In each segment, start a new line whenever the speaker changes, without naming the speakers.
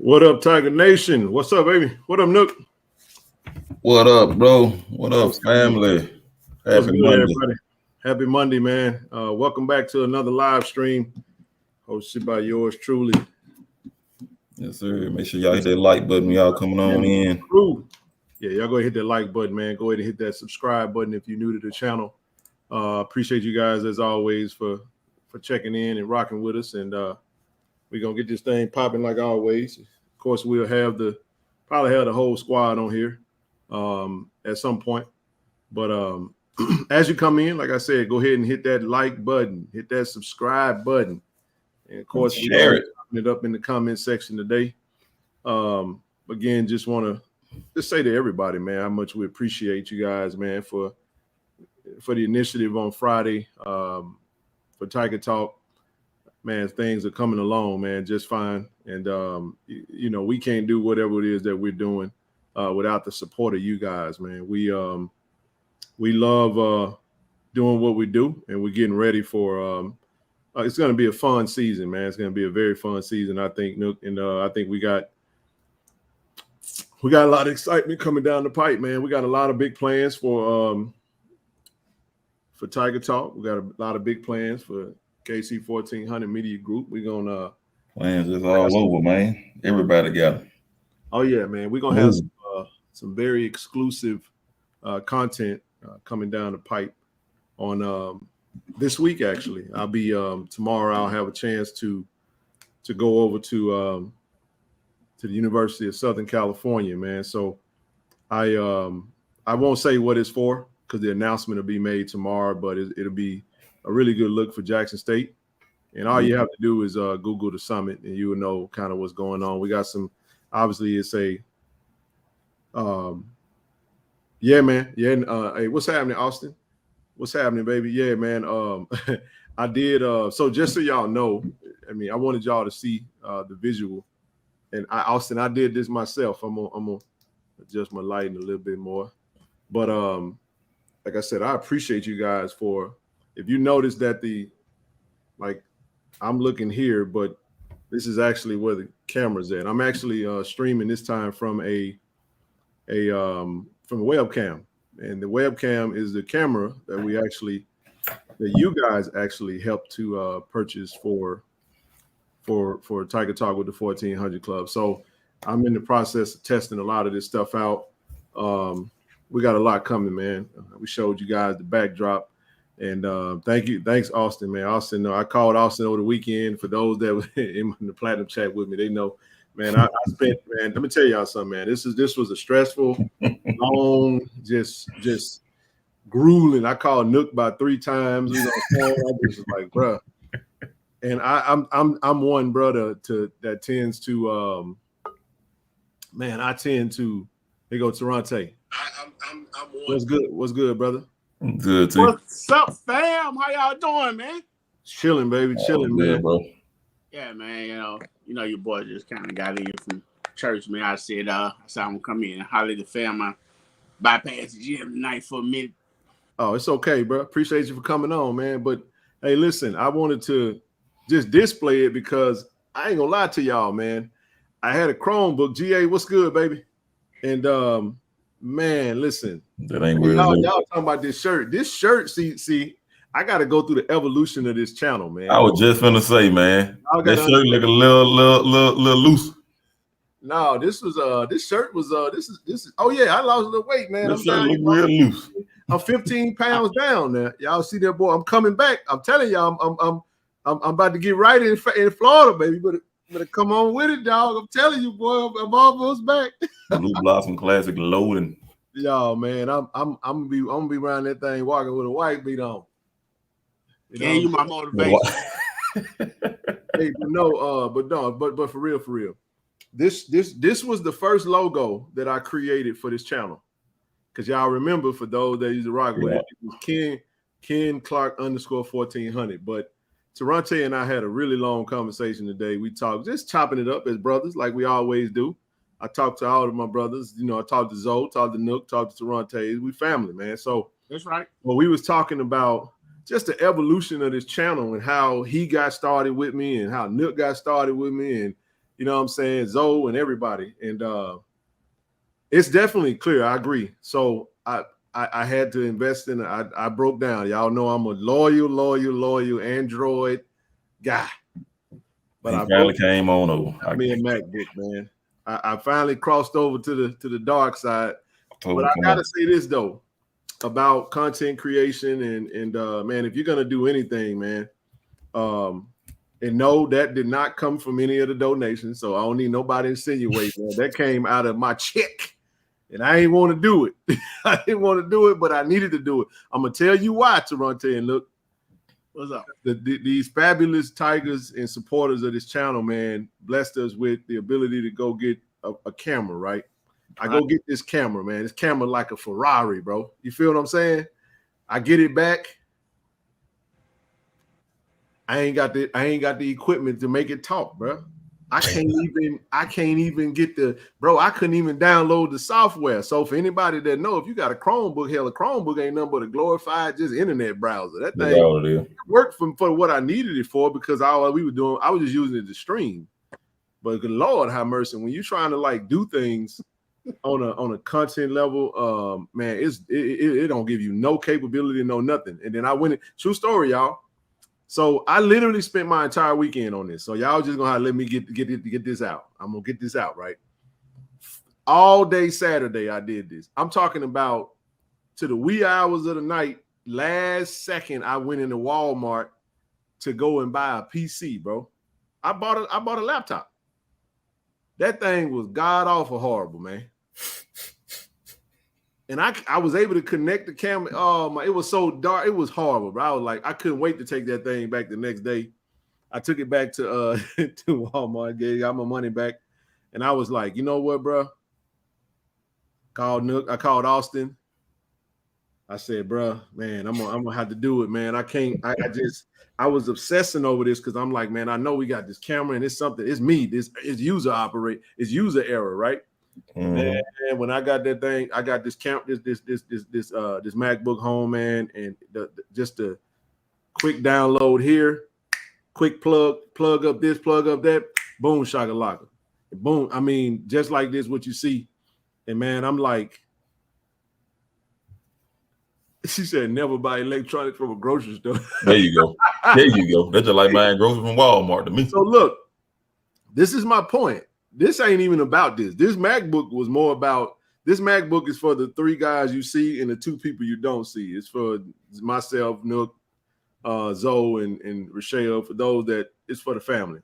What up, Tiger Nation? What's up, baby? What up, Nook?
What up, bro? What up, family?
What's
Happy
good,
Monday.
everybody? Happy Monday, man. Welcome back to another live stream hosted by yours truly.
Yes, sir. Make sure y'all hit that like button when y'all coming on in.
Yeah, y'all go ahead and hit that like button, man. Go ahead and hit that subscribe button if you're new to the channel. Appreciate you guys, as always, for checking in and rocking with us. And we're going to get this thing popping like always. Of course, we'll probably have the whole squad on here at some point. But as you come in, like I said, go ahead and hit that like button, hit that subscribe button. And of course,
share it
up in the comment section today. Again, just want to just say to everybody, man, how much we appreciate you guys, man, for the initiative on Friday for Tiger Talk. Man, things are coming along, man, just fine. And, we can't do whatever it is that we're doing without the support of you guys, man. We love doing what we do, and we're getting ready for it's going to be a fun season, man. It's going to be a very fun season, I think, Nook. And I think we got a lot of excitement coming down the pipe, man. We got a lot of big plans for Tiger Talk. We got a lot of big plans for KC 1400 Media Group. We're gonna
plans is all over, man. Everybody got them.
Oh yeah, man. We're gonna have some very exclusive content coming down the pipe on this week. Actually, I'll be tomorrow. I'll have a chance to go over to the University of Southern California, man. So I won't say what it's for because the announcement will be made tomorrow, but it'll be a really good look for Jackson State. And all you have to do is Google the summit, and you will know kind of what's going on. We got some, obviously, it's a, yeah, man. Yeah. Hey, what's happening, Austin? What's happening, baby? Yeah, man. I did. So just so y'all know, I mean, I wanted y'all to see the visual. And Austin, I did this myself. I'm gonna adjust my lighting a little bit more. But like I said, I appreciate you guys for. If you notice that I'm looking here, but this is actually where the camera's at. I'm actually streaming this time from a webcam, and the webcam is the camera that you guys actually helped to purchase for Tiger Talk with the 1400 Club. So I'm in the process of testing a lot of this stuff out. We got a lot coming, man. We showed you guys the backdrop. And thanks, Austin, man. Austin, I called Austin over the weekend. For those that were in the platinum chat with me, they know, man. I spent, man. Let me tell y'all something, man. This was a stressful, long, just grueling. I called Nook about 3 times. I was like, bro. And I'm one brother that tends to, man. I tend to. Here go Toronto. I'm one. What's good, brother?
Good too.
What's up, fam? How y'all doing, man?
Chilling, baby. Chilling, man.
Bro.
Yeah, man. You know, your boy just kind of got in from church, man. I said I'm gonna come in and holler at the fam. I bypass the gym tonight for a minute.
Oh, it's okay, bro. Appreciate you for coming on, man. But hey, listen, I wanted to just display it because I ain't gonna lie to y'all, man. I had a Chromebook. GA, what's good, baby? And man, listen.
That ain't real.
Y'all talking about this shirt. This shirt, see, I got to go through the evolution of this channel, man.
I was just finna say, man, that shirt look a little loose.
No, this shirt was this is. Oh yeah, I lost a little weight, man.
This shirt look real loose.
I'm 15 pounds down now. Y'all see that, boy? I'm coming back. I'm telling y'all, I'm about to get right in Florida, baby. Better come on with it, dog. I'm telling you, boy. I'm almost back.
Blue Blossom Classic loading.
Yo, man, I'm gonna be around that thing walking with a white beat on.
You my motivation.
Hey, but for real. This was the first logo that I created for this channel. Because y'all remember, for those that used to rock with it was Ken Clark _1400. But Toronto and I had a really long conversation today. We talked, just chopping it up as brothers, like we always do. I talked to all of my brothers. You know, I talked to Zoe, talked to Nook, talked to Toronto. We family, man. So
that's right.
Well, we was talking about just the evolution of this channel and how he got started with me and how Nook got started with me. You know what I'm saying? Zoe and everybody. And it's definitely clear. I agree. So I had to invest in it. I broke down. Y'all know I'm a loyal Android guy. But I
finally came on over.
Me and MacBook, man. I finally crossed over to the dark side. But I gotta say this though about content creation and man, if you're gonna do anything, man, and no, that did not come from any of the donations. So I don't need nobody insinuate that. That came out of my check. And I ain't want to do it. I didn't want to do it, but I needed to do it. I'm gonna tell you why, Toronto. And look, what's up? These fabulous tigers and supporters of this channel, man, blessed us with the ability to go get a camera, right? I go get this camera, man. This camera like a Ferrari, bro. You feel what I'm saying? I get it back. I ain't got the equipment to make it talk, bro. I can't even get I couldn't even download the software. So for anybody that know, if you got a Chromebook, hell, a Chromebook ain't nothing but a glorified just internet browser. That thing worked for what I needed it for because all we were doing, I was just using it to stream. But good Lord have mercy, when you're trying to like do things on a content level, man, it don't give you no capability, no nothing. And then I went, true story, y'all. So I literally spent my entire weekend on this. So y'all just gonna have to let me get this out. I'm gonna get this out, right? All day Saturday, I did this. I'm talking about to the wee hours of the night. Last second, I went into Walmart to go and buy a PC, bro. I bought a laptop. That thing was god awful horrible, man. And I was able to connect the camera. Oh, it was so dark. It was horrible, bro. I was like, I couldn't wait to take that thing back the next day. I took it back to to Walmart, got my money back. And I was like, you know what, bro? I called Austin. I said, bro, man, I'm gonna have to do it, man. I can't, I was obsessing over this because I'm like, man, I know we got this camera and it's something, it's me, it's user error, right? Mm-hmm. Man, when I got that thing, I got this this MacBook home, man, and just the quick download here, quick plug up this, plug up that, boom, shakalaka, boom. I mean, just like this, what you see, and man, I'm like, she said, never buy electronics from a grocery store.
There you go. That's just like buying groceries from Walmart to me.
So look, this is my point. This ain't even about this. This MacBook was more about, this MacBook is for the 3 guys you see and the 2 people you don't see. It's for myself, Nook, Zoe, and Rochelle, for those that it's for the family.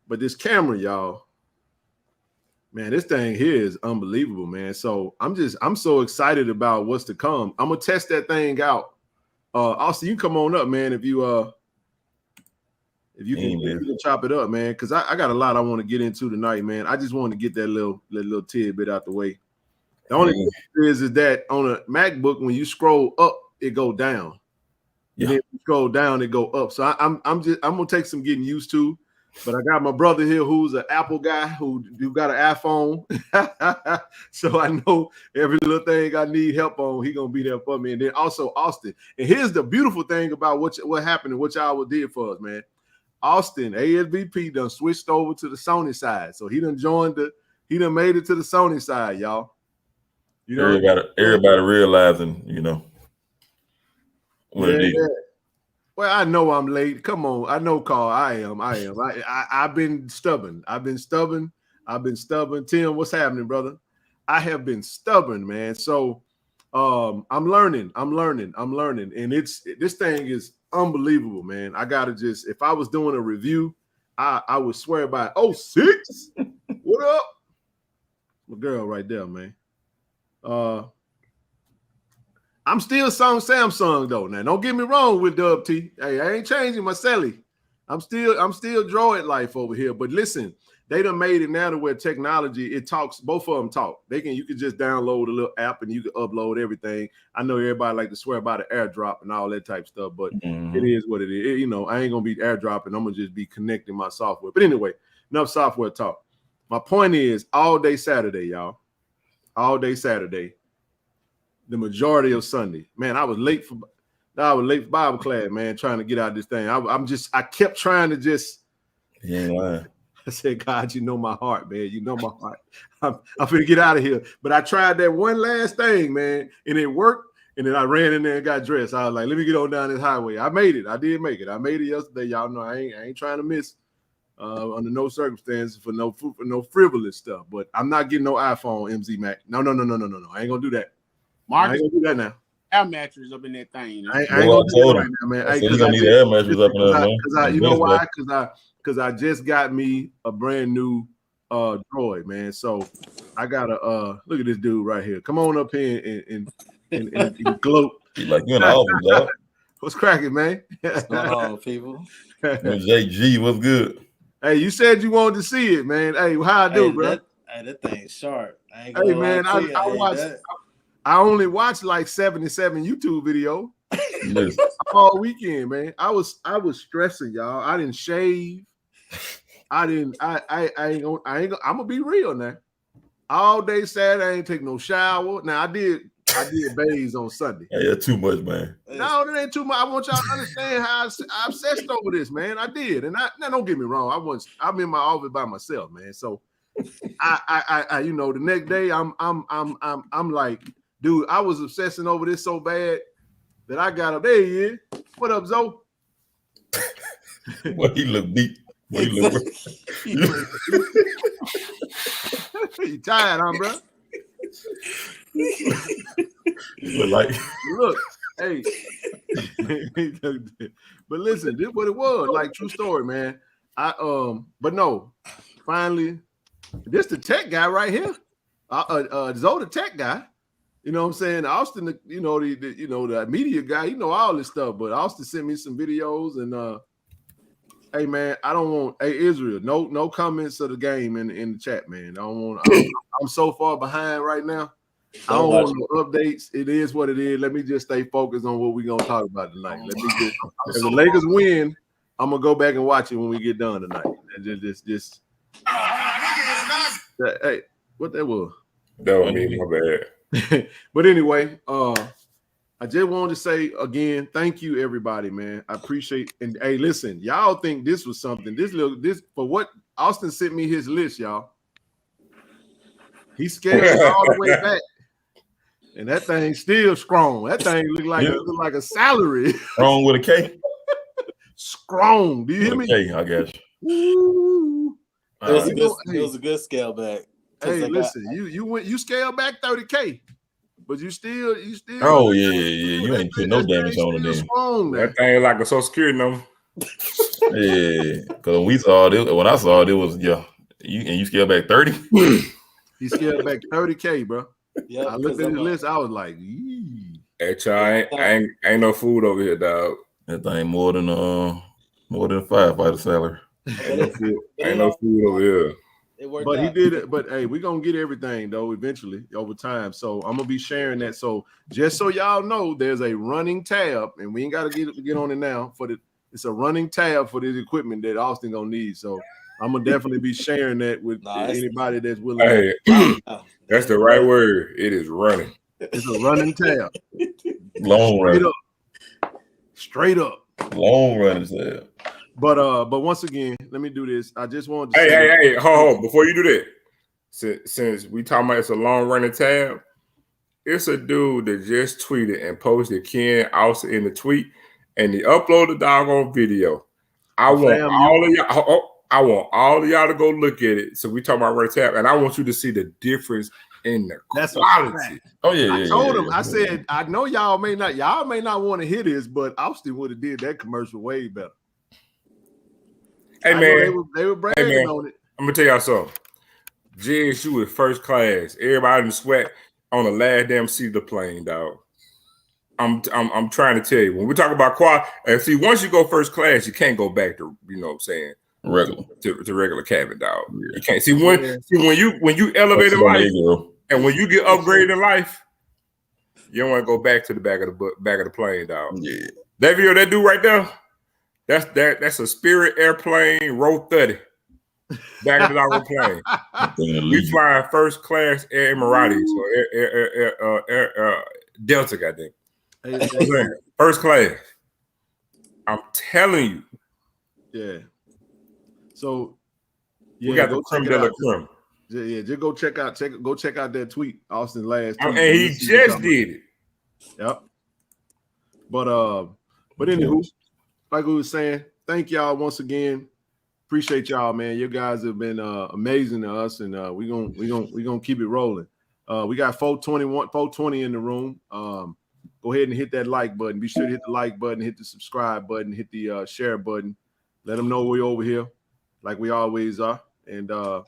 But this camera, y'all, man, this thing here is unbelievable, man. So I'm so excited about what's to come. I'm gonna test that thing out. Austin, you come on up, man, if you can chop it up, man, because I got a lot I want to get into tonight, man. I just wanted to get that little tidbit out the way. The only thing is that on a MacBook, when you scroll up, it go down. Yeah. And then you scroll down, it go up. So I'm gonna take some getting used to. But I got my brother here who's an Apple guy who got an iPhone. So I know every little thing I need help on, he gonna be there for me. And then also Austin. And here's the beautiful thing about what happened and what y'all did for us, man. Austin, ASVP, done switched over to the Sony side. So he done made it to the Sony side, y'all. You know,
everybody realizing, what it is.
Well, I know I'm late. Come on. I know, Carl. I am. I've been stubborn. I've been stubborn. Tim, what's happening, brother? I have been stubborn, man. So I'm learning. And this thing is unbelievable, man. I gotta if I was doing a review, I would swear by 06. What up? My girl right there, man. I'm still Samsung though. Now, don't get me wrong with Dub T. Hey, I ain't changing my celly. I'm still Droid life over here. But listen, they done made it now to where technology, it talks, both of them talk. You can just download a little app and you can upload everything. I know everybody like to swear by the airdrop and all that type of stuff, but it is what it is. I ain't gonna be airdropping. I'm gonna just be connecting my software. But anyway, enough software talk. My point is, all day Saturday, y'all. All day Saturday. The majority of Sunday, man, I was late for Bible class, man, trying to get out this thing. I kept trying to just, I said, God, you know my heart, man. You know my heart. I'm finna get out of here. But I tried that one last thing, man, and it worked. And then I ran in there and got dressed. I was like, let me get on down this highway. I made it. I did make it. I made it yesterday. Y'all know I ain't trying to miss under no circumstances for no frivolous stuff. But I'm not getting no iPhone, MZ Mac. No. I ain't gonna do that. I ain't gonna do that now.
Air mattress up in that thing. You know?
I ain't gonna do that right now, man.
I said, you gonna need an air mattress up in there, man.
You know why? Because I just got me a brand new Droid, man. So I gotta look at this dude right here. Come on up here and gloat.
Like you in the office, dog.
What's cracking, man?
What's going on, people?
JG, what's good?
Hey, you said you wanted to see it, man. Hey, how I do, bro?
That thing's sharp.
Hey, man, I only watched like 77 YouTube videos all weekend, man. I was stressing, y'all. I didn't shave. I ain't gonna be real now. All day Saturday, I ain't take no shower. Now I did bathes on Sunday.
Yeah, too much, man.
No, that ain't too much. I want y'all to understand how I obsessed over this, man. I did, and now don't get me wrong. I'm in my office by myself, man. So I you know, the next day I'm like, dude, I was obsessing over this so bad that I got up. There he is. What up, Zoe?
Well, he look beat. He look.
You tired, huh, bro?
Like,
look, hey. But listen, this is what it was. Like, true story, man. But no, finally, this the tech guy right here. Zoe, the tech guy. You know what I'm saying? Austin, you know, the media guy, you know all this stuff, but Austin sent me some videos and hey man, I don't want Israel, no comments of the game in the chat, man. I don't want I'm so far behind right now. I don't want no updates. It is what it is. Let me just stay focused on what we're gonna talk about tonight. Let me just if the Lakers win, I'm gonna go back and watch it when we get done tonight. Just hey, what that was?
That was me, my bad.
But anyway, I just wanted to say again, thank you, everybody, man. I appreciate and hey, listen, y'all think this was something. This for what Austin sent me his list, y'all. He scaled it all the way back, and that thing still strong. That thing look like a salary.
Strong with a K.
Strong. Do you hear me?
K, I guess.
It was a good scale back.
Hey, listen, you scaled back 30K, but you still.
Oh yeah. You ain't put no damage on it.
That thing like a Social Security number.
Yeah, because when I saw it, was you scaled back 30.
He scaled back 30K, bro.
Yeah,
I looked at the list. I was like, Yee.
Hey, child, ain't no food over here, dog.
That thing more than a firefighter salary.
Ain't no food over here.
But he did it. But hey, we're gonna get everything though eventually over time. So I'm gonna be sharing that. So just so y'all know, there's a running tab, and we ain't gotta get on it now. It's a running tab for this equipment that Austin gonna need. So I'm gonna definitely be sharing that with anybody that's willing.
Hey, that's the right word. It is running.
It's a running tab.
Long run.
Straight up.
Long running tab.
But once again, let me do this. I just wanted to
hey, hold. Before you do that, since we talking about it's a long running tab, it's a dude that just tweeted and posted Ken Austin in the tweet, and he uploaded the doggone video. I want all of y'all to go look at it. So we talking about running tab, and I want you to see the difference in the quality.
Oh yeah,
I told him. I said, I know y'all may not want to hear this, but Austin would have did that commercial way better.
Hey man,
they were bragging on it.
I'm gonna tell y'all something. JSU is first class. Everybody in sweat on the last damn seat of the plane, dog. I'm trying to tell you, when we talk about quality, and see, once you go first class, you can't go back to, you know what I'm saying,
regular
to regular cabin, dog.
Yeah.
You can't see when you elevate in life, and when you get upgraded in life, you don't want to go back to the back of the plane, dog.
Yeah,
that video, that dude right there. That's a Spirit airplane row 30. Back of the doggone plane. We flying first class Air Emiratis or air Delta, goddamn. First class. I'm telling you.
Yeah. So Yeah,
We got
go
the creme
check
de
it
la
out.
creme.
Yeah, just go check out that tweet, Austin last tweet.
And he just did it.
Yep. But anywho, like we were saying, thank y'all once again. Appreciate y'all, man. You guys have been amazing to us, and we gonna keep it rolling. We got 420 in the room. Go ahead and hit that like button. Be sure to hit the like button, hit the subscribe button, hit the share button. Let them know we're over here, like we always are. And shout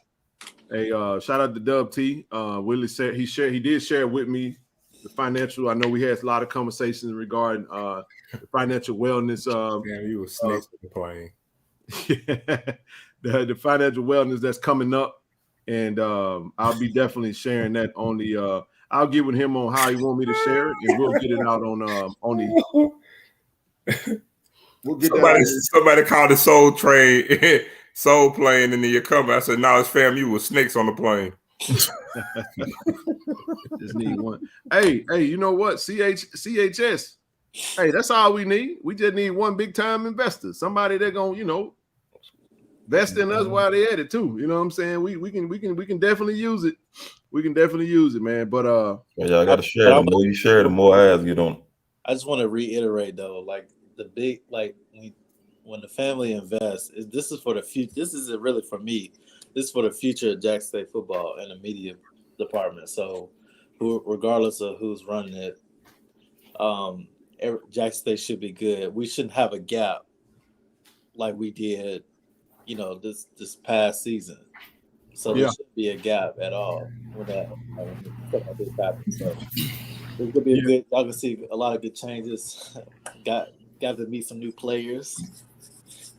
out to Dub T. Willie said he did share with me the financial. I know we had a lot of conversations regarding the financial wellness.
Damn, you was snakes on the plane.
the financial wellness that's coming up, and I'll be definitely sharing that on the. I'll get with him on how he want me to share it, and we'll get it out on the. We'll get
somebody called the Soul Train, Soul Plane, and then you come. I said, "No, it's fam. You with snakes on the plane."
Just need one. Hey, you know what? CHS. Hey, that's all we need. We just need one big time investor, somebody that gonna, invest in us while they at it too. You know what I'm saying? We can definitely use it. We can definitely use it, man. But
y'all gotta share. The more you share, the more eyes get on.
I just want to reiterate though, like when the family invests, this is for the future. This isn't really for me. This is for the future of Jackson State football and the media department. So, regardless of who's running it, Jackson State should be good. We shouldn't have a gap like we did, this past season. So there shouldn't be a gap at all when that happens. So it's gonna be a good. Y'all can see a lot of good changes. Got to meet some new players,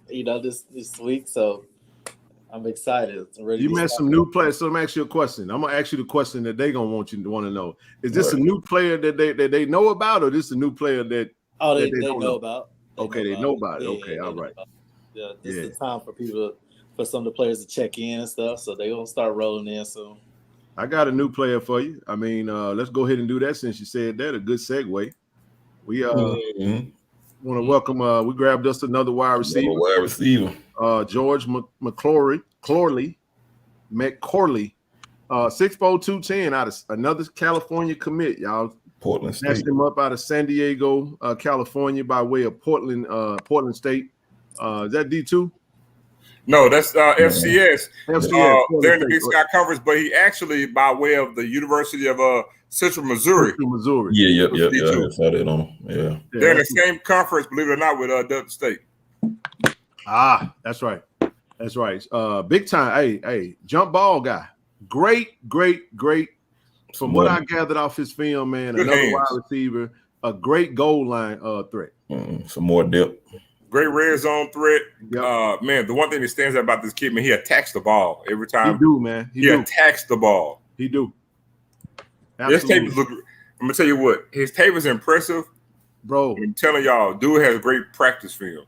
this week. So I'm excited. I'm ready.
You met some new players. So let me ask you a question. I'm gonna ask you the question that they gonna want to know. Is this a new player that they know about, or this a new player that
they know about?
They know about it. Okay, all right.
Yeah, this is the time for some of the players to check in and stuff. So they gonna start rolling in soon.
I got a new player for you. I mean, let's go ahead and do that since you said that. A good segue. We want to welcome. We grabbed us another wide receiver. George McCorley, 6'4", 210 out of another California commit. Y'all
Portland State.
Snatched him up out of San Diego, California, by way of Portland State. Is that D2?
No, that's FCS. They're in the Big Sky Conference, but he actually by way of the University of Central Missouri.
Yeah. I saw that on him. Yeah.
They're in the same conference, believe it or not, with Delta State.
That's right. Big time. Hey, jump ball guy. Great. From what I gathered off his film, man, another wide receiver, a great goal line threat.
Some more depth.
Great red zone threat.
Yep.
Man, the one thing that stands out about this kid, man, he attacks the ball every time.
He do, man. He
attacks the ball.
He do.
Absolutely. His tape I'm gonna tell you what, his tape is impressive,
bro.
I'm telling y'all, dude has great practice film.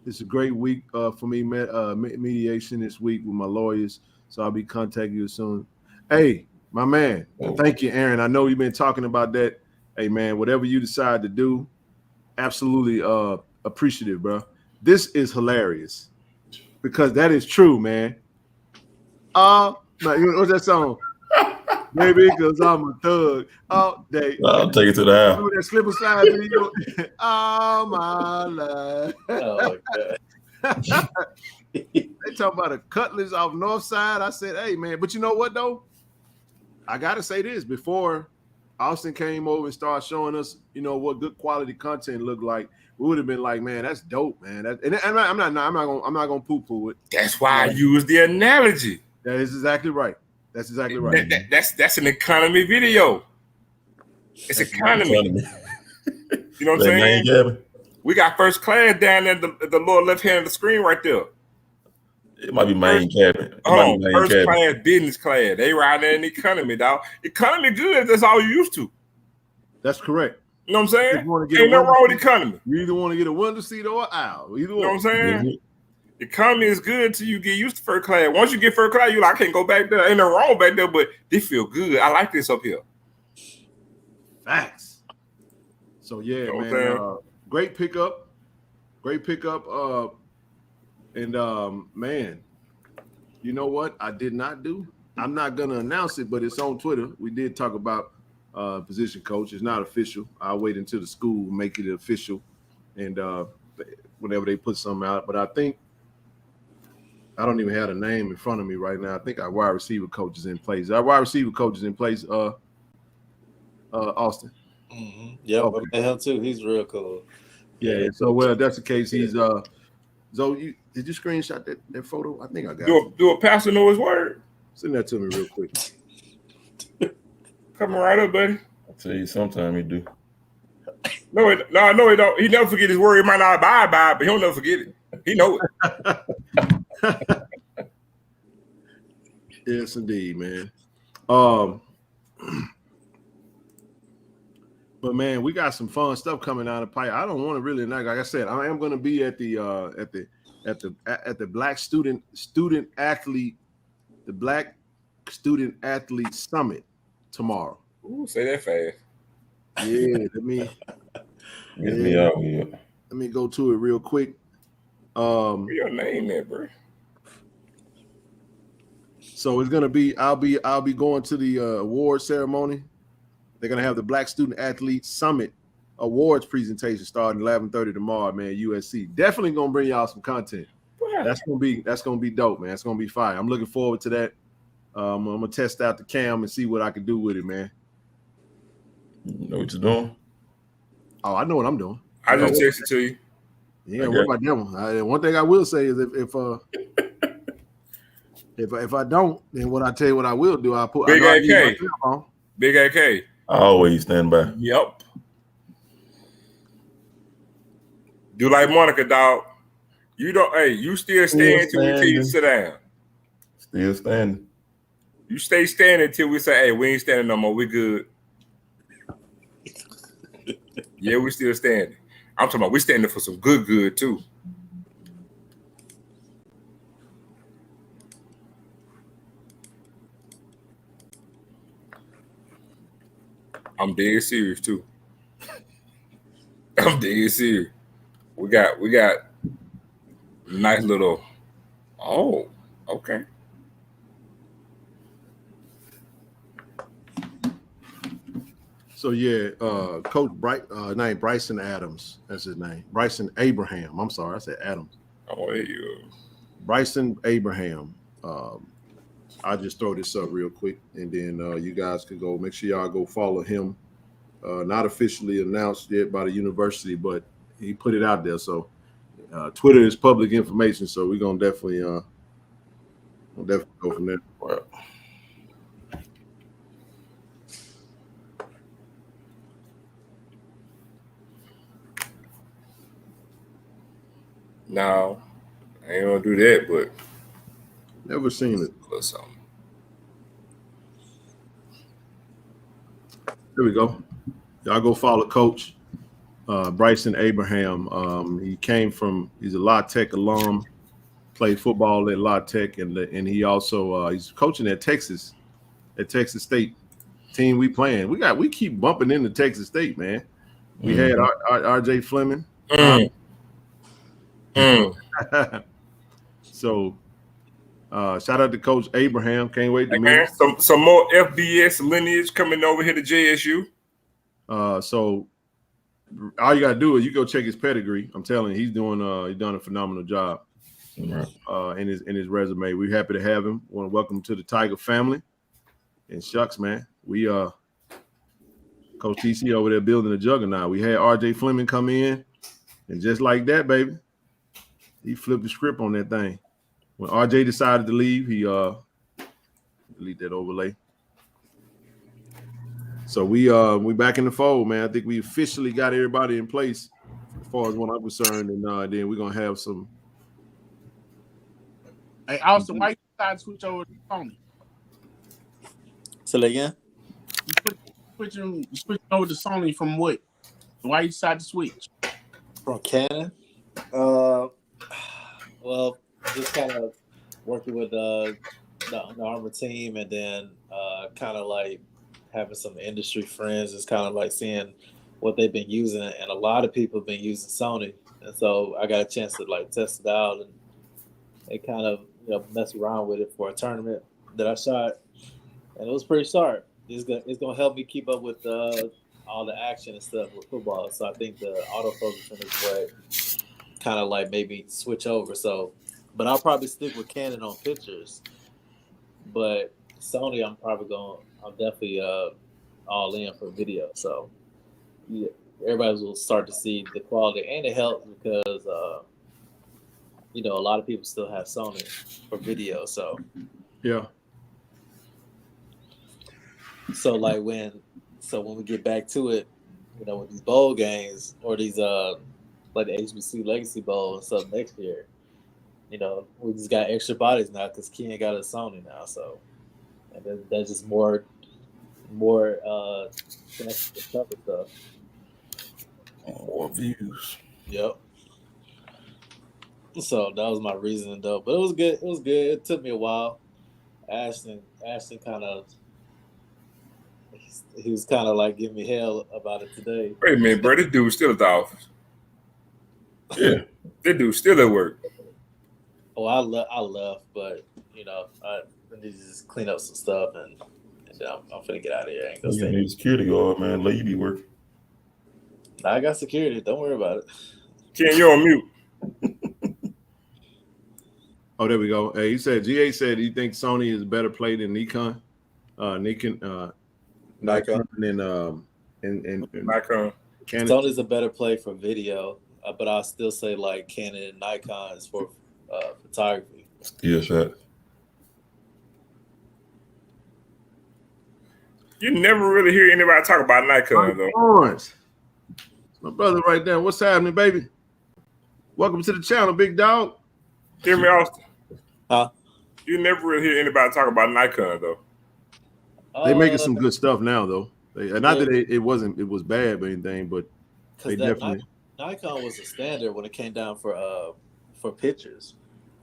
It's a great week for me, mediation this week with my lawyers. So I'll be contacting you soon. Hey, my man. Thank you, Aaron. I know you've been talking about that. Hey, man, whatever you decide to do, absolutely appreciative, bro. This is hilarious because that is true, man. What's that song? Maybe because I'm a thug all day.
I'll take it to the house.
Remember that slip and slide video? All my life.
Oh, God.
They talk about a Cutlass off North Side. I said, hey, man, but you know what, though? I got to say this. Before Austin came over and started showing us, what good quality content looked like, we would have been like, man, that's dope, man. I'm not gonna poo-poo it.
That's why I use the analogy.
That is exactly right. That's exactly right.
That's an economy video. It's economy. You know what I'm saying? We got first class down there, the lower left hand of the screen right there.
It might be main cabin.
First class, business class. They ride there in economy, dog. Economy good. That's all you used to.
That's correct.
You know what I'm saying? Ain't nothing wrong with economy.
You either want to get a window seat or an aisle. Either
you know what I'm saying? Economy is good until you get used to first class. Once you get first class, you're like, I can't go back there. Ain't nothing wrong back there, but they feel good. I like this up here.
Facts. So yeah,
you know
man. Great pickup. And man, You know what? I did not do. I'm not gonna announce it, but it's on Twitter. We did talk about position coach. It's not official. I'll wait until the school make it official, and whenever they put something out. But I think I don't even have a name in front of me right now. I think our wide receiver coach is in place. Our wide receiver coach is in place. Austin.
Mm-hmm. Yep,
Okay.
I met him too. He's real cool.
Yeah. So well, if that's the case. He's Zoe, did you screenshot that photo? I think I got it.
Do a pastor know his word?
Send that to me real quick.
Come right up, buddy.
I tell you, sometime he do.
No, I know he don't. He never forget his word. He might not abide by it, but he'll never forget it. He know it.
Yes, indeed, man. But man, we got some fun stuff coming out of pipe. I don't want to really, like I said, I am going to be at the Black Student Athlete, the Black Student Athlete Summit tomorrow.
Ooh, say that fast.
Yeah,
Get me out here.
let me go to it real quick.
What's your name there, bro?
So it's gonna be I'll be going to the award ceremony. They're gonna have the Black Student Athlete Summit awards presentation starting 11:30 tomorrow, man. USC definitely gonna bring y'all some content. That's gonna be dope, man. It's gonna be fire. I'm looking forward to that. I'm gonna test out the cam and see what I can do with it, man.
You know what you're doing?
Oh, I know what I'm doing.
I just texted to you.
Yeah, what about that one? One thing I will say is if I don't, then what I tell you what I will do, I'll put
Big AK.
on.
Big AK.
I always stand by.
Yep. Do like Monica, dog. You don't. Hey, you still stand till we tell you to sit down.
Still standing.
You stay standing till we say, "Hey, we ain't standing no more. We good." Yeah, we still standing. I'm talking about we standing for some good too. I'm dead serious too. I'm dead serious. We got nice little. Oh, okay.
So yeah, Coach named Bryson Adams. That's his name. Bryson Abraham. I'm sorry, I said Adams.
Oh, there you go.
Bryson Abraham. I'll just throw this up real quick, and then you guys can go. Make sure y'all go follow him. Not officially announced yet by the university, but he put it out there. So Twitter is public information. So we're gonna definitely go from there.
Well,
No, I ain't gonna do that, but
Never seen it.
or something.
There we go. Y'all go follow Coach Bryson Abraham. He's a La Tech alum, played football at La Tech, and he also he's coaching at Texas State team we playing. We keep bumping into Texas State, man. We had RJ Fleming. So shout out to Coach Abraham. Can't wait to meet him.
Some more FBS lineage coming over here to JSU.
So all you gotta do is you go check his pedigree. I'm telling you, he's done a phenomenal job in his resume. We're happy to have him. Want to welcome him to the Tiger family. And shucks, man, we Coach TC over there building a juggernaut. We had RJ Fleming come in, and just like that, baby, he flipped the script on that thing. When RJ decided to leave, he delete that overlay. So we back in the fold, man. I think we officially got everybody in place as far as what I'm concerned, and then we're gonna have some.
Hey, Austin, why you decided to switch over to Sony?
Say that again.
You switching over to Sony from what? Why you decided to switch?
From Canon. Well, just kind of working with the Armor team, and then kind of like having some industry friends. It's kind of like seeing what they've been using, and a lot of people have been using Sony, and so I got a chance to like test it out, and it kind of mess around with it for a tournament that I shot, and it was pretty sharp. It's gonna help me keep up with all the action and stuff with football. So I think the autofocus is what kind of like maybe switch over. So, but I'll probably stick with Canon on pictures. But Sony, I'm definitely all in for video. So yeah, everybody will start to see the quality, and it helps because a lot of people still have Sony for video. So
Yeah.
So when we get back to it, with these bowl games or these like the HBC Legacy Bowl and stuff next year, we just got extra bodies now because Ken got a Sony now. So and that's just more stuff.
More views.
Yep. So that was my reasoning though, but it was good. It was good. It took me a while. Ashton kind of. He was kind of like giving me hell about it today.
Wait a minute, bro. This dude's still at the office.
Yeah.
This dude's still at work.
Oh, I left, but I need to just clean up some stuff and I'm finna get out of here. I ain't gonna
You
stay.
need a security guard, man. Let you be working.
I got security. Don't worry about it.
Ken, you're on mute.
Oh, there we go. Hey, GA said he thinks Sony is better played than Nikon. Nikon and
Nikon.
Canon.
Sony's a better play for video, but I'll still say like Canon and Nikon is for photography.
Yeah, shot.
You never really hear anybody talk about Nikon, though.
Lawrence. My brother right there. What's happening, baby? Welcome to the channel, big dog.
Hear me, Austin?
Huh?
You never really hear anybody talk about Nikon, though.
They making some good stuff now, though. Not that it was bad or anything, but they definitely.
Nikon was a standard when it came down for pictures,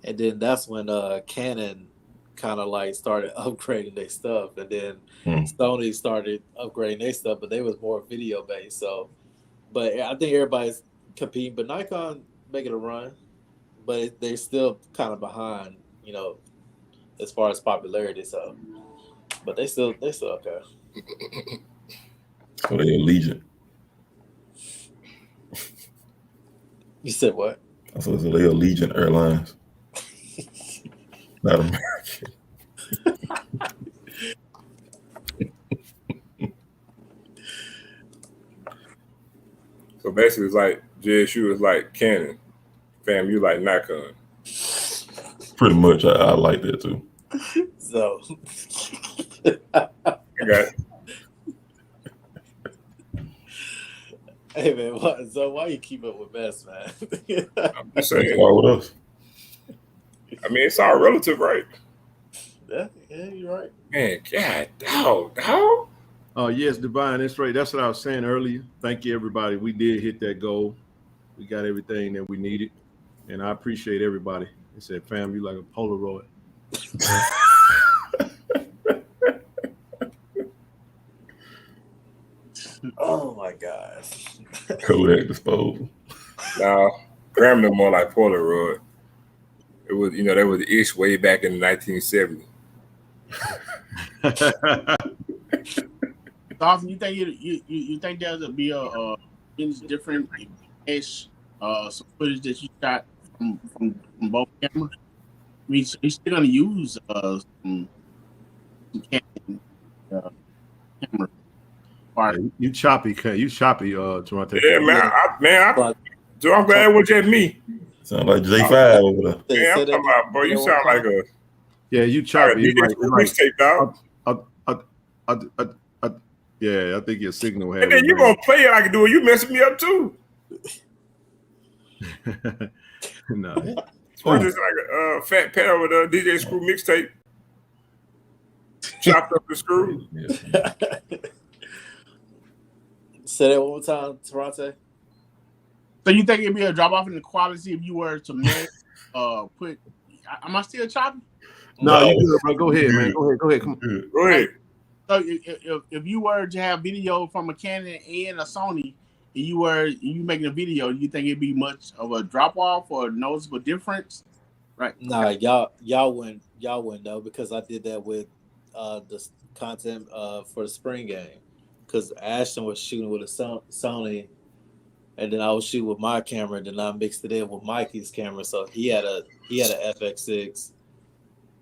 and then that's when Canon kind of like started upgrading their stuff, and then Sony started upgrading their stuff, but they was more video based. So, but I think everybody's competing, but Nikon making a run, but they're still kind of behind, as far as popularity. So, but they still okay.
So they're Allegiant.
You said what?
I said so they're Allegiant Airlines. Not American.
So basically, it's like JSU is like Canon. Fam, you like Nikon.
Pretty much. I like that too.
So,
I got it.
Hey man, why you keep up with Best, man?
I'm just saying.
Why with us?
I mean, it's all relative, right?
Yeah, you're right.
Man, God, dog.
Yes, Divine. That's right. That's what I was saying earlier. Thank you, everybody. We did hit that goal. We got everything that we needed, and I appreciate everybody. They said, "Fam, you like a Polaroid."
Oh my gosh.
Kodak disposal.
Now, Graham them more like Polaroid. It was, there was the ish way back in the 1970s.
Dawson, you think you think there'll be a different ish some footage that you got from both cameras? I mean, you're still gonna use some Canon camera.
You choppy, Toronto.
Yeah, I'm glad it was just me.
Sound like J5 over there.
Man, I'm talking about, bro. You sound like a
you choppy.
mixtape, dog.
Yeah, I think your signal has.
And then you gonna play it like I do it. You messing me up too.
No.
We're just like a fat pedal with a DJ Screw mixtape. Chopped up the screw.
Yeah.
Say that one more time, Toronto.
So you think it'd be a drop off in the quality if you were to make put? Am I still chopping?
No, you good, bro. Go ahead, man. Go ahead. Come on.
Go ahead.
So if you were to have video from a Canon and a Sony, and you making a video, do you think it'd be much of a drop off or a noticeable difference? Right.
Nah, y'all wouldn't know because I did that with the content for the spring game. Because Ashton was shooting with a Sony, and then I was shooting with my camera, and then I mixed it in with Mikey's camera. So he had a FX6,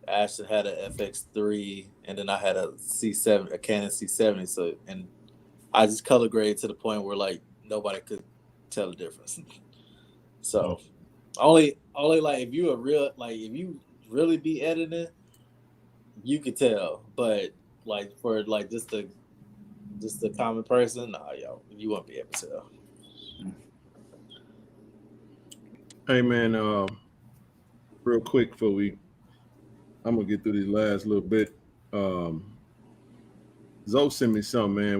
Ashton had a FX3, and then I had a Canon C70. So and I just color graded to the point where like nobody could tell the difference. So only like if you really be editing, you could tell. But like for like just the common person, nah, you won't be able to tell.
Hey man, real quick before I'm gonna get through these last little bit. Zoe sent me something, man.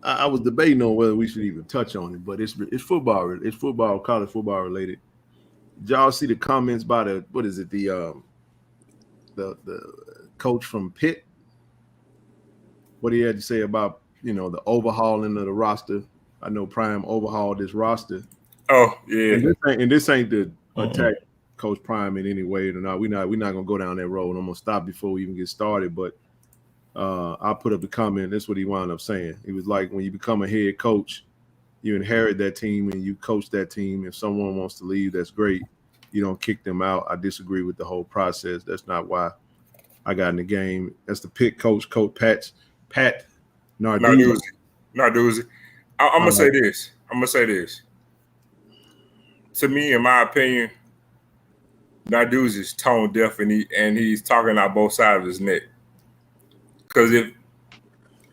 I was debating on whether we should even touch on it, but it's football. It's football, college football related. Did y'all see the comments by the coach from Pitt? What he had to say about the overhauling of the roster. I know Prime overhauled this roster.
Oh yeah,
and this ain't to attack Coach Prime in any way or not. We're not gonna go down that road. I'm gonna stop before we even get started. But I put up the comment. That's what he wound up saying. He was like, when you become a head coach, you inherit that team and you coach that team. If someone wants to leave, that's great. You don't kick them out. I disagree with the whole process. That's not why I got in the game. That's the Pitt coach, Pat Narduzzi.
Narduzzi. I'm gonna say this. To me, in my opinion, Narduzzi's tone deaf and he's talking out both sides of his neck. Because if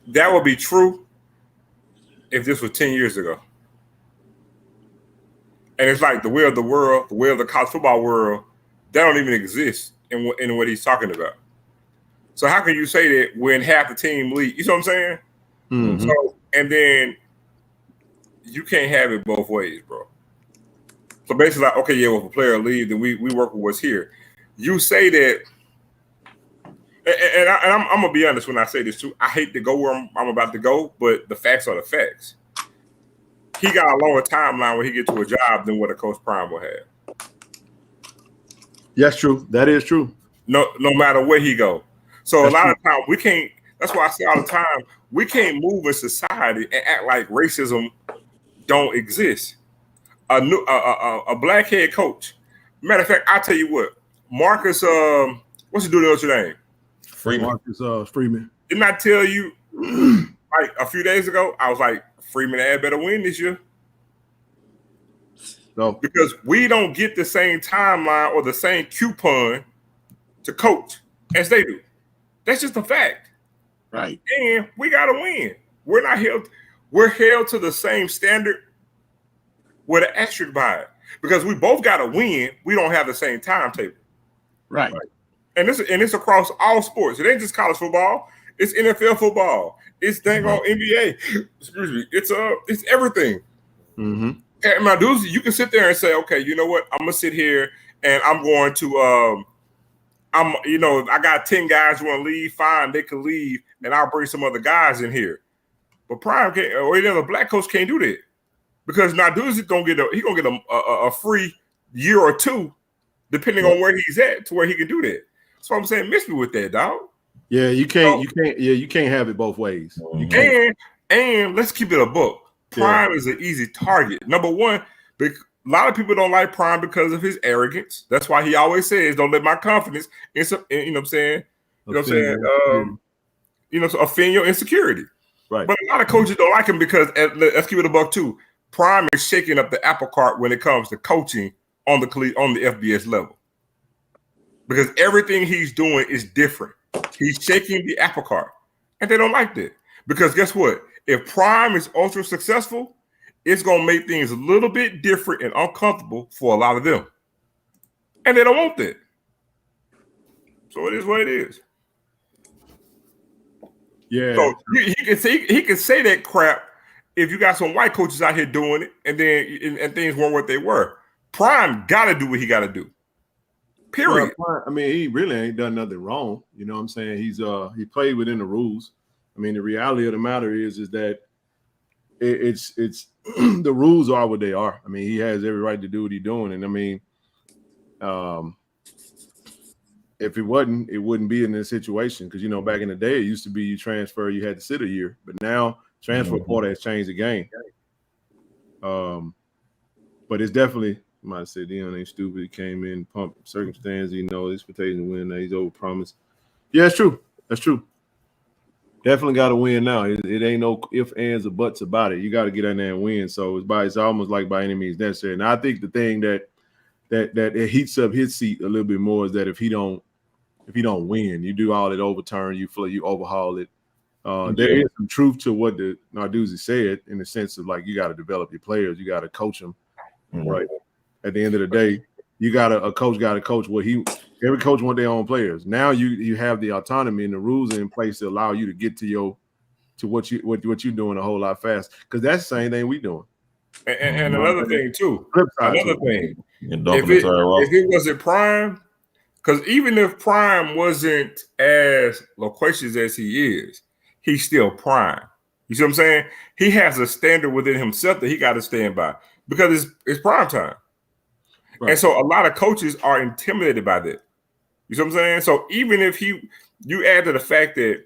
that would be true, if this was 10 years ago, and it's like the way of the world, the way of the college football world, that don't even exist in what he's talking about. So how can you say that when half the team leave? You know what I'm saying?
Mm-hmm.
So and then you can't have it both ways, bro. So basically, like, okay, yeah, well, if a player leaves, then we work with what's here. You say that, and I'm gonna be honest when I say this too. I hate to go where I'm about to go, but the facts are the facts. He got a longer timeline when he get to a job than what a Coach Prime will have.
That's true. That is true.
No matter where he go. So that's a lot of times we can't. That's why I say all the time we can't move in society and act like racism don't exist. A black head coach. Matter of fact, I'll tell you what. Marcus, what's the dude in Notre Dame?
Freeman.
Marcus Freeman.
Didn't I tell you like a few days ago? I was like, Freeman had better win this year.
No,
because we don't get the same timeline or the same coupon to coach as they do. That's just a fact.
Right.
And we gotta win. We're not held. We're held to the same standard with an asterisk by it. Because we both gotta win. We don't have the same timetable.
Right.
And it's across all sports. It ain't just college football. It's NFL football. It's dang on NBA. Excuse me. It's everything.
Mm-hmm.
And my dudes, you can sit there and say, okay, you know what? I'm gonna sit here and I'm going to I got 10 guys who want to leave, fine, they can leave, and I'll bring some other guys in here. But Prime can't, or any other black coach can't do that. Because Narduzzi's gonna get a free year or two, depending on where he's at, to where he can do that. So I'm saying, miss me with that, dog.
Yeah, you can't have it both ways.
And let's keep it a book. Prime is an easy target. Number one, a lot of people don't like Prime because of his arrogance. That's why he always says, "Don't let my confidence, offend your insecurity."
Right.
But a lot of coaches don't like him because, let's keep it a buck too. Prime is shaking up the apple cart when it comes to coaching on the FBS level, because everything he's doing is different. He's shaking the apple cart, and they don't like that because guess what? If Prime is ultra successful, it's going to make things a little bit different and uncomfortable for a lot of them. And they don't want that. So it is what it is.
Yeah.
So he can say that crap if you got some white coaches out here doing it and things weren't what they were. Prime got to do what he got to do. Period.
Well, I mean, he really ain't done nothing wrong. You know what I'm saying? He played within the rules. I mean, the reality of the matter is that it's the rules are what they are. I mean, he has every right to do what he's doing. And I mean, If it wasn't, it wouldn't be in this situation because back in the day, it used to be you transfer, you had to sit a year, but now transfer portal has changed the game. But it's definitely. I might say Dion ain't stupid. He came in, pumped circumstance. Expectation to win. Now he's overpromised. Yeah, it's true. That's true. Definitely got to win now. It ain't no ifs, ands, or buts about it. You got to get in there and win. So it's almost like by any means necessary. And I think the thing that it heats up his seat a little bit more is that if he don't win, you do all that overturn, you overhaul it. There is some truth to what the Narduzzi said in the sense of like you got to develop your players, you got to coach them, right? At the end of the day, a coach got to coach every coach want their own players. Now you have the autonomy and the rules are in place to allow you to get to what you're doing a whole lot fast because that's the same thing we doing.
And another thing too. If it wasn't Prime, because even if Prime wasn't as loquacious as he is, he's still Prime. You see what I'm saying? He has a standard within himself that he got to stand by because it's prime time. Right. And so a lot of coaches are intimidated by that. You see what I'm saying? So even if you add to the fact that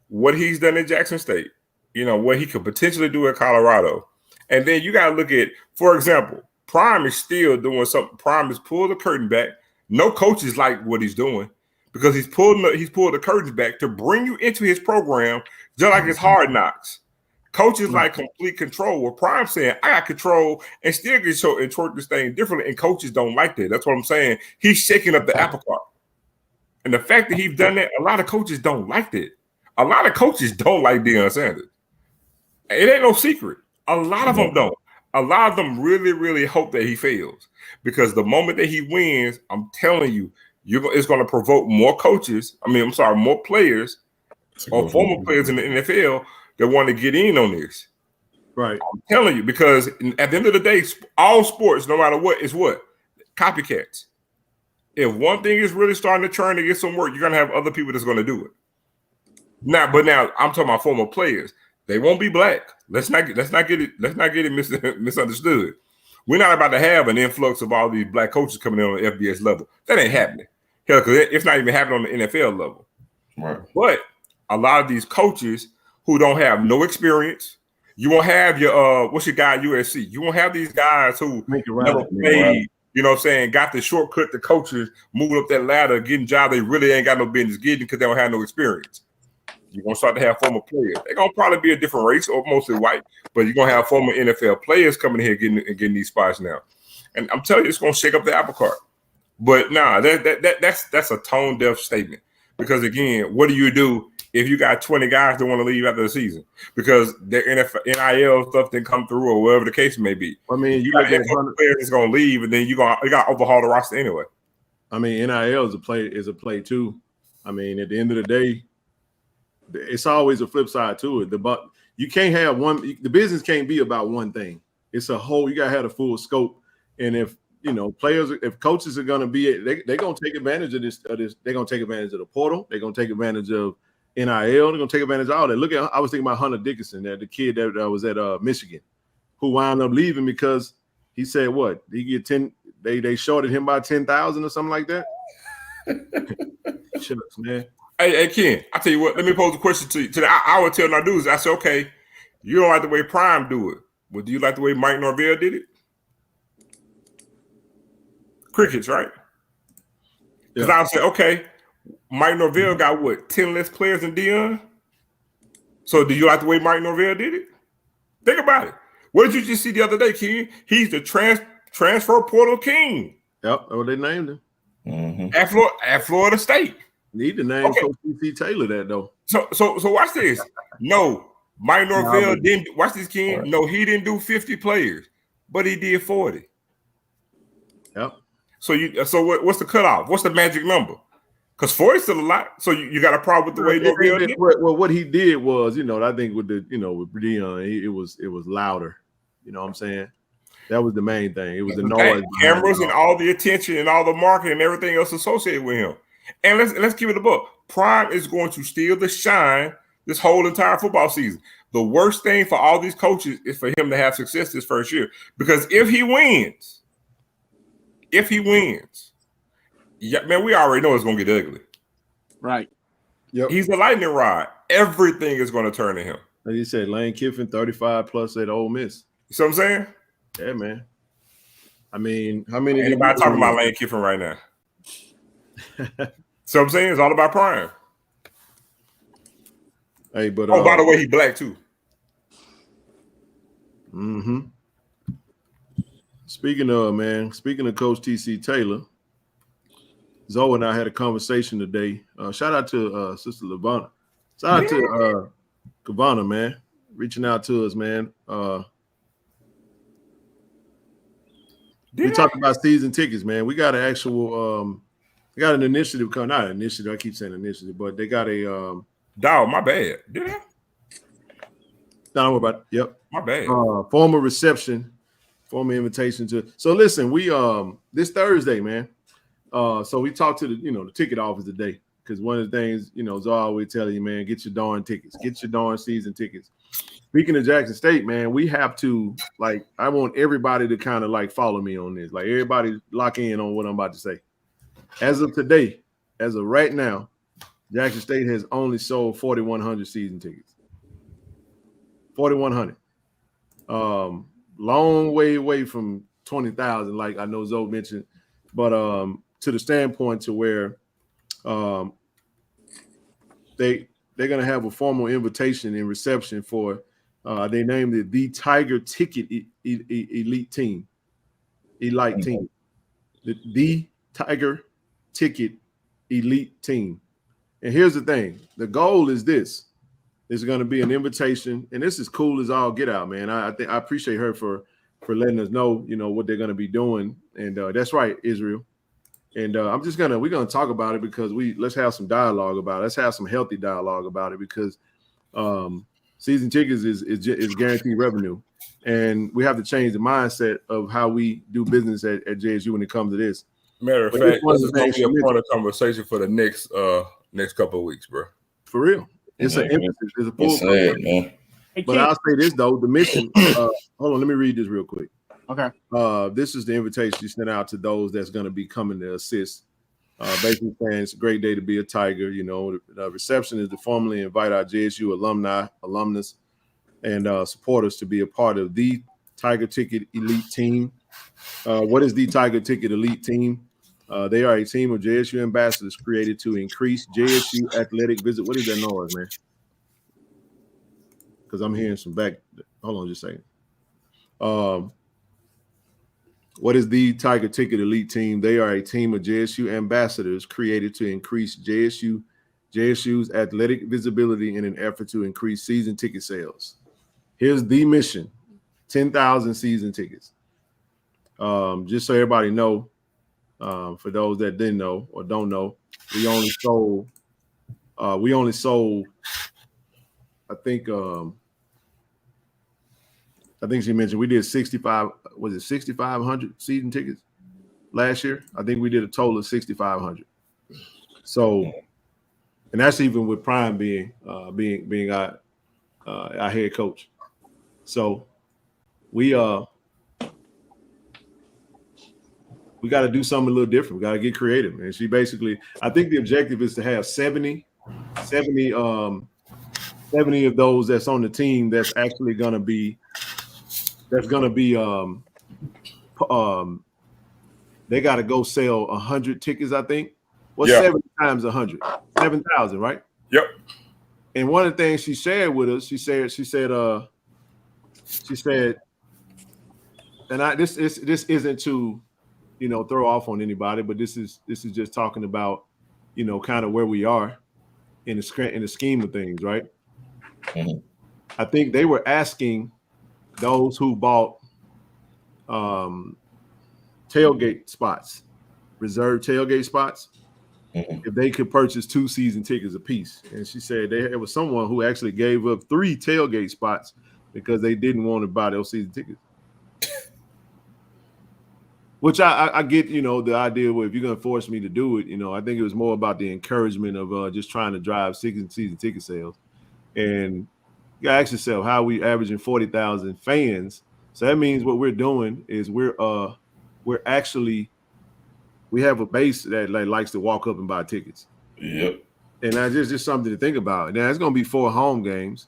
what he's done at Jackson State, what he could potentially do at Colorado, and then you got to look at, for example, Prime is still doing something. Prime has pulled the curtain back. No coaches like what he's doing because he's pulled the curtains back to bring you into his program, just like it's Hard Knocks. Coaches like complete control. Where Prime saying, I got control and still get show and twerk this thing differently. And coaches don't like that. That's what I'm saying. He's shaking up the apple cart. And the fact that he's done that, a lot of coaches don't like that. A lot of coaches don't like Deion Sanders. It ain't no secret. A lot of them don't. A lot of them really, really hope that he fails. Because the moment that he wins, I'm telling you, it's going to provoke more more players or former players in the NFL that want to get in on this.
Right.
I'm telling you, because at the end of the day, all sports, no matter what, is what? Copycats. If one thing is really starting to turn to get some work, you're going to have other people that's going to do it. Now I'm talking about former players. They won't be black. Let's not get it misunderstood. We're not about to have an influx of all these black coaches coming in on the FBS level. That ain't happening. Hell, because it's not even happening on the NFL level.
Right.
But a lot of these coaches who don't have no experience, you won't have your what's your guy at USC? You won't have these guys who never played, got the shortcut to coaches, moving up that ladder, getting jobs they really ain't got no business getting because they don't have no experience. You're going to start to have former players. They're going to probably be a different race or mostly white, but you're going to have former NFL players coming here getting these spots now. And I'm telling you, it's going to shake up the apple cart. But that's a tone deaf statement. Because again, what do you do if you got 20 guys that want to leave after the season? Because their NIL stuff didn't come through or whatever the case may be.
I mean,
you got NFL players that's going to leave, and then you got to overhaul the roster anyway.
I mean, NIL is a play too. I mean, at the end of the day, it's always a flip side to it. But you can't have the business can't be about one thing. It's a whole, you got to have the full scope. And if coaches are going to be, they're going to take advantage of this. They're going to take advantage of the portal. They're going to take advantage of NIL. They're going to take advantage of all that. I was thinking about Hunter Dickinson, the kid that was at Michigan, who wound up leaving because he said what? He get 10. They shorted him by 10,000 or something like that. Shucks, man.
Hey, Ken, I tell you what. Let me pose a question to you. I would tell Narduzzi. I said, okay, you don't like the way Prime do it, but do you like the way Mike Norvell did it? Crickets, right? Because I would say, okay, Mike Norvell got what, 10 less players than Deion? So do you like the way Mike Norvell did it? Think about it. What did you just see the other day, Ken? He's the transfer portal king.
Yep, that's what they named him.
Mm-hmm. At Florida State.
Need to name Coach C. Taylor that though.
So watch this. No, Mike Norvell didn't. Watch this, Ken. Right. No, he didn't do 50 players, but he did 40.
Yep.
So what's the cutoff? What's the magic number? Because 40 is still a lot. So you got a problem with the way Norvell did?
Well, what he did was, I think with with Deion, it was louder. You know what I'm saying? That was the main thing. It was the noise,
cameras, and all the attention and all the marketing and everything else associated with him. And let's give it a book. Prime is going to steal the shine this whole entire football season. The worst thing for all these coaches is for him to have success this first year. Because if he wins, Yeah, man, we already know it's gonna get ugly.
Right.
Yep.
He's a lightning rod. Everything is gonna turn to him.
Like you said, Lane Kiffin, 35 plus at Ole Miss.
You see what I'm saying?
Yeah, man. I mean, how many?
Ain't nobody talking about Lane Kiffin right now. So I'm saying it's all about Prime.
Hey, but
oh, by the way, he black too.
Mm-hmm. Speaking of Coach TC Taylor, Zoe and I had a conversation today. Shout out to Sister Lavana. Shout out to Kavana, man, reaching out to us, man. We talked about season tickets, man. We got an actual we got an initiative coming. Not an initiative, I keep saying initiative, but they got a
dog, my bad. Did I?
Don't worry about it. Yep.
My bad.
Formal reception, formal invitation to. So listen, we this Thursday, man. So we talked to the ticket office today, because one of the things is always telling you, man, get your darn tickets, get your darn season tickets. Speaking of Jackson State, man, we have to I want everybody to kind of follow me on this. Like everybody lock in on what I'm about to say. As of today, as of right now, Jackson State has only sold 4,100 season tickets. 4,100. Long way away from 20,000, like I know Zoe mentioned, but to the standpoint to where they're gonna have a formal invitation and reception for they named it the Tiger Ticket Elite Team. The Tiger Ticket Elite Team. And here's the thing: the goal is this. There's going to be an invitation, and this is cool as all get out, man. I think I appreciate her for letting us know, what they're going to be doing, and that's right, Israel. And we're gonna talk about it because let's have some dialogue about it. Let's have some healthy dialogue about it, because season tickets is guaranteed revenue, and we have to change the mindset of how we do business at JSU when it comes to this.
Matter of fact, this is going to be a point of conversation for the next couple of weeks, bro.
For real. It's an emphasis. It's a full
sad, man.
But I'll say this though, the mission. Hold on, let me read this real quick.
Okay.
This is the invitation you sent out to those that's going to be coming to assist. Basically saying it's a great day to be a Tiger. The reception is to formally invite our JSU alumnus, and supporters to be a part of the Tiger Ticket Elite Team. What is the Tiger Ticket Elite Team? They are a team of JSU ambassadors created to increase JSU athletic visit. What is that noise, man? Because I'm hearing some back. Hold on just a second. What is the Tiger Ticket Elite Team? They are a team of JSU ambassadors created to increase JSU's athletic visibility in an effort to increase season ticket sales. Here's the mission: 10,000 season tickets. Just so everybody know, for those that didn't know or don't know, we only sold I think she mentioned we did 6,500 season tickets last year. I think we did a total of 6,500. So, and that's even with Prime being our head coach. So we got to do something a little different. We got to get creative. And she basically, I think the objective is to have 70 of those that's on the team that's actually going to be they got to go sell 100 tickets, I think. What's 7 times 100? 7,000, right?
Yep.
And one of the things she shared with us, she said, and this isn't to throw off on anybody, but this is just talking about kind of where we are in the scheme of things, right?
Mm-hmm.
I think they were asking those who bought tailgate spots, reserved tailgate spots, if they could purchase 2 season tickets apiece. And she said there was someone who actually gave up 3 tailgate spots because they didn't want to buy those season tickets. Which I get, the idea where if you're going to force me to do it, I think it was more about the encouragement of just trying to drive season ticket sales. And you got to ask yourself, how are we averaging 40,000 fans? So that means what we're doing is we're actually we have a base that like likes to walk up and buy tickets.
Yep.
And that's just something to think about. Now it's going to be 4 home games,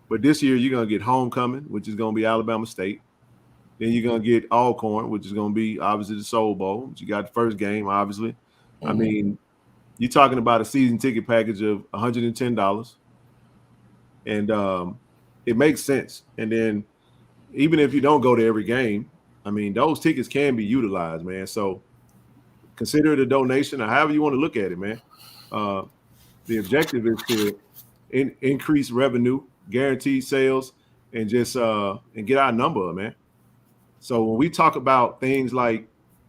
but this year you're going to get homecoming, which is going to be Alabama State. Then you're going to get Alcorn, which is going to be obviously the Soul Bowl. But you got the first game, obviously. I mean, you're talking about a season ticket package of $110, and it makes sense. And then even if you don't go to every game, I mean, those tickets can be utilized, man. So consider it a donation or however you want to look at it, man. The objective is to increase revenue, guarantee sales, and just and get our number, man. So when we talk about things like,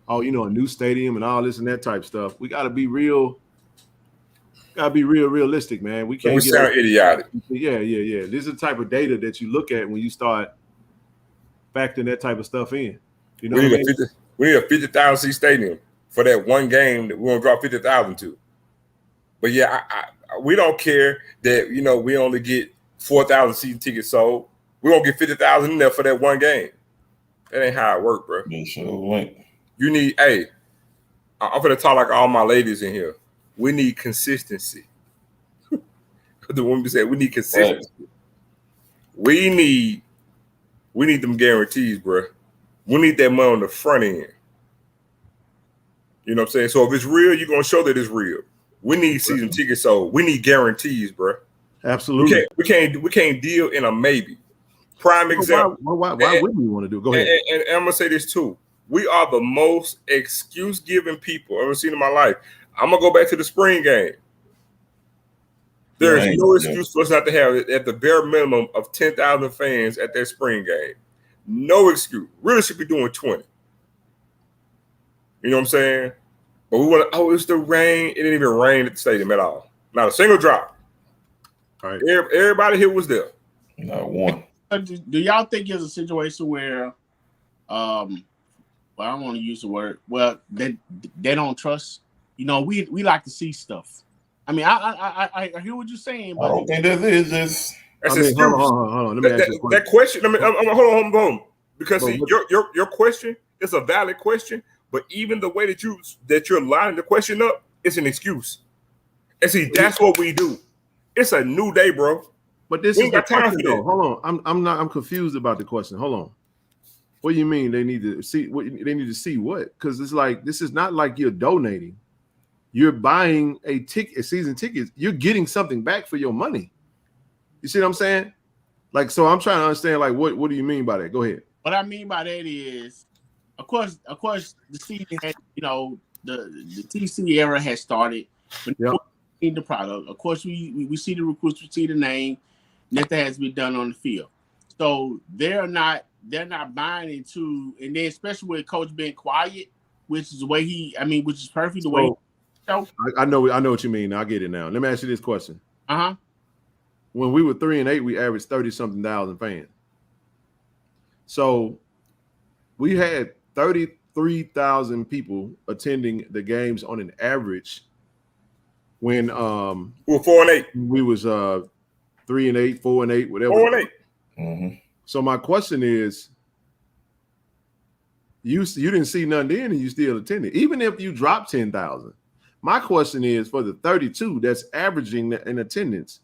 oh, you know, a new stadium and all this and that type stuff, we got to be real. Got to be realistic, man. We can't.
We sound idiotic.
Yeah. This is the type of data that you look at when you start factoring that type of stuff in. You know,
we need a 50,000 seat stadium for that one game that we're gonna drop 50,000 to. But yeah, we don't care that, you know, we only get 4,000 season tickets sold. We're gonna get 50,000 in there for that one game. That ain't how it work, bro. You need, I'm gonna talk like all my ladies in here. We need consistency. The woman said we need consistency. Right. We need them guarantees, bro. We need that money on the front end. You know what I'm saying? So if it's real, you're gonna show that it's real. We need season tickets sold. We need guarantees, bro.
Absolutely.
We can't deal in a maybe. Prime example.
Why wouldn't you want to do? Go ahead.
And I'm gonna say this too. We are the most excuse-giving people I've ever seen in my life. I'm gonna go back to the spring game. There is no excuse for us not to have it at the bare minimum of 10,000 fans at that spring game. No excuse. Really should be doing 20. You know what I'm saying? But we want to, it's the rain. It didn't even rain at the stadium at all. Not a single drop.
All right.
Everybody here was there.
Not one.
Do y'all think there's a situation where, well, I don't want to use the word, well, they don't trust? You know, we like to see stuff. I mean, I hear what you're saying, but
I don't think that is just.
That's
hold on. Let me ask you
that question. I mean, hold on. Because see, your question is a valid question, but even the way that you're lining the question up, it's an excuse. And see, that's what we do. It's a new day, bro.
But this is the question, though. Hold on. I'm confused about the question. Hold on. What do you mean they need to see? What they need to see? What? Because it's like this is not like you're donating. You're buying a season ticket. You're getting something back for your money. You see what I'm saying? Like, so I'm trying to understand. Like, what do you mean by that? Go ahead.
What I mean by that is, of course, the season had, you know, the TC era has started.
Yep.
The product. Of course, we see the recruits, we see the name that has been done on the field. So they're not buying into, and then especially with Coach being quiet, which is the way which is perfect the way.
I know what you mean. I get it now. Let me ask you this question. When we were 3-8, we averaged 30-something thousand fans. So we had 33,000 people attending the games on an average. When we
were 4-8,
we was 3-8, 4-8, whatever.
4-8.
Mm-hmm.
So my question is, you didn't see nothing then, and you still attended, even if you dropped 10,000. My question is, for the 32 that's averaging in attendance,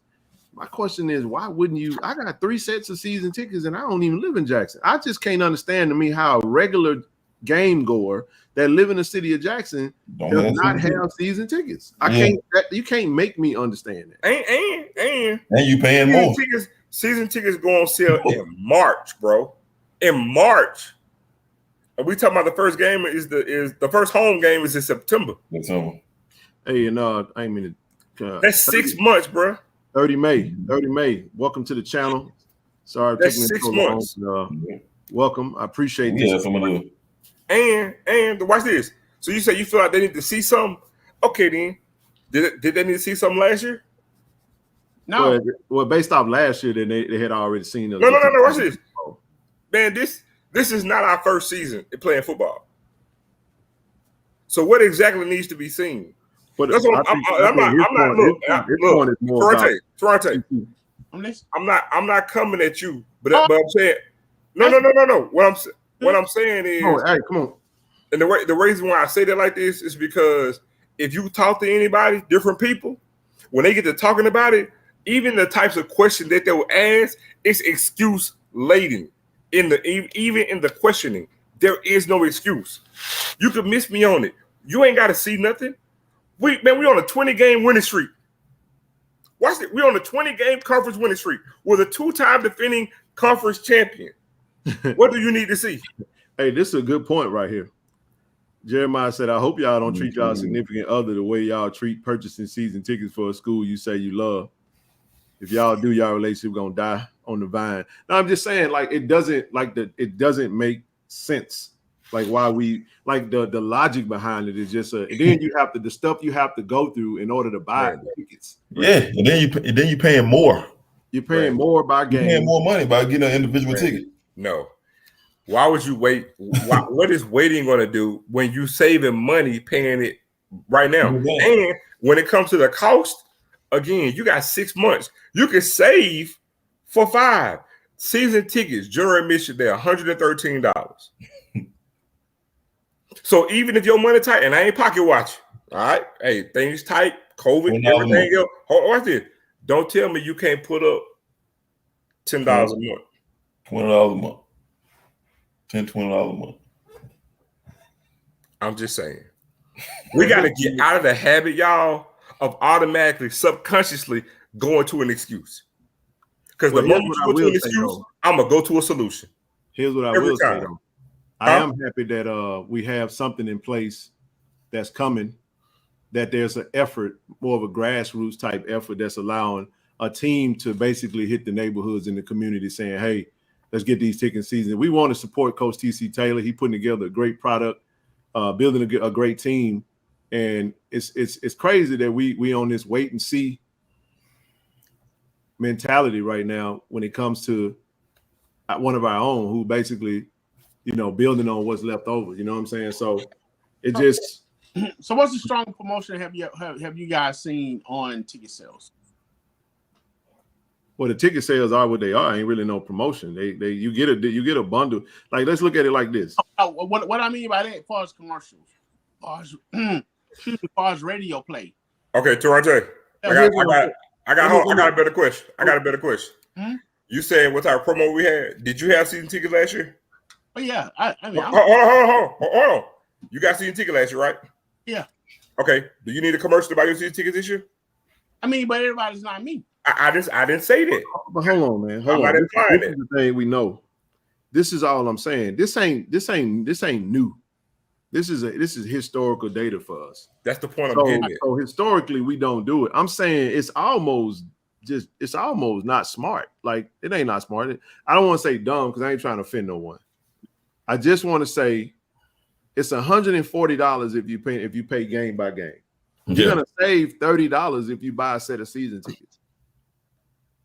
my question is, why wouldn't you? I got 3 sets of season tickets, and I don't even live in Jackson. I just can't understand to me how a regular game goer that live in the city of Jackson does not have season tickets. You can't make me understand that.
And
you paying more.
Season tickets go on sale in March, bro. In March. And we talking about the first game is the first home game is in September.
Hey, and I ain't mean to.
That's 6 months, bro.
30 May. Welcome to the channel. Sorry,
that's 6 months.
Welcome. I appreciate this.
And watch this. So you say you feel like they need to see something? Okay, then. Did they need to see something last year?
No.
Well, based off last year, then they had already seen us.
No. Watch this. Man, this is not our first season playing football. So what exactly needs to be seen?
But
that's what I'm not coming at you, but I'm saying no. What I'm saying is,
hey, come on.
And the reason why I say that like this is because if you talk to anybody, different people, when they get to talking about it, even the types of questions that they will ask, it's excuse laden. Even in the questioning, there is no excuse. You could miss me on it. You ain't got to see nothing. We on a 20-game winning streak. Watch it. We on a 20-game conference winning streak. We're the 2-time defending conference champion. What do you need to see?
Hey, this is a good point right here. Jeremiah said, I hope y'all don't treat y'all significant other the way y'all treat purchasing season tickets for a school you say you love. If y'all do, y'all relationship gonna die on the vine. Now I'm just saying, like, it doesn't make sense. Like why we like the logic behind it is just and then you have the stuff you have to go through in order to buy tickets.
Yeah, and then you paying more.
You're paying more by game.
You're paying more money by getting an individual ticket.
No. Why would you wait? What is waiting going to do when you saving money paying it right now? And when it comes to the cost, again, you got 6 months. You can save for 5 season tickets. General admission, they're $113. So even if your money tight, and I ain't pocket watching, all right? Hey, things tight, COVID, everything else. Hold on, watch this. Don't tell me you can't put up $10 a month.
$20 a month. $20 a month.
I'm just saying. We got to get out of the habit, y'all, of automatically, subconsciously going to an excuse. Because the moment you go to an excuse, I'm going to go to a solution.
Here's what I will say, though. I am happy that we have something in place that's coming, that there's an effort, more of a grassroots type effort that's allowing a team to basically hit the neighborhoods in the community saying, hey, let's get these ticket seasons. We want to support Coach T.C. Taylor. He putting together a great product, building a great team. And it's crazy that we on this wait and see mentality right now when it comes to one of our own who basically, building on what's left over. You know what I'm saying? So it just.
So what's the strong promotion have you guys seen on ticket sales?
Well, the ticket sales are what they are. Ain't really no promotion. You get a bundle. Like, let's look at it like this.
What I mean by that, as far as commercials, as far as radio play.
Okay, Toronto. I got a better question. Hmm? You saying what type of promo we had? Did you have season tickets last year?
Oh yeah.
Hold on. You got season ticket last year, right?
Yeah.
Okay. Do you need a commercial to buy your season tickets this year?
I mean, but everybody's not me.
I didn't say that.
But hold on, man. Hold on. This is the thing we know. This is all I'm saying. This ain't new. This is historical data for us.
That's the point I'm getting at.
So historically, we don't do it. I'm saying it's almost not smart. Like, it ain't not smart. I don't want to say dumb because I ain't trying to offend no one. I just want to say it's $140 if you pay game by game. You're gonna save $30 if you buy a set of season tickets.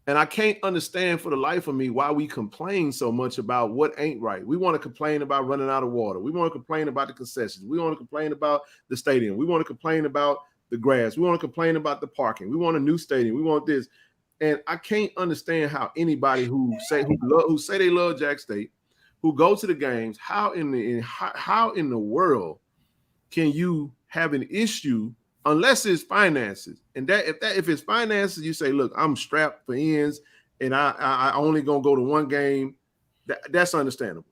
And I can't understand for the life of me why we complain so much about what ain't right. We want to complain about running out of water. We want to complain about the concessions. We want to complain about the stadium. We want to complain about the grass. We want to complain about the parking. We want a new stadium. We want this. And I can't understand how anybody who say they love Jack State, who go to the games, how in the world can you have an issue unless it's finances? And if it's finances, you say, look, I'm strapped for ends and I only gonna go to one game. That's understandable.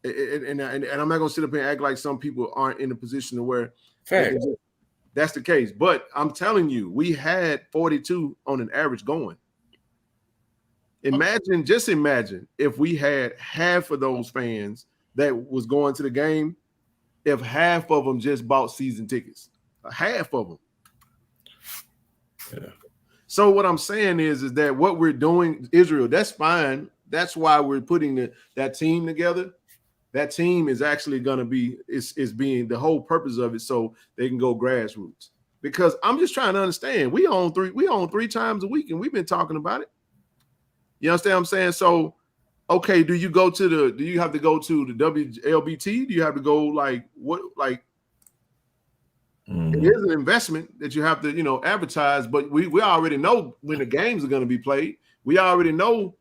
And I'm not gonna sit up here and act like some people aren't in a position to where that's the case. But I'm telling you, we had 42 on an average going. Imagine if we had half of those fans that was going to the game, if half of them just bought season tickets. Half of them. Yeah. So what I'm saying is that what we're doing, Israel, that's fine. That's why we're putting that team together. That team is actually going to be is being the whole purpose of it, so they can go grassroots. Because I'm just trying to understand. We own 3 times a week, and we've been talking about it. You understand what I'm saying? So, okay, do you have to go to the WLBT? Do you have to go It is an investment that you have to, advertise, but we already know when the games are going to be played. We already know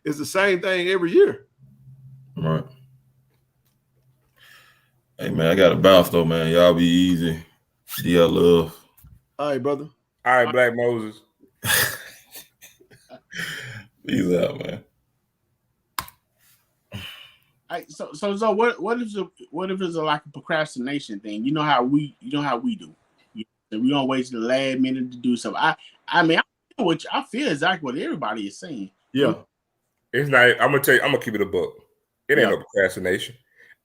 it's the same thing every year.
Right. Hey man, I got to bounce though, man. Y'all be easy. DL love.
All right, brother.
All right, Black Moses.
Peace out, man.
So what if it's like a procrastination thing? You know how we do. We don't wait to the last minute to do something. I feel exactly what everybody is saying.
Yeah.
It's not. I'm gonna tell you. I'm gonna keep it a book. It ain't no procrastination.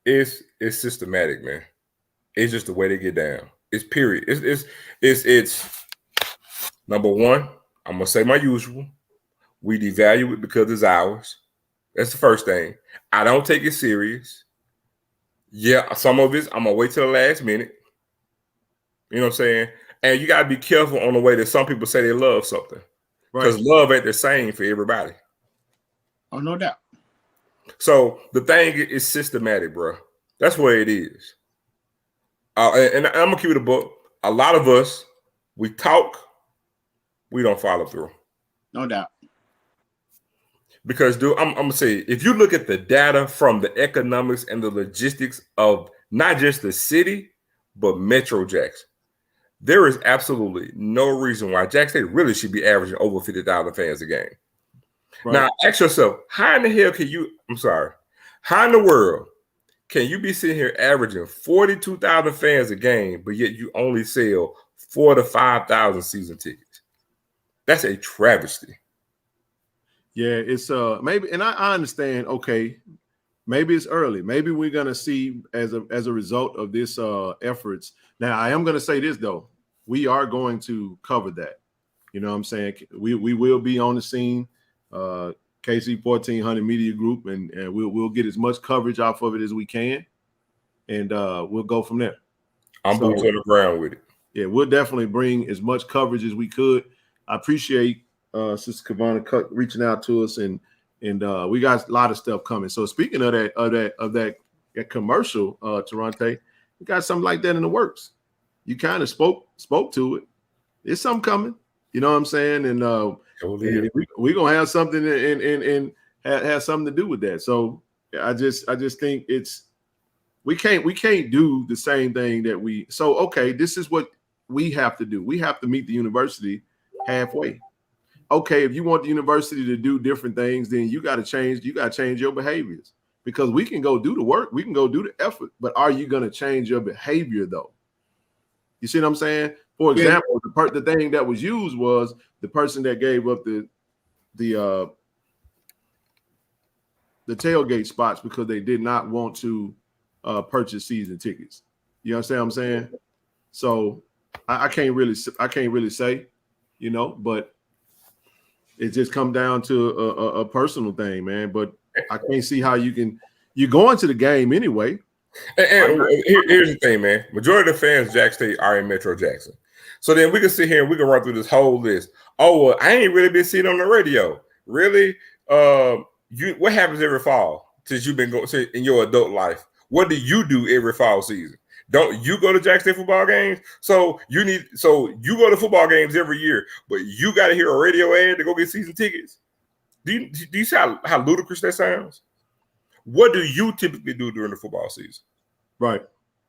It's systematic, man. It's just the way they get down. It's period. It's number one. I'm gonna say my usual. We devalue it because it's ours. That's the first thing. I don't take it serious. Yeah, some of it I'm gonna wait till the last minute. You know what I'm saying? And you gotta be careful on the way that some people say they love something, because love ain't the same for everybody.
Oh, no doubt.
So the thing is systematic, bro. That's where it is. And I'm gonna keep it a book. A lot of us, we talk, we don't follow through.
No doubt.
Because, dude, I'm gonna say, if you look at the data from the economics and the logistics of not just the city, but Metro Jackson, there is absolutely no reason why Jackson State really should be averaging over 50,000 fans a game. Right. Now, ask yourself, how in the hell can you? How in the world can you be sitting here averaging 42,000 fans a game, but yet you only sell 4,000 to 5,000 season tickets? That's a travesty.
Yeah, it's maybe, and I understand. Okay, maybe it's early. Maybe we're gonna see as a result of this efforts. Now, I am gonna say this though, we are going to cover that. You know what I'm saying? We will be on the scene, KC 1400 Media Group, and we'll get as much coverage off of it as we can, and we'll go from there.
I'm boots on the ground with it.
Yeah, we'll definitely bring as much coverage as we could. I appreciate Sister Kavana reaching out to us, and we got a lot of stuff coming. So speaking of that commercial, Toronte, we got something like that in the works. You kind of spoke to it. There's something coming. You know what I'm saying? And we're gonna have something and have something to do with that. So I just think we can't do the same thing that we. So okay, this is what we have to do. We have to meet the university halfway. Okay, if you want the university to do different things, then you got to change your behaviors, because we can go do the work, we can go do the effort, but are you going to change your behavior though? You see what I'm saying? For example, the thing that was used was the person that gave up the tailgate spots because they did not want to purchase season tickets. You understand what I'm saying? So I can't really say, but it just come down to a personal thing, man. But I can't see how you're going to the game anyway.
And here's the thing, man. Majority of the fans Jack State are in Metro Jackson. So then we can sit here and we can run through this whole list. Oh, well, I ain't really been seeing on the radio. Really? What happens every fall since you've been going in your adult life? What do you do every fall season? Don't you go to Jack State football games? So you go to football games every year, but you got to hear a radio ad to go get season tickets. Do you see how ludicrous that sounds? What do you typically do during the football season?
Right.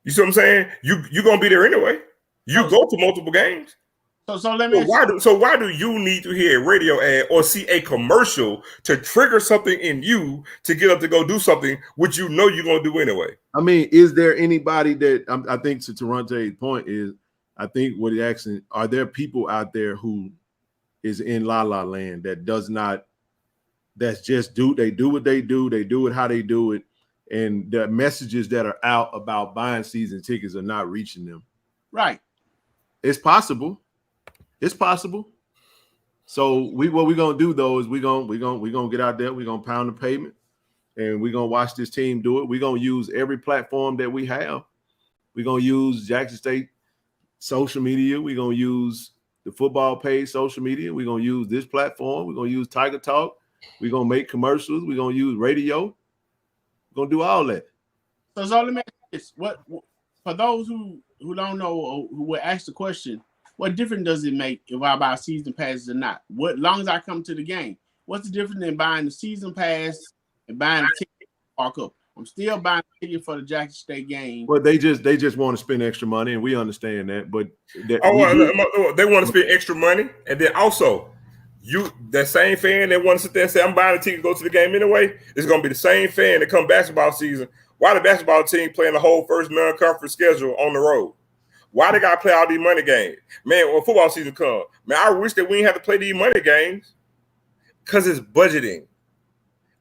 You see what I'm saying? You're gonna be there anyway. You go to multiple games.
So let me.
Why do you need to hear a radio ad or see a commercial to trigger something in you to get up to go do something which you know you're gonna do anyway?
I mean, is there anybody that I think, to Toronte's point, is I think what he's asking, are there people out there who is in La La Land that does not, that's just they do what they do it how they do it, and the messages that are out about buying season tickets are not reaching them?
Right.
It's possible. It's possible. So what we're gonna do though is we're gonna get out there, we're gonna pound the pavement, and we're gonna watch this team do it. We're gonna use every platform that we have. We're gonna use Jackson State social media, we're gonna use the football page social media, we're gonna use this platform, we're gonna use Tiger Talk, we're gonna make commercials, we're gonna use radio, we're gonna do all that.
So let me ask this. What for those who don't know or who will ask the question, what difference does it make if I buy season passes or not? What long as I come to the game? What's the difference in buying the season pass and buying a ticket to park up? I'm still buying a ticket for the Jackson State game.
But they just want to spend extra money, and we understand that. But
they want to spend extra money, and then also that same fan that want to sit there and say, I'm buying a ticket to go to the game anyway, it's going to be the same fan that come basketball season. Why the basketball team playing the whole first non-conference schedule on the road? Why they got to play all these money games? Man, when football season comes, man, I wish that we didn't have to play these money games because it's budgeting.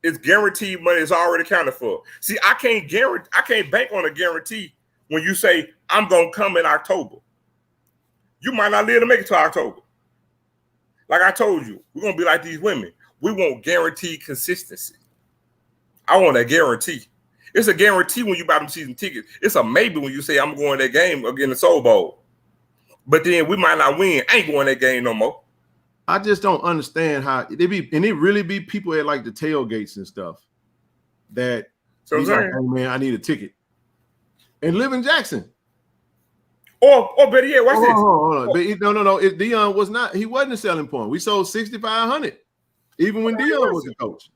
It's guaranteed money. It's already accounted for. See, I can't bank on a guarantee when you say, I'm going to come in October. You might not live to make it to October. Like I told you, we're going to be like these women. We want guaranteed consistency. I want a guarantee. It's a guarantee when you buy them season tickets. It's a maybe when you say, I'm going to that game again, the Soul Bowl. But then we might not win. I ain't going to that game no more.
I just don't understand how it really be people at like the tailgates and stuff that like, hey man, I need a ticket and live in Jackson.
Or better yet, watch this.
Hold on. No. Dion was not. He wasn't a selling point. We sold 6,500, even when Dion was the coach.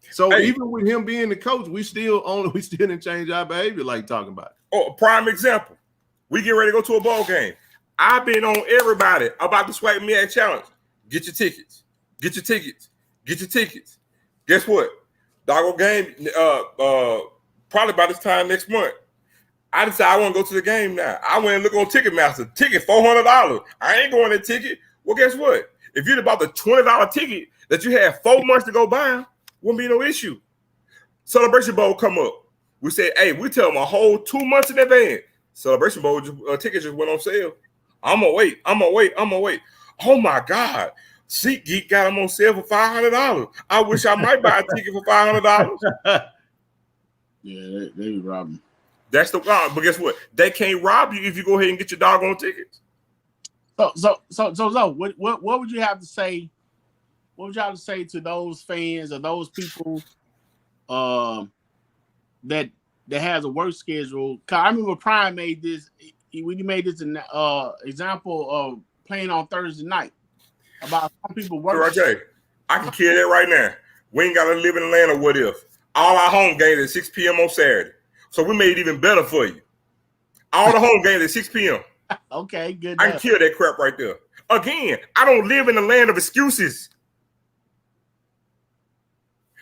So even with him being the coach, we still didn't change our behavior like talking about it.
Oh, prime example. We get ready to go to a ball game. I've been on everybody about the Swag Me At Challenge. Get your tickets. Get your tickets. Get your tickets. Guess what? Doggo game, probably by this time next month. I decided I want to go to the game now. I went and look on Ticketmaster. Ticket $400. I ain't going to ticket. Well, guess what? If you'd about the $20 ticket that you had 4 months to go buy, wouldn't be no issue. Celebration Bowl come up. We said, hey, we tell them a whole 2 months in advance. Celebration Bowl tickets just went on sale. I'm gonna wait. Oh my God. SeatGeek got them on sale for $500. I wish I might buy a ticket for $500.
Yeah, they be robbing.
That's the problem. But guess what? They can't rob you if you go ahead and get your doggone tickets.
So what would you have to say? What would you have to say to those fans or those people that has a work schedule? Cause I remember Prime made this when he made this example of playing on Thursday night about some people work.
Okay, I can kill that right now. We ain't gotta live in the land of what if. All our home games at 6 p.m. on Saturday. So we made it even better for you. All the home games at 6 p.m.
Okay, good.
I can kill that crap right there. Again, I don't live in the land of excuses.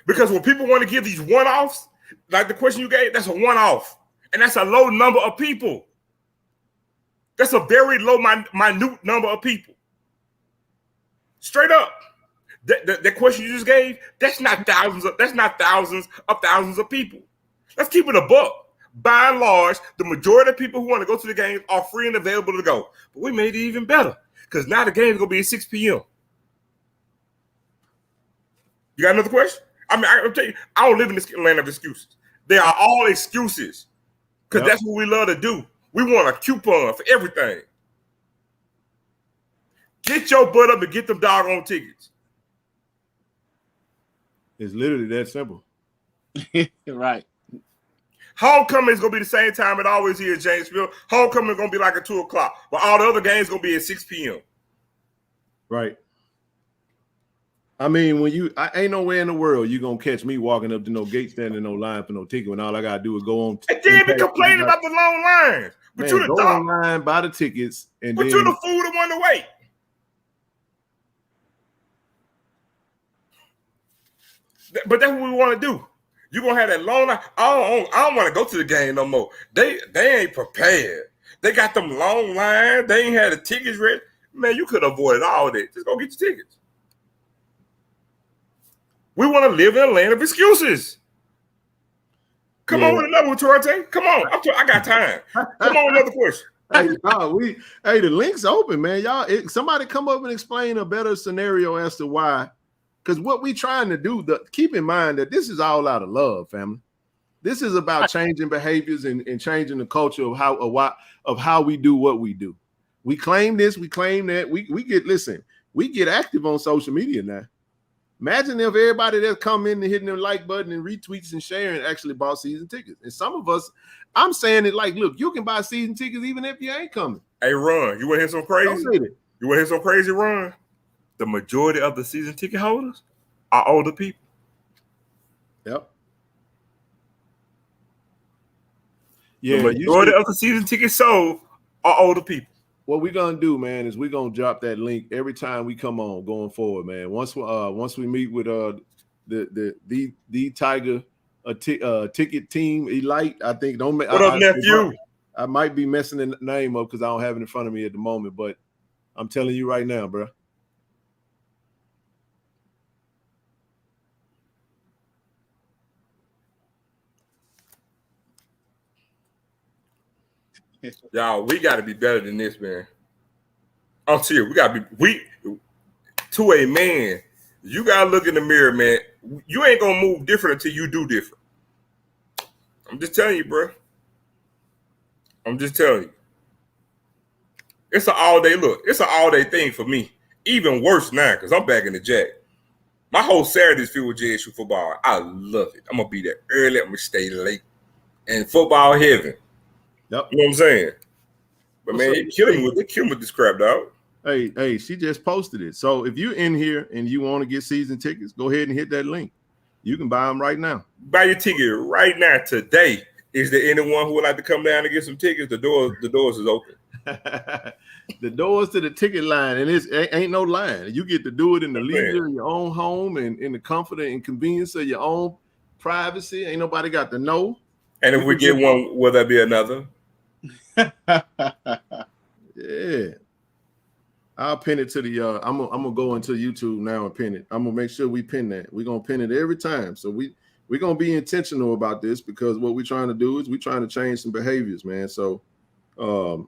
Because when people want to give these one-offs, like the question you gave, that's a one-off. And that's a low number of people. That's a very low, minute number of people. Straight up. That question you just gave, that's not thousands of people. Let's keep it a buck. By and large, the majority of people who want to go to the game are free and available to go. But we made it even better because now the game is going to be at 6 p.m. You got another question? I mean, I'll tell you, I don't live in this land of excuses. They are all excuses because that's what we love to do. We want a coupon for everything. Get your butt up and get them doggone tickets.
It's literally that simple.
Right.
Homecoming is going to be the same time it always is, Janesville. Homecoming is going to be like at 2 o'clock, but all the other games going to be at 6 p.m.
Right. I mean, I ain't nowhere in the world you going to catch me walking up to no gate standing no line for no ticket when all I got to do is go on.
And then be complaining about the long lines. But you the
go
dog.
online, buy the tickets. And
but
then,
you the fool that want to wait. But that's what we want to do. You're going to have that long line. I don't want to go to the game no more. They ain't prepared. They got them long lines. They ain't had the tickets ready. Man, you could have avoided all that. Just go get your tickets. We want to live in a land of excuses. Come on with another one, Torrente. Come on. I got time. Come on with another question.
The link's open, man. Y'all, somebody come up and explain a better scenario as to why. Because what we trying to do, keep in mind that this is all out of love, family. This is about changing behaviors and changing the culture of how we do what we do. We claim this, we claim that. We get active on social media now. Imagine if everybody that's come in and hitting the like button and retweets and sharing actually bought season tickets. And some of us, I'm saying it like, look, you can buy season tickets even if you ain't coming.
Hey, Ron, you want to hear some crazy?
Don't say that.
You want to hear some crazy, Ron? The majority of the season ticket holders are older people.
Yep. Yeah,
the majority of the season tickets sold are older people.
What we're gonna do, man, is we're gonna drop that link every time we come on going forward, man. Once we meet with the Tiger ticket team Elite, I think
What up, nephew?
I might be messing the name up because I don't have it in front of me at the moment, but I'm telling you right now, bro.
Y'all, we got to be better than this, man. I'm serious. We got to be to a man. You got to look in the mirror, man. You ain't gonna move different until you do different. I'm just telling you, bro. I'm just telling you. It's an all-day look. It's an all-day thing for me. Even worse now, because I'm back in the Jack. My whole Saturday's filled with JSU football. I love it. I'm gonna be there early. I'm gonna stay late. And football heaven.
Yep.
You know what I'm saying? But man, they killing me with this crap, dog.
Hey, she just posted it. So if you're in here and you want to get season tickets, go ahead and hit that link. You can buy them right now.
Buy your ticket right now today. Is there anyone who would like to come down and get some tickets? The doors is open.
The doors to the ticket line, and it ain't no line. You get to do it in the leisure of your own home and in the comfort and convenience of your own privacy. Ain't nobody got to know.
And if we get one, will there be another?
Yeah. I'll pin it to the I'm gonna go into YouTube now and pin it. I'm gonna make sure we pin that. We're gonna pin it every time. So we're gonna be intentional about this because what we're trying to do is we're trying to change some behaviors, man. So the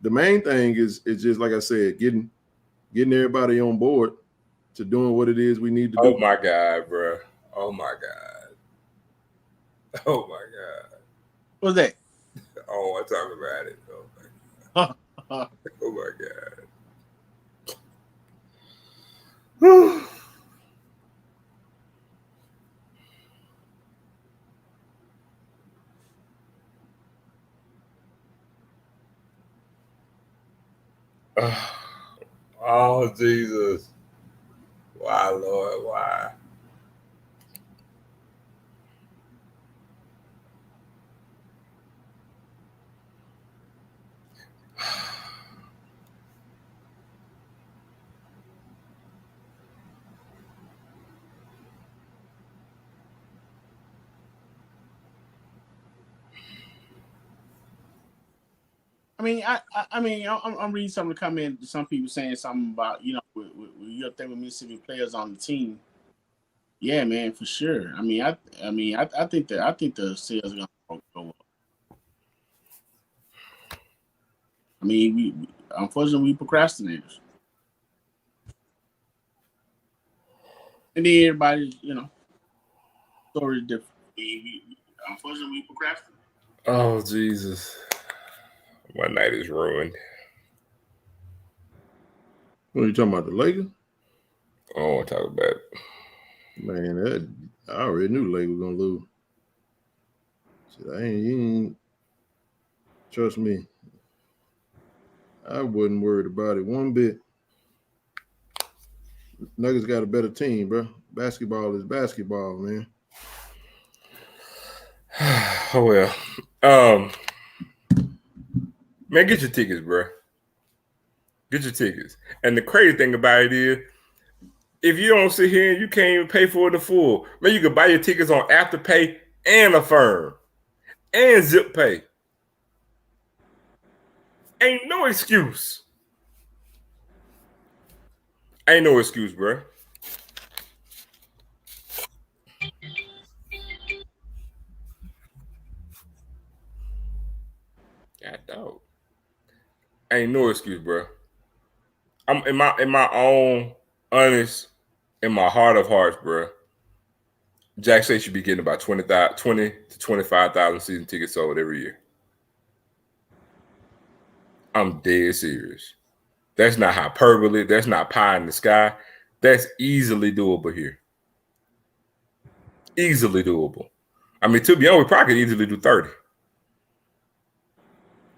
main thing is just like I said, getting everybody on board to doing what it is we need to do.
Oh my God, bro. Oh my God. Oh my God.
What's that?
Oh, I talk about it. Oh my God. Oh my God. Oh, Jesus. Why, Lord? Why?
I'm reading some of the comments. Some people saying something about with your thing with Mississippi players on the team. Yeah, man, for sure. I think the sales are gonna go up. We unfortunately we procrastinators, and then everybody story is different. Unfortunately we procrastinate.
Oh, Jesus. My night is ruined.
What are you talking about, the Lakers?
I don't want to talk about it.
Man, I already knew the Lakers were gonna lose. You ain't trust me. I wasn't worried about it one bit. Nuggets got a better team, bro. Basketball is basketball, man.
Oh well. Man, get your tickets, bro. Get your tickets. And the crazy thing about it is, if you don't sit here and you can't even pay for it in full, man, you can buy your tickets on Afterpay and Affirm and Zip Pay. Ain't no excuse. Ain't no excuse, bro. God dog. Ain't no excuse, bro. I'm in my own honest, in my heart of hearts, bro. Jack State should be getting about 20 to 25,000 season tickets sold every year. I'm dead serious. That's not hyperbole. That's not pie in the sky. That's easily doable here. Easily doable. I mean, to be honest, we probably could easily do 30.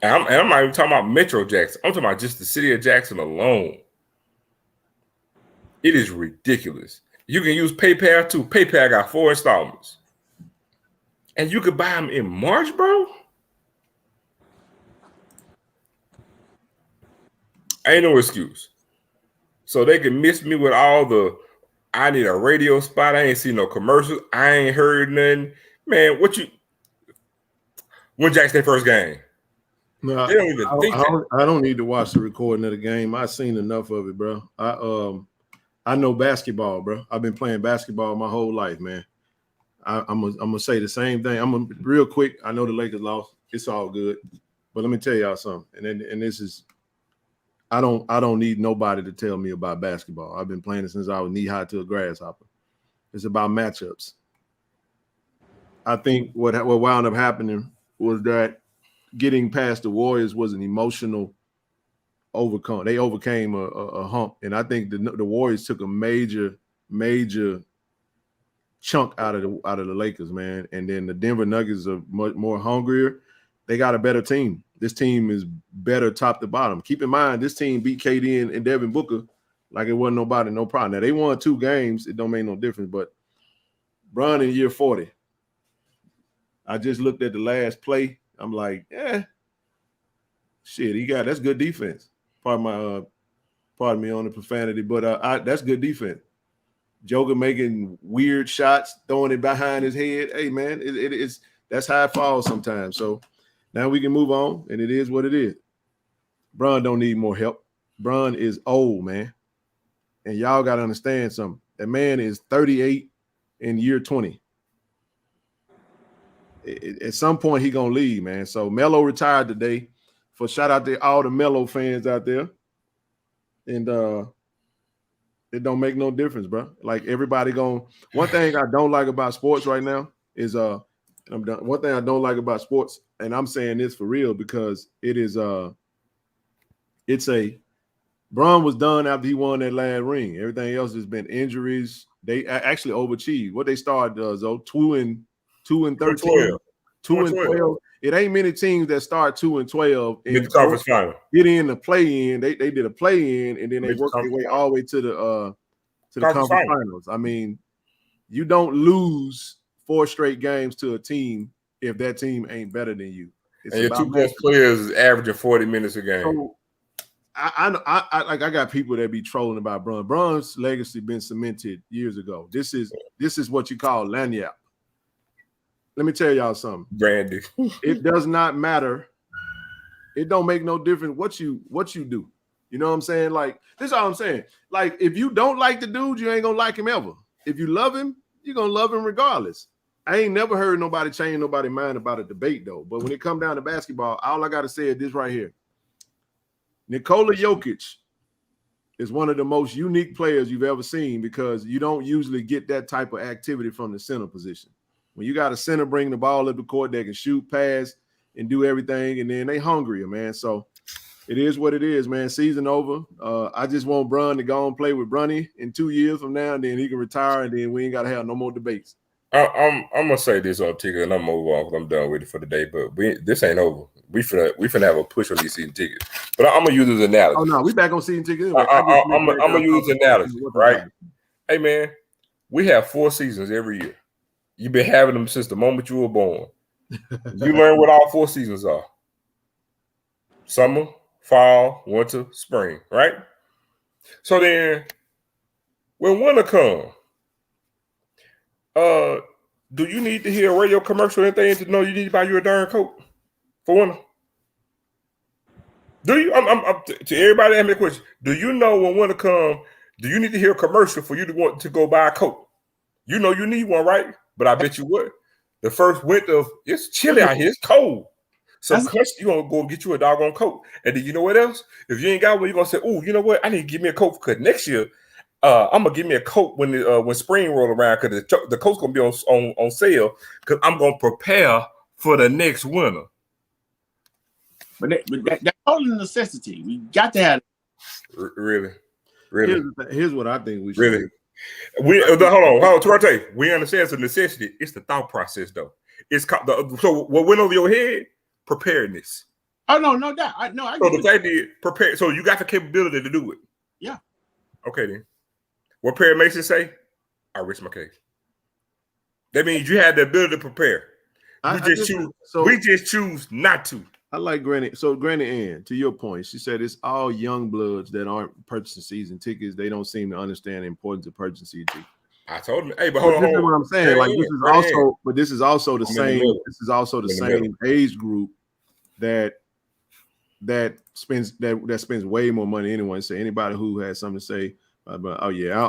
And I'm not even talking about Metro Jackson. I'm talking about just the city of Jackson alone. It is ridiculous. You can use PayPal too. PayPal got 4 installments. And you could buy them in March, bro? Ain't no excuse. So they can miss me with all the. I need a radio spot. I ain't seen no commercials. I ain't heard nothing. Man, when Jack's their first game?
No,
They don't even think that.
I don't need to watch the recording of the game. I've seen enough of it, bro. I know basketball, bro. I've been playing basketball my whole life, man. I'm gonna say the same thing. Real quick. I know the Lakers lost. It's all good, but let me tell y'all something. And this is, I don't need nobody to tell me about basketball. I've been playing it since I was knee high to a grasshopper. It's about matchups. I think what wound up happening was that getting past the Warriors was an emotional overcome. They overcame a hump, and I think the Warriors took a major chunk out of the Lakers, man. And then the Denver Nuggets are much more hungrier. They got a better team. This team is better top to bottom. Keep in mind, this team beat KD and Devin Booker like it wasn't nobody, no problem. Now, they won 2 games. It don't make no difference, but Bron in year 40. I just looked at the last play. I'm like, shit, that's good defense. Pardon me on the profanity, but that's good defense. Joker making weird shots, throwing it behind his head. Hey, man, that's how it falls sometimes. So now we can move on, and it is what it is. Bron don't need more help. Bron is old, man. And y'all got to understand something. That man is 38 in year 20. At some point, he going to leave, man. So Melo retired today. For shout out to all the Melo fans out there. And it don't make no difference, bro. Like everybody one thing I don't like about sports right now is I'm done. One thing I don't like about sports, and I'm saying this for real because it is Bron was done after he won that last ring. Everything else has been injuries. They actually overachieved. What they started though, 2-13, 2-12. It ain't many teams that start 2-12 and
conference final.
Get in the play-in. They did a play-in and then they worked their way all the way to the conference finals. I mean, you don't lose 4 straight games to a team if that team ain't better than you.
And your 2 best players is averaging 40 minutes a game. So,
I got people that be trolling about Bron. Bron's legacy been cemented years ago. This is what you call lanyard. Let me tell y'all something.
Brandy.
It does not matter. It don't make no difference what you do. You know what I'm saying? Like, this is all I'm saying. Like, if you don't like the dude, you ain't gonna like him ever. If you love him, you're gonna love him regardless. I ain't never heard nobody change nobody's mind about a debate, though. But when it come down to basketball, all I gotta say is this right here. Nikola Jokic is one of the most unique players you've ever seen because you don't usually get that type of activity from the center position. When you got a center bring the ball up the court, they can shoot, pass, and do everything, and then they hungrier, man. So it is what it is, man. Season over. I just want Bron to go and play with Bronny in 2 years from now, and then he can retire, and then we ain't got to have no more debates.
I'm gonna say this on ticket, and I'm move on because I'm done with it for the day. But this ain't over. We finna have a push on these season tickets. But I'm gonna use this analogy.
Oh no, we back on season tickets. Anyway.
I'm gonna use this analogy, right? Hey man, we have 4 seasons every year. You've been having them since the moment you were born. You learn what all 4 seasons are: summer, fall, winter, spring. Right? So then, when winter comes. Do you need to hear a radio commercial or anything to know you need to buy you a darn coat for winter? Do you? I'm to everybody asking me a question. Do you know when winter comes? Do you need to hear a commercial for you to want to go buy a coat? You know you need one, right? But I bet you what? The first winter, it's chilly out here. It's cold. So you're going to go get you a doggone coat. And then you know what else? If you ain't got one, you're going to say, oh, you know what? I need to give me a coat because next year, I'm going to give me a coat when spring roll around because the coat's going to be on sale because I'm going to prepare for the next winter.
But that's all a necessity. We got to have it.
Really?
Here's what I think we should
do. Hold on, Tuarte. We understand it's a necessity. It's the thought process, though. It's so what went over your head? Preparedness.
Oh no doubt. I
so the fact is prepare. So you got the capability to do it.
Yeah.
Okay then. What Perry Mason say? I rest my case. That means you had the ability to prepare. We just choose not to.
I like Granny. So Granny Ann, to your point, she said it's all young bloods that aren't purchasing season tickets. They don't seem to understand the importance of purchasing season tickets.
I told him, hey, but hold on.
This is what I'm saying. Like this is also, but this is also the
I'm in the
same.
middle.
This is also the
I'm in the
same age group that spends way more money anyway. So anybody who has something to say about, oh yeah,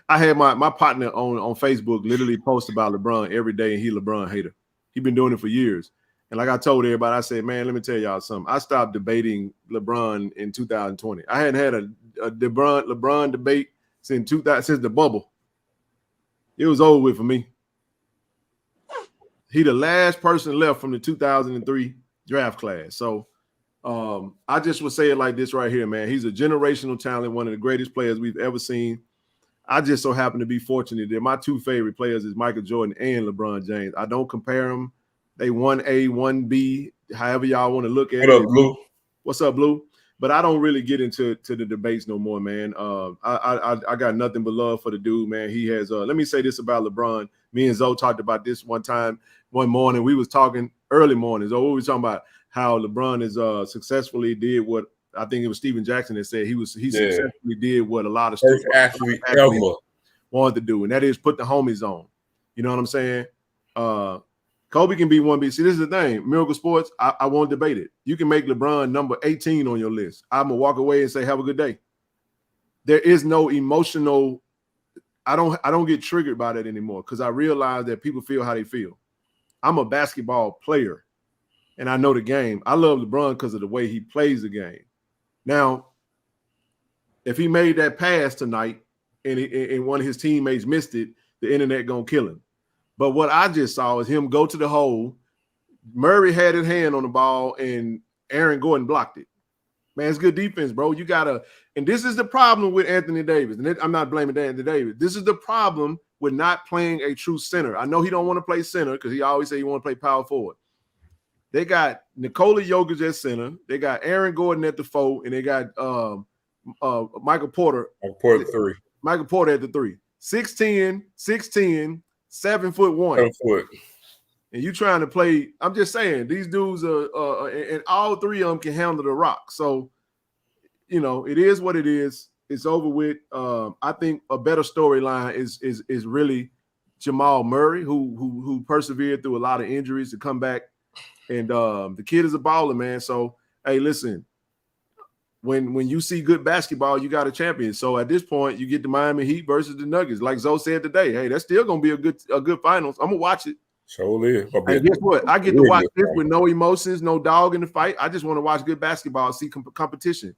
I had my partner on Facebook literally post about LeBron every day, and he LeBron hater. He been doing it for years. And like I told everybody, I said, man, let me tell y'all something. I stopped debating LeBron in 2020. I hadn't had a LeBron debate since the bubble. It was over with for me. He the last person left from the 2003 draft class. So I just would say it like this right here, man. He's a generational talent, one of the greatest players we've ever seen. I just so happen to be fortunate that my two favorite players is Michael Jordan and LeBron James. I don't compare them. They 1A, 1B, however y'all want to look at it.
What up, Blue?
What's up, Blue? But I don't really get into the debates no more, man. I got nothing but love for the dude, man. He has. Let me say this about LeBron. Me and Zoe talked about this one morning. We was talking early morning. So we were talking about how LeBron is successfully did what I think it was Steven Jackson that said he successfully did what a lot of
First athlete ever
wanted to do, and that is put the homies on. You know what I'm saying? Kobe can be 1B. See, this is the thing. Miracle Sports, I won't debate it. You can make LeBron number 18 on your list. I'm going to walk away and say, have a good day. There is no emotional. I don't get triggered by that anymore because I realize that people feel how they feel. I'm a basketball player, and I know the game. I love LeBron because of the way he plays the game. Now, if he made that pass tonight and one of his teammates missed it, the internet going to kill him. But what I just saw is him go to the hole. Murray had his hand on the ball, and Aaron Gordon blocked it. Man, it's good defense, bro. You got to – and this is the problem with Anthony Davis. And I'm not blaming Anthony Davis. This is the problem with not playing a true center. I know he don't want to play center because he always say he want to play power forward. They got Nikola Jokic at center. They got Aaron Gordon at the 4, and they got Michael Porter. Michael Porter at the 3. 6'10", 7'1".
7 foot.
And you trying to play, I'm just saying, these dudes are and all three of them can handle the rock. So, you know, it is what it is. It's over with. I think a better storyline is really Jamal Murray, who persevered through a lot of injuries to come back. And the kid is a baller, man. So, hey, listen, when you see good basketball, you got a champion. So at this point, you get the Miami Heat versus the Nuggets. Like Zoe said today, hey, that's still gonna be a good finals. I'm gonna watch it.
Surely.
And guess what? I get to watch this with no emotions, no dog in the fight. I just want to watch good basketball, see competition.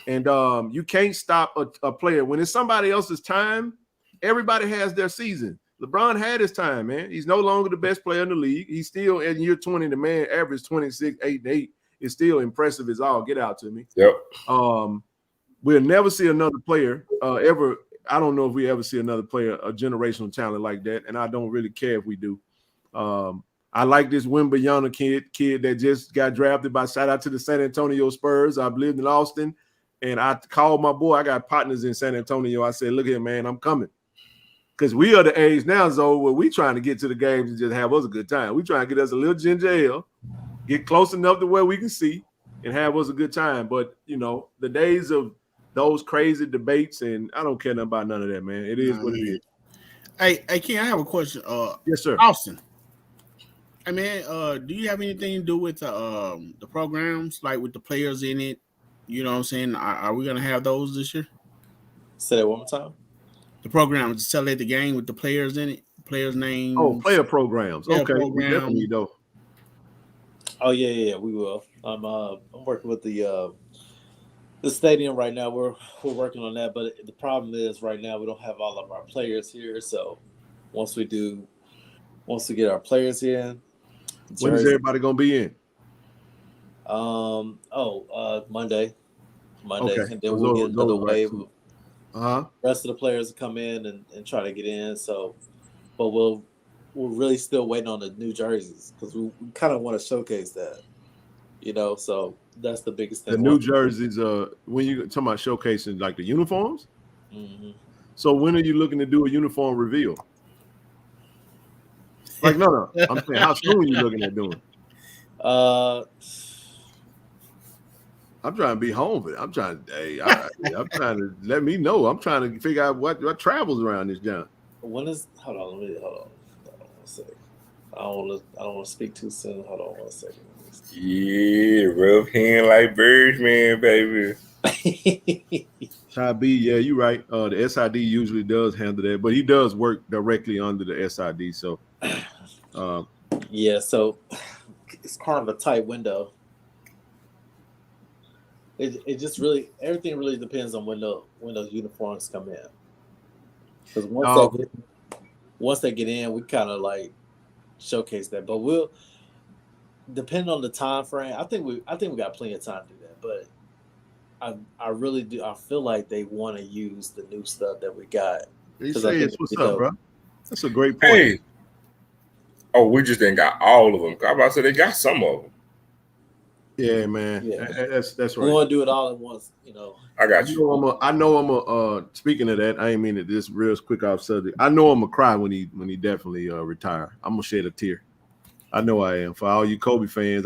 And you can't stop a player when it's somebody else's time. Everybody has their season. LeBron had his time, man. He's no longer the best player in the league. He's still in year 20. The man averaged 26, 8, and 8. It's still impressive as all. Get out to me.
Yep.
We'll never see another player ever. I don't know if we ever see another player, a generational talent like that, and I don't really care if we do. I like this Wembanyama kid that just got drafted by. Shout out to the San Antonio Spurs. I've lived in Austin, and I called my boy. I got partners in San Antonio. I said, "Look here, man, I'm coming." Because we are the age now, Zoe, where we trying to get to the games and just have us a good time. We trying to get us a little ginger ale, get close enough to where we can see, and have us a good time. But, you know, the days of those crazy debates, and I don't care nothing about none of that, man. It is what it is.
Hey, Ken, I have a question.
Yes, sir.
Austin. Hey, man, do you have anything to do with the programs, like with the players in it? You know what I'm saying? Are we going to have those this year?
Say that one more time.
The programs to celebrate the game with the players in it, players' names.
Oh, player programs.
Player
okay,
program.
We definitely do.
Oh yeah, we will. I'm working with the stadium right now. We're working on that, but the problem is right now we don't have all of our players here. So once we get our players in,
when is everybody gonna be in?
Monday,
Okay.
and then we'll get another wave. Rest of the players will come in and try to get in. So, but we're really still waiting on the new jerseys because we kind of want to showcase that, you know. So that's the biggest thing.
The new jerseys. When you talking about showcasing like the uniforms.
Mm-hmm.
So when are you looking to do a uniform reveal? Like no. I'm saying how soon are you looking at doing? I'm trying to be home for it. I'm trying to let me know. I'm trying to figure out what travels around this John.
When is hold on one second. I don't want to speak too soon. Hold on 1 second.
Yeah, rough hand like birds, man, baby.
Ty B, yeah, you're right. The SID usually does handle that, but he does work directly under the SID. So,
yeah, so it's kind of a tight window. It just really everything really depends on when those uniforms come in. Because once they get in, we kind of like showcase that. But we'll depend on the time frame. I think we got plenty of time to do that. But I really do. I feel like they want to use the new stuff that we got.
he says, "What's up, bro?" That's a great point.
Hey. Oh, we just didn't got all of them. I about to say they got some of them.
Yeah, man. Yeah. That's right.
We want to do it all at once, you know.
I got you.
I know I'm a speaking of that, I ain't mean to this real quick off subject. I know I'm gonna cry when he definitely retire. I'm gonna shed a tear. I know I am. For all you Kobe fans,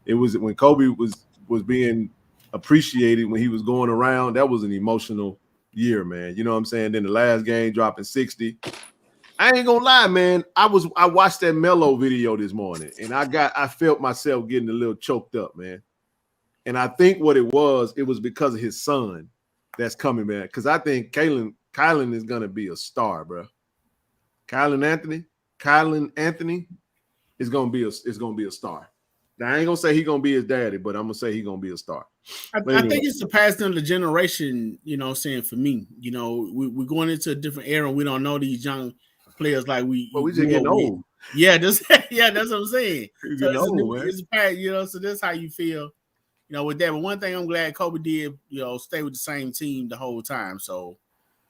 it was when Kobe was being appreciated when he was going around. That was an emotional year, man. You know what I'm saying? Then the last game dropping 60. I ain't gonna lie, man. I watched that Melo video this morning, and I felt myself getting a little choked up, man. And I think what it was because of his son that's coming, man. Because I think Kylan is gonna be a star, bro. Kylan Anthony is gonna be a star. Now I ain't gonna say he's gonna be his daddy, but I'm gonna say he's gonna be a star.
I think it's the past down the generation, you know what I'm saying, for me. You know, we're going into a different era. We don't know these young players like we
just getting old.
Yeah, that's what I'm saying.
So
you know, so that's how you feel, you know, with that. But one thing I'm glad Kobe did, you know, stay with the same team the whole time. So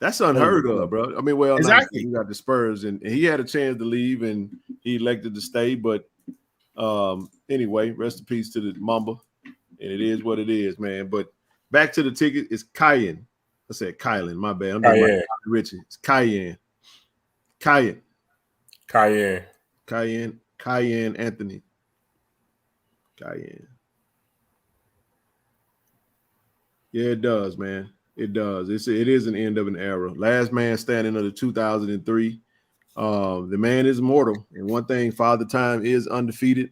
that's unheard of, bro. I mean, well,
exactly.
We got the Spurs, and he had a chance to leave, and he elected to stay. But anyway, rest in peace to the Mamba, and it is what it is, man. But back to the ticket, it's Cayenne. I said Kylan, my bad. I'm doing Richie. It's Cayenne Anthony. Cayenne. Yeah, it does, man. It does. It is an end of an era. Last man standing of the 2003. The man is mortal. And one thing, Father Time is undefeated.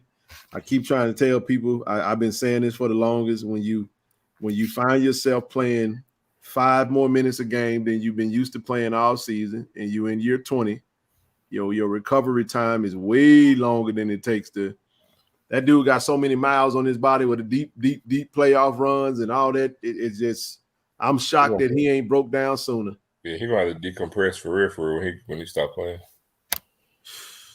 I keep trying to tell people, I've been saying this for the longest, when you find yourself playing 5 more minutes a game than you've been used to playing all season, and you in year 20, your recovery time is way longer than it takes to. That dude got so many miles on his body with the deep playoff runs and all that. It's just, I'm shocked that he ain't broke down sooner.
Yeah, he gonna have to decompress for real when he stop playing.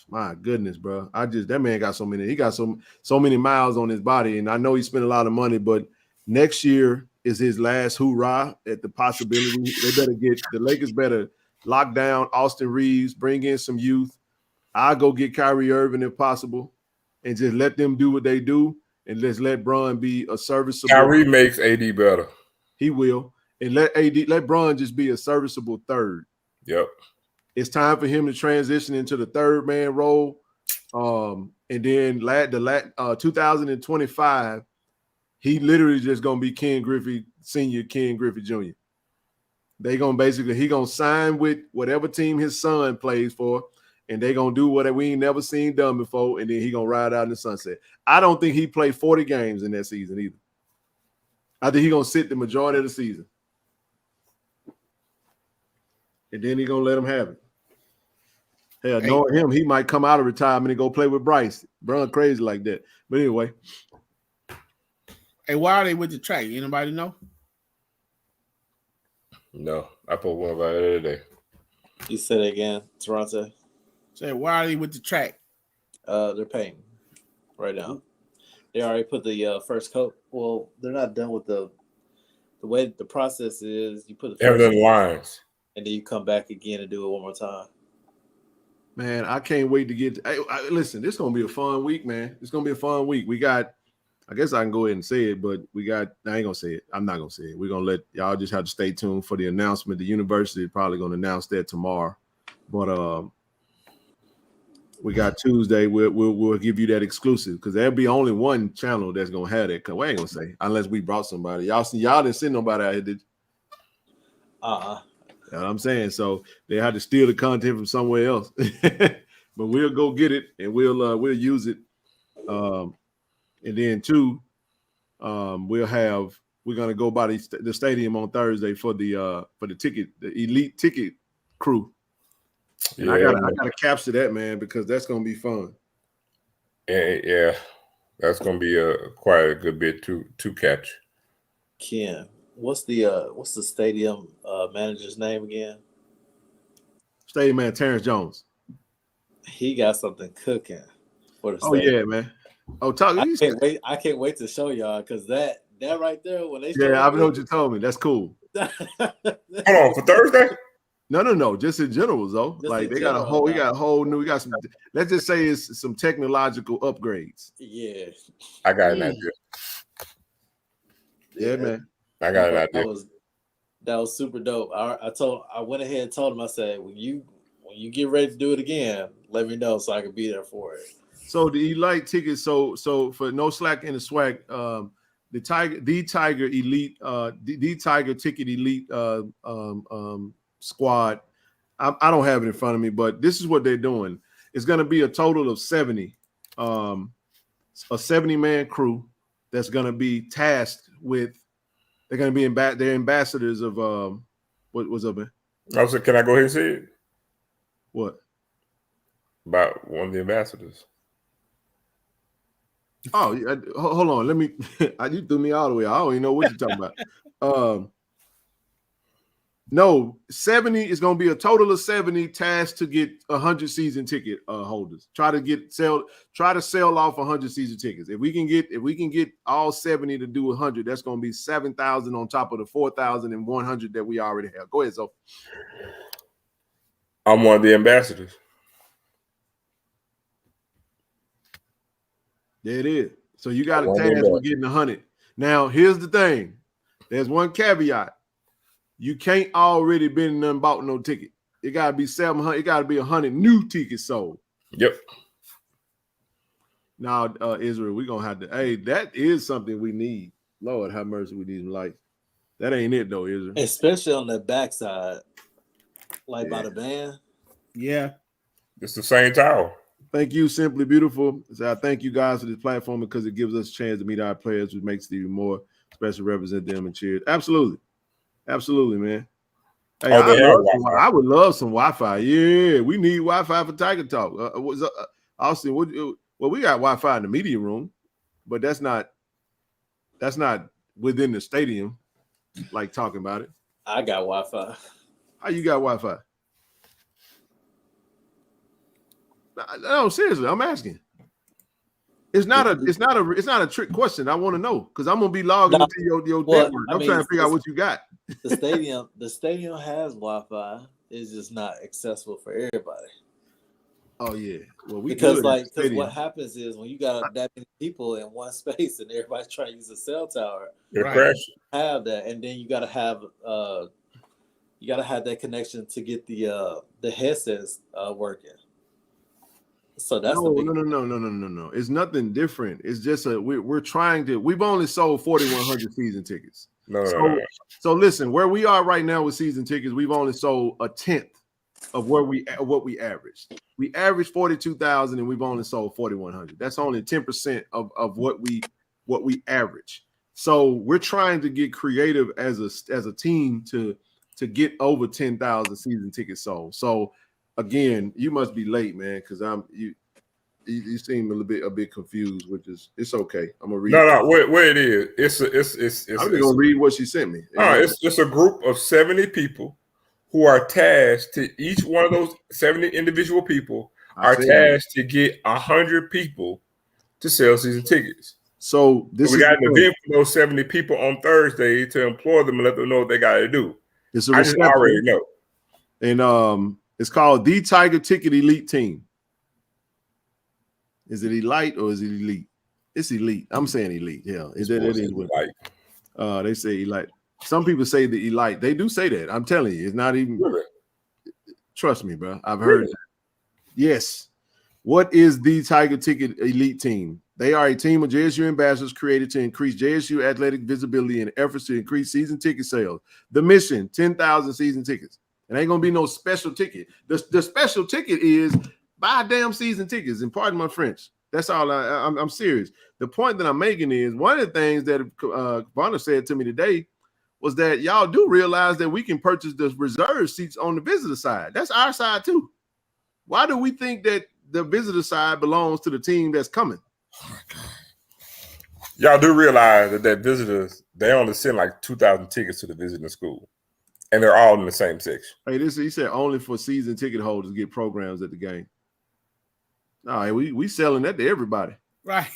My goodness, bro. That man got so many miles on his body, and I know he spent a lot of money, but next year is his last hoorah at the possibility. The Lakers better lock down Austin Reeves, bring in some youth. I'll go get Kyrie Irving if possible, and just let them do what they do, and let's let Bron be a serviceable.
Kyrie makes AD better.
He will, and let Bron just be a serviceable third.
Yep.
It's time for him to transition into the third man role, and then 2025, he literally just gonna be Ken Griffey Senior, Ken Griffey Jr. He gonna sign with whatever team his son plays for, and they gonna do what we ain't never seen done before, and then he gonna ride out in the sunset. I don't think he played 40 games in that season either. I think he gonna sit the majority of the season, and then he gonna let him have it. Hell, knowing him, he might come out of retirement and go play with Bryce. Bron crazy like that. But anyway.
Hey, why are they with the track? Anybody know?
No, I put one about it the other day.
You said it again, Toronto.
Say, why are they with the track?
They're paying right now. They already put the first coat. Well, they're not done with the way the process is. You put the first
lines,
and then you come back again and do it one more time.
Man, I can't wait to get. Listen, this is gonna be a fun week, man. It's gonna be a fun week. We got. I guess I can go ahead and say it, but I ain't gonna say it. I'm not gonna say it. We're gonna let y'all just have to stay tuned for the announcement. The university is probably gonna announce that tomorrow. But we got Tuesday. We'll give you that exclusive because there'll be only one channel that's gonna have that. We ain't gonna say unless we brought somebody. Y'all didn't send nobody out here, did you? You know what I'm saying? So they had to steal the content from somewhere else. But we'll go get it and we'll use it. And then two, we're gonna go by the stadium on Thursday for the elite ticket crew. And I gotta capture that, man, because that's gonna be fun.
Yeah, that's gonna be quite a good bit to catch.
Ken, what's the stadium manager's name again?
Stadium man Terrence Jones.
He got something cooking for the
stadium.
Yeah,
man. Oh, talk.
I can't wait to show y'all because that right there when they
I know what you told me. That's cool.
Hold on for Thursday.
No, just in general though. Like they got a whole, we got some. Let's just say it's some technological upgrades.
Yeah,
I got an idea.
Yeah, man.
I got an idea.
That was super dope. I went ahead and told him. I said, when you get ready to do it again, let me know so I can be there for it.
So the elite tickets. So for no slack in the swag, the Tiger Elite, the Tiger Ticket Elite squad. I don't have it in front of me, but this is what they're doing. It's going to be a total of 70, a 70-man crew that's going to be tasked with. They're going to be they're ambassadors of what's up, man?
I said, can I go ahead and say it?
What
about one of the ambassadors?
Oh, yeah, hold on. Let me. You threw me all the way. I don't even know what you're talking about. No, 70 is going to be a total of 70 tasked to get 100 season ticket holders. Try to sell off 100 season tickets. If we can get all 70 to do 100, that's going to be 7,000 on top of the 4,100 that we already have. Go ahead, Zo.
I'm one of the ambassadors.
There it is. So you got a task for getting 100. Now, here's the thing. There's one caveat. You can't already been none bought no ticket. It gotta be 700. It gotta be 100 new tickets sold.
Yep.
Now, Israel, we're gonna have to. Hey, that is something we need. Lord have mercy, we need some lights. That ain't it though, Israel.
Especially on the backside, like by the band.
Yeah,
it's the same tower.
Thank you, Simply Beautiful. So I thank you guys for this platform because it gives us a chance to meet our players, which makes it even more special. Represent them and cheers. Absolutely, man. Hey, I would love some Wi-Fi. Yeah, we need Wi-Fi for Tiger Talk. Austin, well, we got Wi-Fi in the media room, but that's not within the stadium. Like talking about it.
I got Wi-Fi.
How you got Wi-Fi? No, seriously, I'm asking. It's not a trick question. I want to know because I'm gonna be logging into your network. I'm trying to figure out what you got.
The stadium has Wi-Fi. It's just not accessible for everybody.
Oh yeah, well
because what happens is when you got that many people in one space and everybody's trying to use a cell tower, have that, and then you gotta have that connection to get the headsets working. So that's
no. It's nothing different. It's just we're trying to. We've only sold 4,100 season tickets. So listen, where we are right now with season tickets, we've only sold a tenth of what we averaged. We averaged 42,000, and we've only sold 4,100. That's only 10% of what we average. So we're trying to get creative as a team to get over 10,000 season tickets sold. So. Again, you must be late, man, because you seem a bit confused, which is it's okay. I'm gonna read.
Where it is, it's
I'm gonna read what she sent me.
It's a group of 70 people who are tasked to each one of those 70 individual people are tasked to get 100 people to sell season tickets.
So we
got an event for those 70 people on Thursday to employ them and let them know what they got to do.
I just already know, and it's called the Tiger Ticket Elite Team. Is it elite or is it elite? It's elite. I'm saying elite. Yeah, it is elite. They say elite. Some people say the elite. They do say that. I'm telling you, it's not even.
Really?
Trust me, bro. I've heard. That. Yes, What is the Tiger Ticket Elite Team? They are a team of JSU ambassadors created to increase JSU athletic visibility in efforts to increase season ticket sales. The mission, 10,000 season tickets. It ain't going to be no special ticket. The special ticket is buy damn season tickets, and pardon my French. That's all. I'm serious. The point that I'm making is one of the things that Bonner said to me today was that y'all do realize that we can purchase the reserve seats on the visitor side. That's our side too. Why do we think that the visitor side belongs to the team that's coming?
Y'all do realize that visitors, they only send like 2,000 tickets to the visiting school, and they're all in the same section.
Hey, he said only for season ticket holders get programs at the game. No, we selling that to everybody.
Right.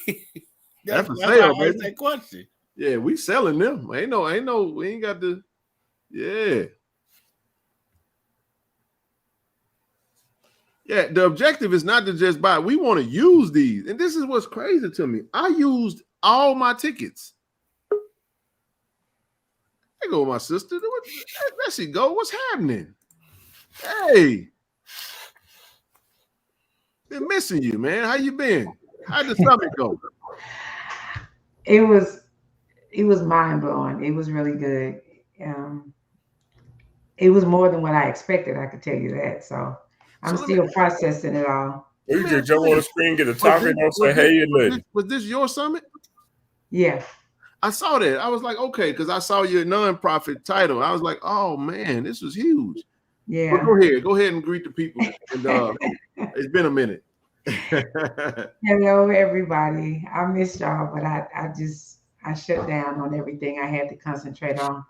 That's for sale, baby.
That question.
Yeah, we selling them. Ain't no, we ain't got the, yeah. Yeah, the objective is not to just buy. We want to use these. And this is what's crazy to me. I used all my tickets. There go my sister. There she go. What's happening? Hey. Been missing you, man. How you been? How'd the stomach go?
It was mind-blowing. It was really good. It was more than what I expected, I could tell you that. So I'm still processing it all.
You just jump on the screen, get a topic, don't say hey and nothing.
Was this your summit?
Yeah.
I saw that. I was like, okay, because I saw your nonprofit title. I was like, oh man, this was huge.
Yeah.
Well, go ahead and greet the people. And it's been a minute.
Hello, everybody. I missed y'all, but I shut down on everything. I had to concentrate on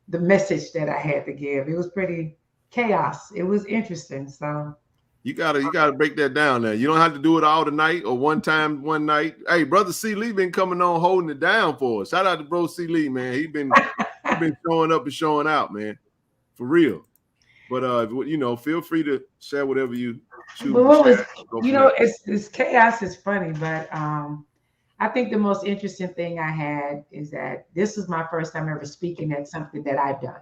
the message that I had to give. It was pretty chaos. It was interesting. So
you gotta break that down now. You don't have to do it all tonight or one time, one night. Hey, brother C. Lee been coming on holding it down for us. Shout out to bro C. Lee, man. He been showing up and showing out, man. For real. But feel free to share whatever you choose.
But what was, it's chaos is funny, but I think the most interesting thing I had is that this was my first time ever speaking at something that I've done.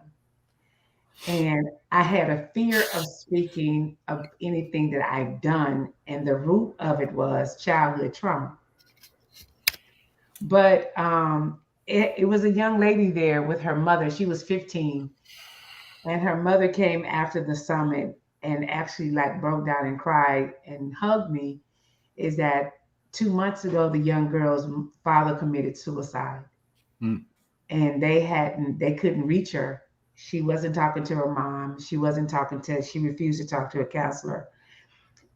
And I had a fear of speaking of anything that I've done. And the root of it was childhood trauma. But it was a young lady there with her mother. She was 15. And her mother came after the summit and actually broke down and cried and hugged me. Is that 2 months ago, the young girl's father committed suicide. And they couldn't reach her. She wasn't talking to her mom. She refused to talk to a counselor.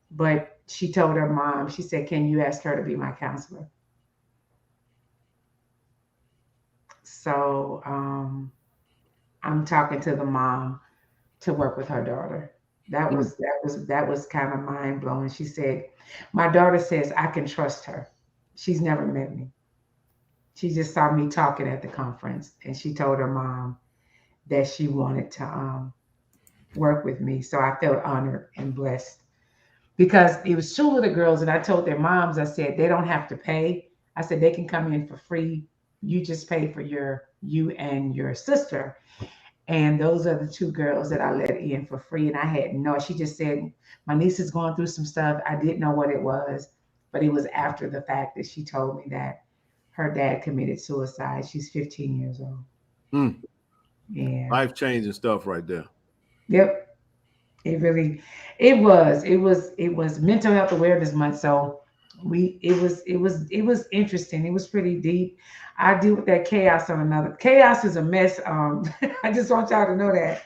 But she told her mom, she said, can you ask her to be my counselor? So I'm talking to the mom to work with her daughter. That was kind of mind blowing. She said, my daughter says I can trust her. She's never met me. She just saw me talking at the conference, and she told her mom that she wanted to work with me. So I felt honored and blessed because it was 2 little girls, and I told their moms, I said, they don't have to pay. I said, they can come in for free. You just pay for you and your sister. And those are the 2 girls that I let in for free. And I had she just said, my niece is going through some stuff. I didn't know what it was, but it was after the fact that she told me that her dad committed suicide. She's 15 years old. Yeah.
Life-changing stuff right there.
Yep. It was Mental Health Awareness Month. So it was interesting. It was pretty deep. I deal with that chaos on another. Chaos is a mess. I just want y'all to know that.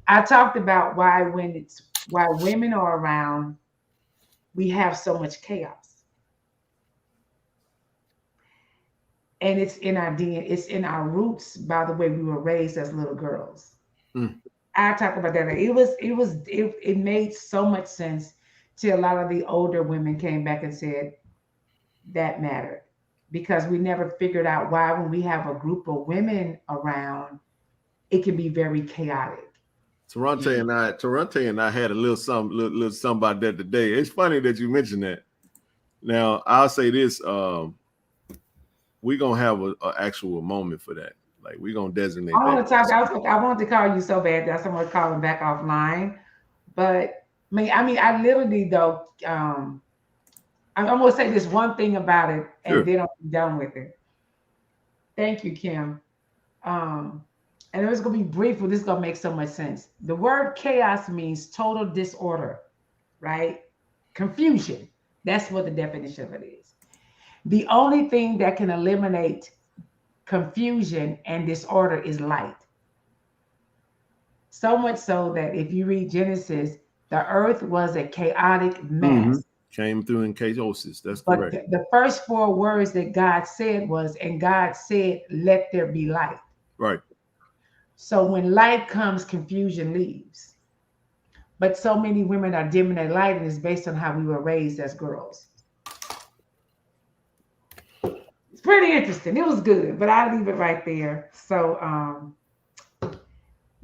I talked about why women are around, we have so much chaos. And it's in our DNA, it's in our roots by the way we were raised as little girls. I talk about that. It made so much sense till a lot of the older women came back and said that mattered. Because we never figured out why when we have a group of women around, it can be very chaotic.
Toronto and I had a little something about that today. It's funny that you mentioned that. Now, I'll say this. We're going to have an actual moment for that. Like, we're going to designate
I wanted to call you so bad that someone calling back offline. But, I mean, I literally, though, I'm going to say this one thing about it, and
Sure.
then I'll be done with it. Thank you, Kim. And it's going to be brief, but this is going to make so much sense. The word chaos means total disorder, right? Confusion. That's what the definition of it is. The only thing that can eliminate confusion and disorder is light. So much so that if you read Genesis, the earth was a chaotic mess.
Came through in chaosis. That's
But
correct.
the first 4 words that God said was, and God said, let there be light.
Right.
So when light comes, confusion leaves. But so many women are dimming their light, and it's based on how we were raised as girls. It's pretty interesting. It was good, but I'll leave it right there. So,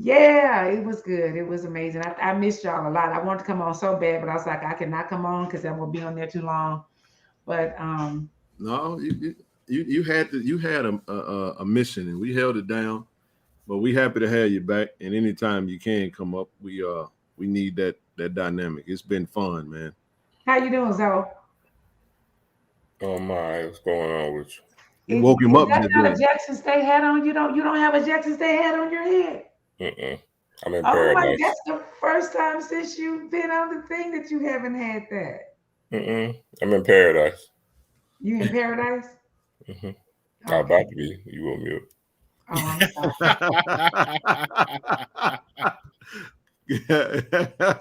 yeah, it was good. It was amazing. I missed y'all a lot. I wanted to come on so bad, but I was like, I cannot come on because I'm gonna be on there too long. But
no, you had a mission, and we held it down. But we happy to have you back. And anytime you can come up, we need that dynamic. It's been fun, man.
How you doing, Zoe?
Oh my, what's going on with you?
You woke him up.
That's not a Jackson State hat on. You don't have a Jackson State hat on your head.
I'm in
Oh
paradise.
my, that's the first time since you've been on the thing that you haven't had that.
I'm in paradise.
You in paradise?
I'm about to be. You on mute.
Oh, I'm sorry.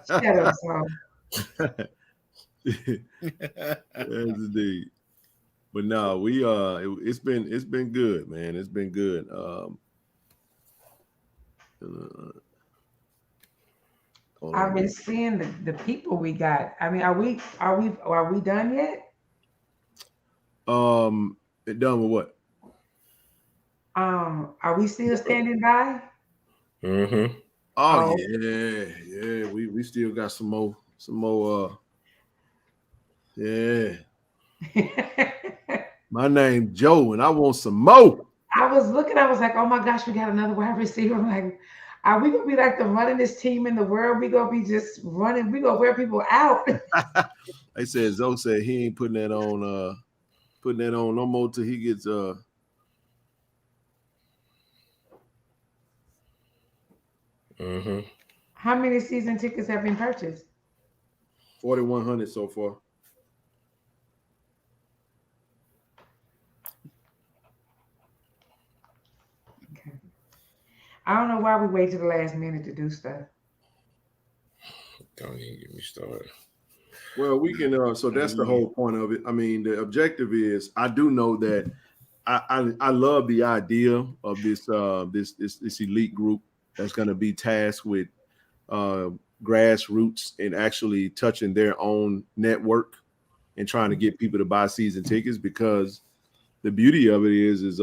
Shut up, Zoe.
Yes, indeed. But no, we it's been good, man. It's been good.
I've been seeing the people we got. I mean, are we done yet?
Done with what?
Are we still standing by?
Oh yeah. We still got some more. Yeah. My name Joe, and I want some more.
I was looking. I was like, oh my gosh, we got another wide receiver. I'm like, are we gonna be like the runningest team in the world? We gonna be just running. We gonna wear people out.
They said Zoe said he ain't putting that on no more till he gets
How many season tickets have been purchased?
4,100 so far.
Okay. I don't know why we wait to the last minute to do stuff.
Don't even get me started.
Well, we can. So that's the whole point of it. I mean, the objective is. I do know that I love the idea of this elite group that's going to be tasked with grassroots and actually touching their own network and trying to get people to buy season tickets, because the beauty of it is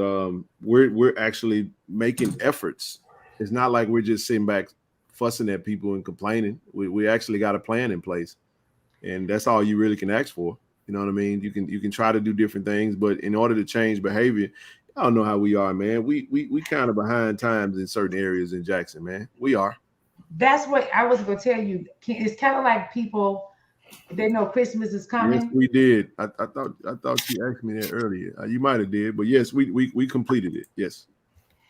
we're actually making efforts. It's not like we're just sitting back fussing at people and complaining. We actually got a plan in place, and that's all you really can ask for. You know what I mean? You can try to do different things, but in order to change behavior, I don't know how we are, man. We kind of behind times in certain areas in Jackson, man. We are.
That's what I was going to tell you. It's kind of like people, they know Christmas is coming.
Yes, we did. I thought you asked me that earlier. You might have did, but yes, we completed it. Yes.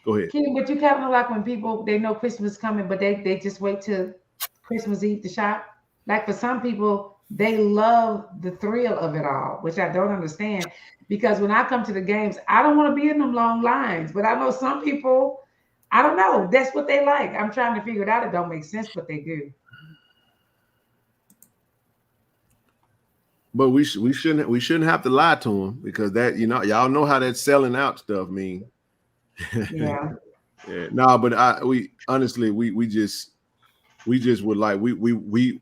Go ahead.
But you kind of like when people, they know Christmas is coming, but they just wait till Christmas Eve to shop. Like for some people, they love the thrill of it all, which I don't understand, because when I come to the games, I don't want to be in them long lines, but I know some people, I don't know, that's what they like. I'm trying to figure it out. It don't make sense, but they do.
But we shouldn't have to lie to them, because that, y'all know how that selling out stuff mean.
Yeah.
Yeah. No, but we honestly just would like we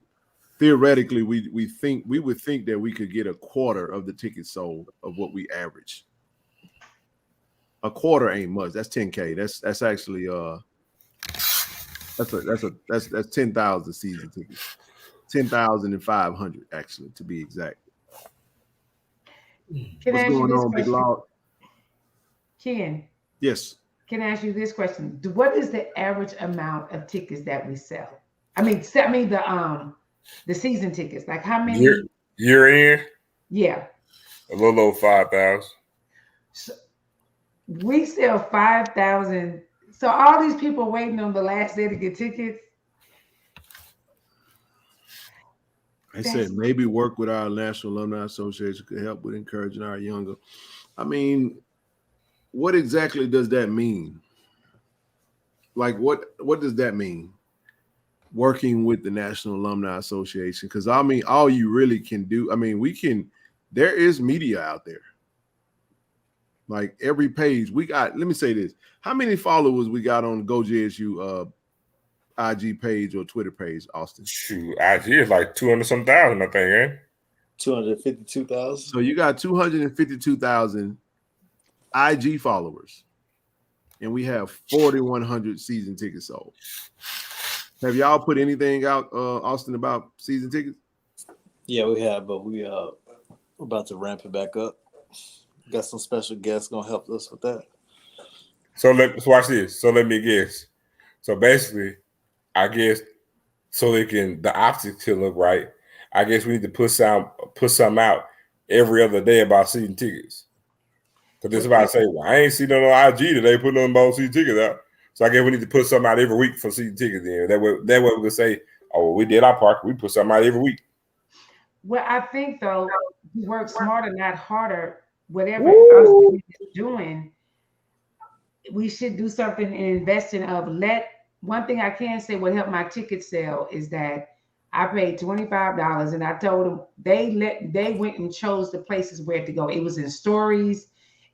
theoretically we would think that we could get a quarter of the tickets sold of what we average. A quarter ain't much. That's 10K. That's actually that's 10,000 season tickets. 10,500 actually, to be exact. What's going on, Big Lord?
Ken.
Yes.
Can I ask you this question? What is the average amount of tickets that we sell? I mean the season tickets. Like how many?
Year in?
Yeah.
A little over 5,000.
So we sell 5,000. So all these people waiting on the last day to get tickets.
I said maybe work with our National Alumni Association could help with encouraging our younger. I mean, what exactly does that mean? Like, what does that mean? Working with the National Alumni Association? Because I mean, all you really can do, I mean, there is media out there. Like every page we got, let me say this. How many followers we got on Go JSU IG page or Twitter page, Austin?
Shoot, IG is like 200-some thousand, I think, eh?
252,000.
So you got 252,000 IG followers, and we have 4,100 season tickets sold. Have y'all put anything out, Austin, about season tickets?
Yeah, we have, but we're about to ramp it back up. Got some special guests gonna help us with that.
So let's watch this. So let me guess. So basically, I guess so the optics can look right. I guess we need to put some out every other day about season tickets. Because this about to say, well, I ain't seen no IG today putting on about season tickets out. So I guess we need to put something out every week for season tickets. Then that way we can say, oh, well, we did our part. We put something out every week.
Well, I think though, you work smarter, not harder. Whatever Austin is doing, we should do something in investing of one thing I can say would help my ticket sale is that I paid $25 and I told them they went and chose the places where to go. It was in stories,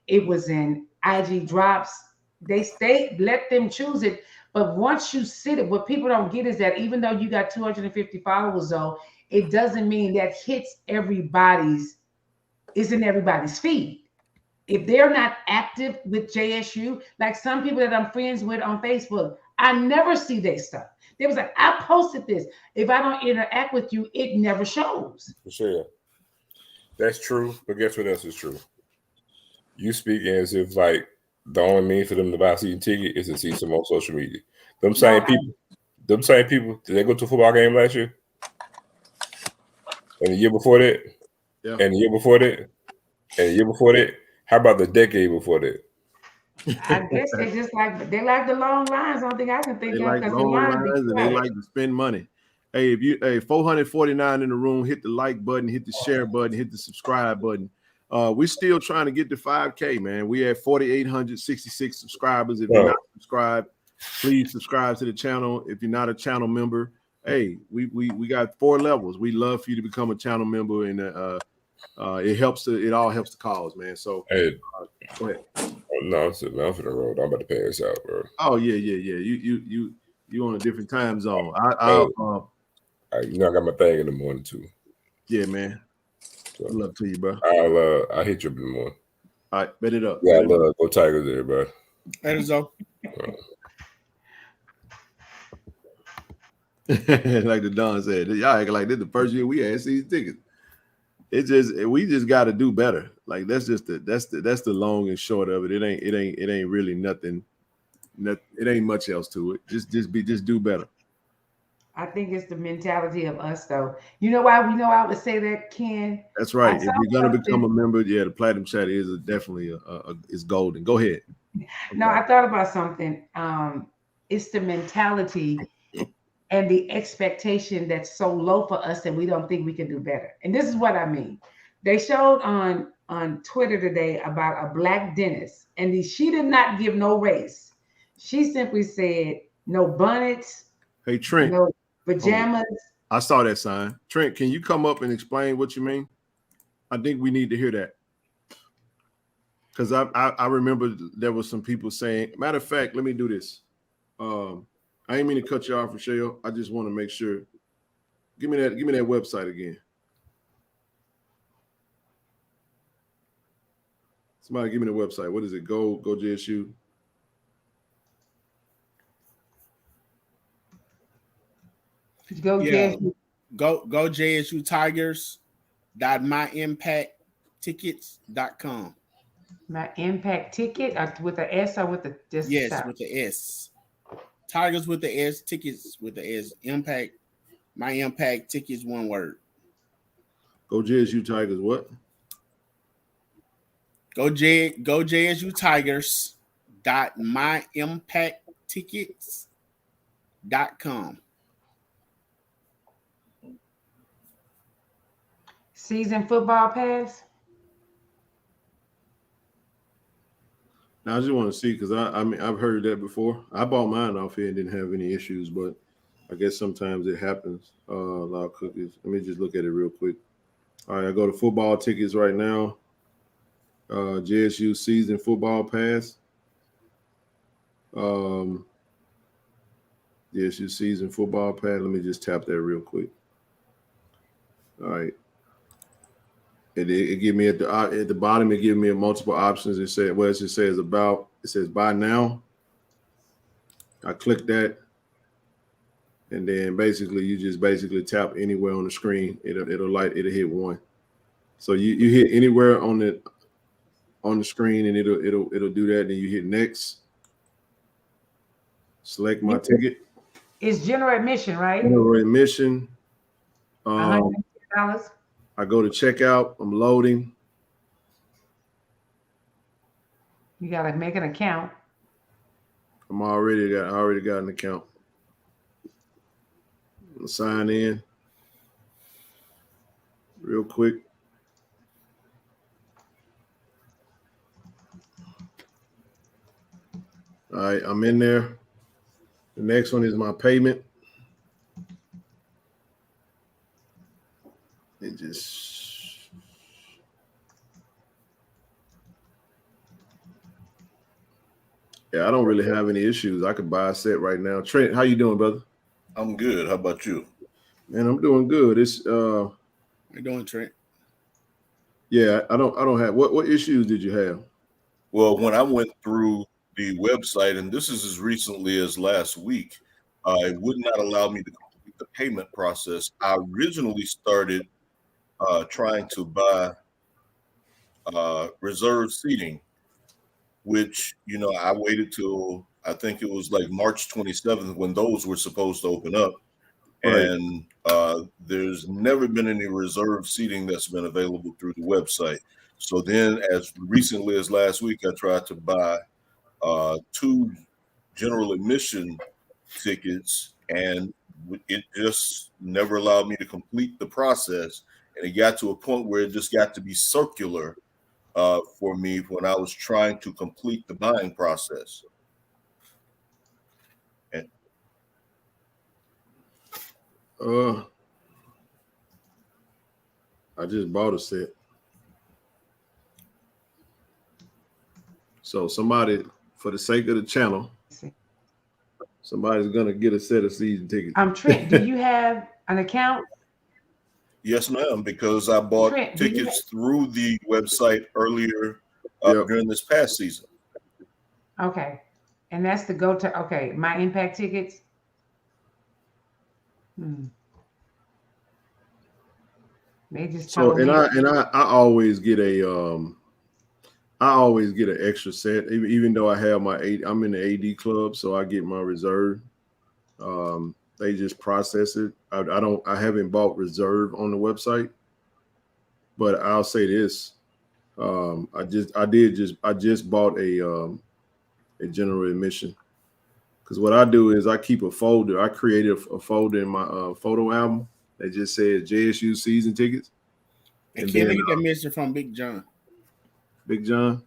it was in IG drops. They let them choose it. But once you sit it, what people don't get is that even though you got 250 followers, though, it doesn't mean that is in everybody's feed. If they're not active with JSU, like some people that I'm friends with on Facebook, I never see their stuff. They was like, I posted this. If I don't interact with you, it never shows.
For sure. That's true. But guess what else is true? You speak as if like the only means for them to buy a season ticket is to see some on social media. Them same people, did they go to a football game last year? And the year before that?
Yeah.
And the year before that? And the year before that? How about the decade before that?
I guess they like the long lines. I don't think I can think
They
of
like
because
long
the line
lines and they like to spend money. Hey, if you 449 in the room, hit the like button, hit the share button, hit the subscribe button. We're still trying to get to 5K, man. We have 4,866 subscribers. If you're not subscribed, please subscribe to the channel. If you're not a channel member, hey, we got 4 levels. We love for you to become a channel member, and it all helps the cause, man. So
hey,
go ahead.
No, I'm sitting off the road. I'm about to pass out, bro.
Oh yeah. You on a different time zone.
I got my thing in the morning too.
Yeah, man. So, good luck to you, bro.
I'll hit you in the morning.
All right, bet it up.
Yeah, go Tigers there, bro.
That is all.
Like the Don said, y'all act like this the first year we had season tickets. We just got to do better. Like that's the long and short of it. It ain't really nothing. It ain't much else to it. Just do better.
I think it's the mentality of us, though. You know why I would say that, Ken?
That's right. If you're gonna become a member, the Platinum Chat is definitely is golden. Go ahead.
No, I thought about something. It's the mentality and the expectation that's so low for us that we don't think we can do better. And this is what I mean. They showed on Twitter today about a black dentist, and she did not give no race. She simply said no bonnets.
Hey Trent.
No pajamas.
I saw that sign. Trent, can you come up and explain what you mean? I think we need to hear that. Because I remember there was some people saying, matter of fact, let me do this. I ain't mean to cut you off, Rochelle. I just want to make sure. Give me that website again. Somebody give me the website. What is it? Go JSU.
Go JSU Tigers.myimpacttickets.com.
My impact ticket with the S or with the just
yes
stop?
With the S. Tigers with the S, tickets with the S. Impact, my impact tickets, one word.
Go JSU Tigers. What?
Go JSU Tigers .myimpacttickets.com.
Season football pass.
Now, I just want to see because I mean I've heard that before. I bought mine off here and didn't have any issues, but I guess sometimes it happens. Allow cookies. Let me just look at it real quick. All right, I go to football tickets right now. JSU season football pass. JSU season football pass. Let me just tap that real quick. All right. It give me at the bottom. It give me multiple options. It said, well, it just says about. It says buy now. I click that, and then basically you just tap anywhere on the screen. It'll hit one. So you hit anywhere on the screen, and it'll do that. Then you hit next. Select my ticket.
It's general admission, right?
General admission.
$100.
I go to checkout. I'm loading.
You gotta make an account.
I already got an account. I'll sign in real quick. All right, I'm in there. The next one is my payment. It just I don't really have any issues. I could buy a set right now. Trent, how you doing, brother?
I'm good. How about you?
Man, I'm doing good. It's
How you doing, Trent?
yeah, I don't have what issues did you have?
Well, when I went through the website, and this is as recently as last week, it would not allow me to complete the payment process. I originally started trying to buy reserved seating, which, I waited till I think it was like March 27th when those were supposed to open up.
Right.
And there's never been any reserved seating that's been available through the website. So then as recently as last week, I tried to buy 2 general admission tickets, and it just never allowed me to complete the process. And it got to a point where it just got to be circular for me when I was trying to complete the buying process. And
I just bought a set. So somebody, for the sake of the channel, somebody's gonna get a set of season tickets.
Trent, do you have an account?
yes, ma'am, because I bought
Trent,
tickets through the website earlier
Yep.
during this past season.
Okay. And that's the okay, my impact tickets. They just
So
told me.
I always get an extra set, even though I have I'm in the AD club, so I get my reserve. They just process it. I haven't bought reserve on the website, but I'll say this. I just bought a general admission, because what I do is I keep a folder. I created a folder in my photo album that just says JSU season tickets.
And can I get that message from Big John?
Big John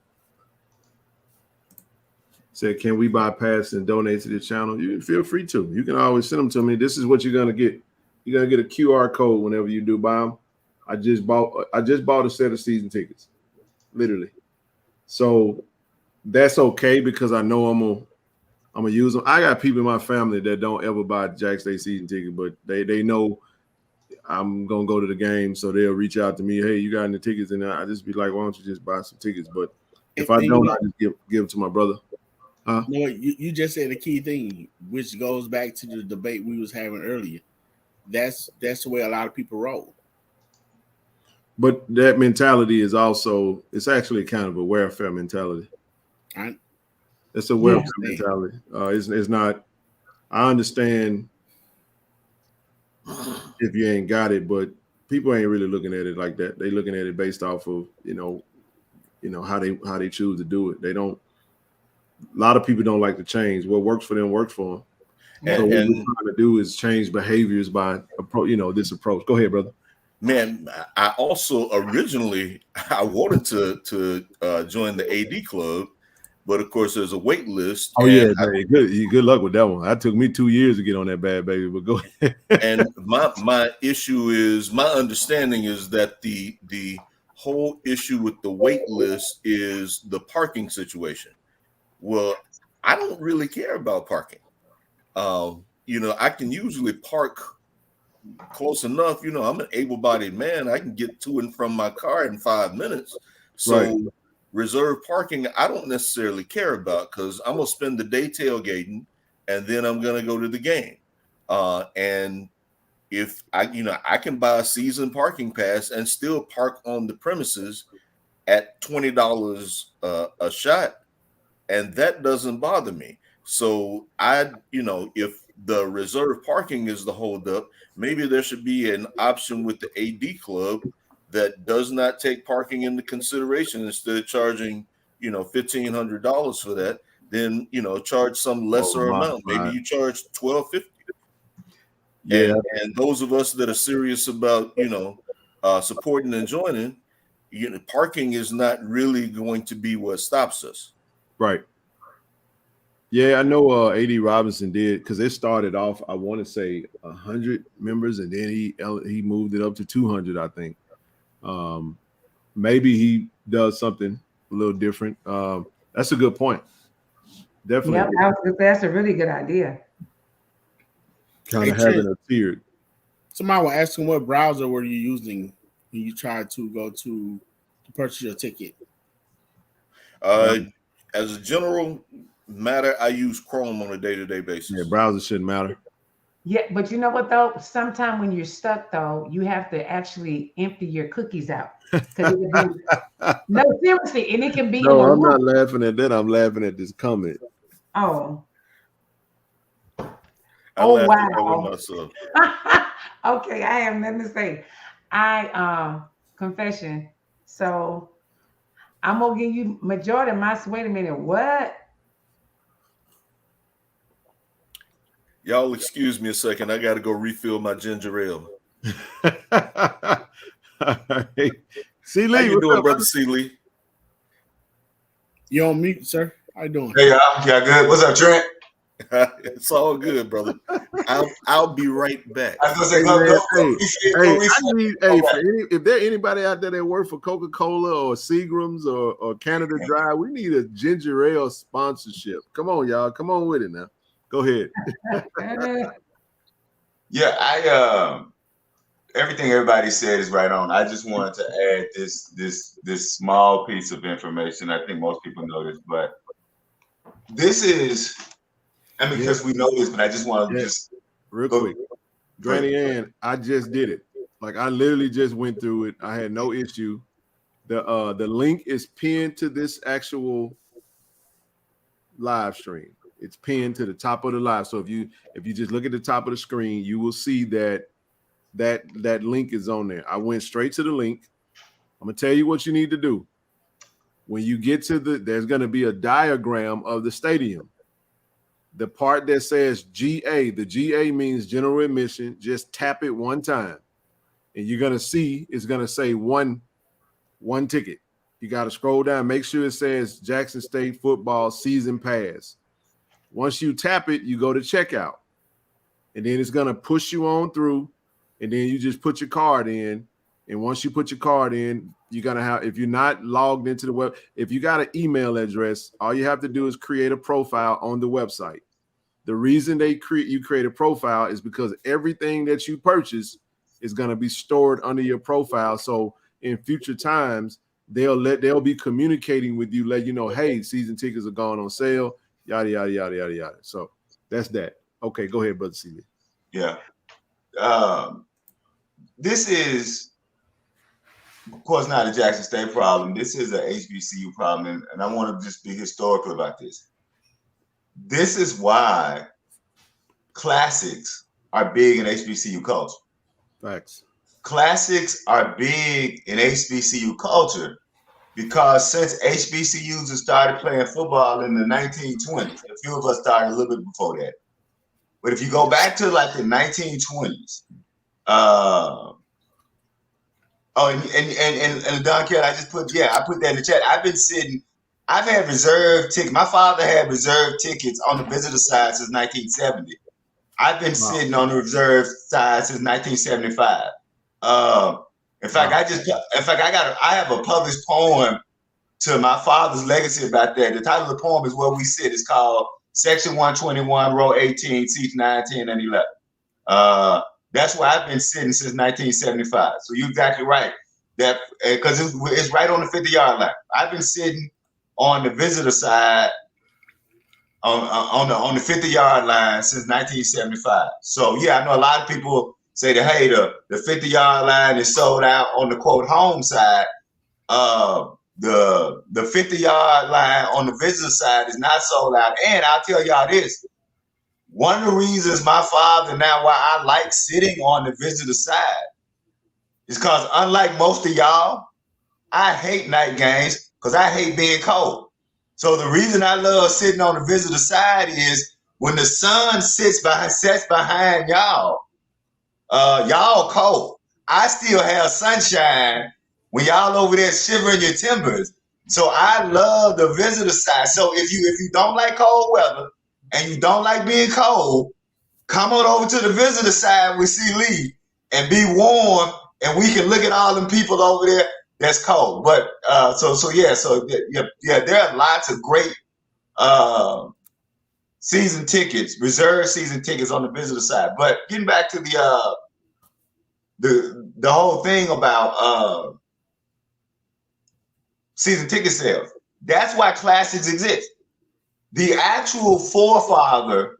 said, "Can we bypass and donate to the channel?" You feel free to. You can always send them to me. This is what you're gonna get. You're gonna get a QR code whenever you do buy them. I just bought a set of season tickets, literally. So that's okay because I know I'm gonna use them. I got people in my family that don't ever buy Jack State season ticket, but they know I'm gonna go to the game, so they'll reach out to me. Hey, you got any tickets? And I just be like, why don't you just buy some tickets? But if I don't, I just give them to my brother.
No, you just said a key thing, which goes back to the debate we was having earlier. That's the way a lot of people roll.
But that mentality is also, it's actually kind of a welfare mentality.
Right?
It's a welfare mentality. It's not. I understand if you ain't got it, but people ain't really looking at it like that. They looking at it based off of how they choose to do it. They don't. A lot of people don't like to change. What works for them works for them. So what we're trying to do is change behaviors by this approach. Go ahead, brother.
Man, I also originally I wanted to join the AD club, but of course there's a wait list.
Oh yeah, good luck with that one. That took me 2 years to get on that bad baby. But go ahead.
And my issue is, my understanding is that the whole issue with the wait list is the parking situation. Well, I don't really care about parking. I can usually park close enough. I'm an able-bodied man. I can get to and from my car in 5 minutes. So
right.
Reserved parking, I don't necessarily care about, because I'm gonna spend the day tailgating and then I'm gonna go to the game. And if I can buy a season parking pass and still park on the premises at $20 a shot, and that doesn't bother me. So if the reserve parking is the holdup, maybe there should be an option with the AD club that does not take parking into consideration. Instead of charging, $1,500 for that, then charge some lesser amount. Maybe you charge $1,250.
Yeah.
And those of us that are serious about supporting and joining, parking is not really going to be what stops us.
Right. Yeah, I know AD Robinson did, because it started off, I want to say 100 members, and then he moved it up to 200, I think. Maybe he does something a little different. That's a good point. Definitely.
Yeah, that's a really good idea.
Kind of having a tiered.
Somebody was asking, what browser were you using when you tried to go to purchase your ticket?
As a general matter, I use Chrome on a day-to-day basis.
Yeah, browser shouldn't matter.
Yeah, but you know what though? Sometime when you're stuck though, you have to actually empty your cookies out. No, seriously, and it can be.
No, I'm not laughing at that. I'm laughing at this comment.
Oh.
Wow.
Okay, I have nothing to say. Confession. So I'm gonna give you majority of my. Wait a minute, what?
Y'all excuse me a second. I got to go refill my ginger ale.
C. Lee,
how you doing, brother C. Lee?
You on mute, sir? How you doing?
Hey, y'all good? What's up, Trent?
It's all good, brother. I'll be right back.
I was gonna
say, if there anybody out there that work for Coca-Cola or Seagram's or Canada Dry, we need a ginger ale sponsorship. Come on, y'all. Come on with it now. Go ahead.
Yeah, everything everybody said is right on. I just wanted to add this small piece of information. I think most people know this, but this is, because we know this, but I just want to just
real quick. Granny Ann, I just did it. Like, I literally just went through it. I had no issue. The link is pinned to this actual live stream. It's pinned to the top of the live. So if you just look at the top of the screen, you will see that link is on there. I went straight to the link. I'm gonna tell you what you need to do. When you get to there's gonna be a diagram of the stadium. The part that says GA, the GA means general admission. Just tap it one time, and you're gonna see it's gonna say one ticket. You got to scroll down, make sure it says Jackson State football season pass. Once you tap it, you go to checkout, and then it's gonna push you on through, and then you just put your card in. And once you put your card in, you're gonna have, if you're not logged into the web, if you got an email address, all you have to do is create a profile on the website. The reason you create a profile is because everything that you purchase is gonna be stored under your profile. So in future times, they'll be communicating with you, let you know, hey, season tickets are going on sale, yada yada yada yada yada. So that's that. Okay, go ahead, brother C.
Yeah. This is, of course, not a Jackson State problem. This is an HBCU problem, and I want to just be historical about this. This is why classics are big in HBCU culture.
Facts.
Classics are big in HBCU culture because since HBCUs have started playing football in the 1920s, a few of us started a little bit before that. But if you go back to like the 1920s, and Don Kelly, I put that in the chat. I've had reserve tickets. My father had reserve tickets on the visitor side since 1970. I've been sitting on the reserve side since 1975. In fact, I have a published poem to my father's legacy about that. The title of the poem is Where We Sit. It's called Section 121, Row 18, Seats 9, 10, and 11. That's where I've been sitting since 1975. So you're exactly right. That because it's right on the 50-yard line. I've been sitting on the visitor side on the 50-yard line since 1975. So yeah, I know a lot of people say that hey, the 50-yard line is sold out on the quote home side. The 50-yard line on the visitor side is not sold out. And I'll tell y'all this. One of the reasons my father now why I like sitting on the visitor side is because unlike most of y'all, I hate night games because I hate being cold. So the reason I love sitting on the visitor side is when the sun sets behind y'all, y'all cold. I still have sunshine when y'all over there shivering your timbers. So I love the visitor side. So if you don't like cold weather and you don't like being cold, come on over to the visitor side with C. Lee and be warm, and we can look at all them people over there that's cold. But there are lots of great season tickets, reserve season tickets on the visitor side. But getting back to the whole thing about season ticket sales, that's why classics exist. The actual forefather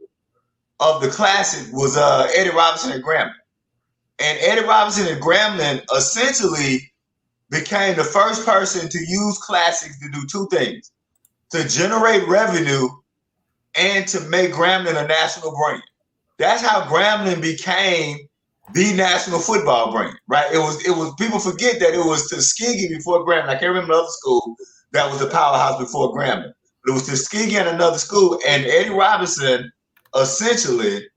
of the classic was Eddie Robinson at Grambling. And Eddie Robinson at Grambling essentially became the first person to use classics to do two things: to generate revenue and to make Grambling a national brand. That's how Grambling became the national football brand, right? It was people forget that it was Tuskegee before Grambling. I can't remember the other school that was the powerhouse before Grambling. It was Tuskegee and another school, and Eddie Robinson essentially,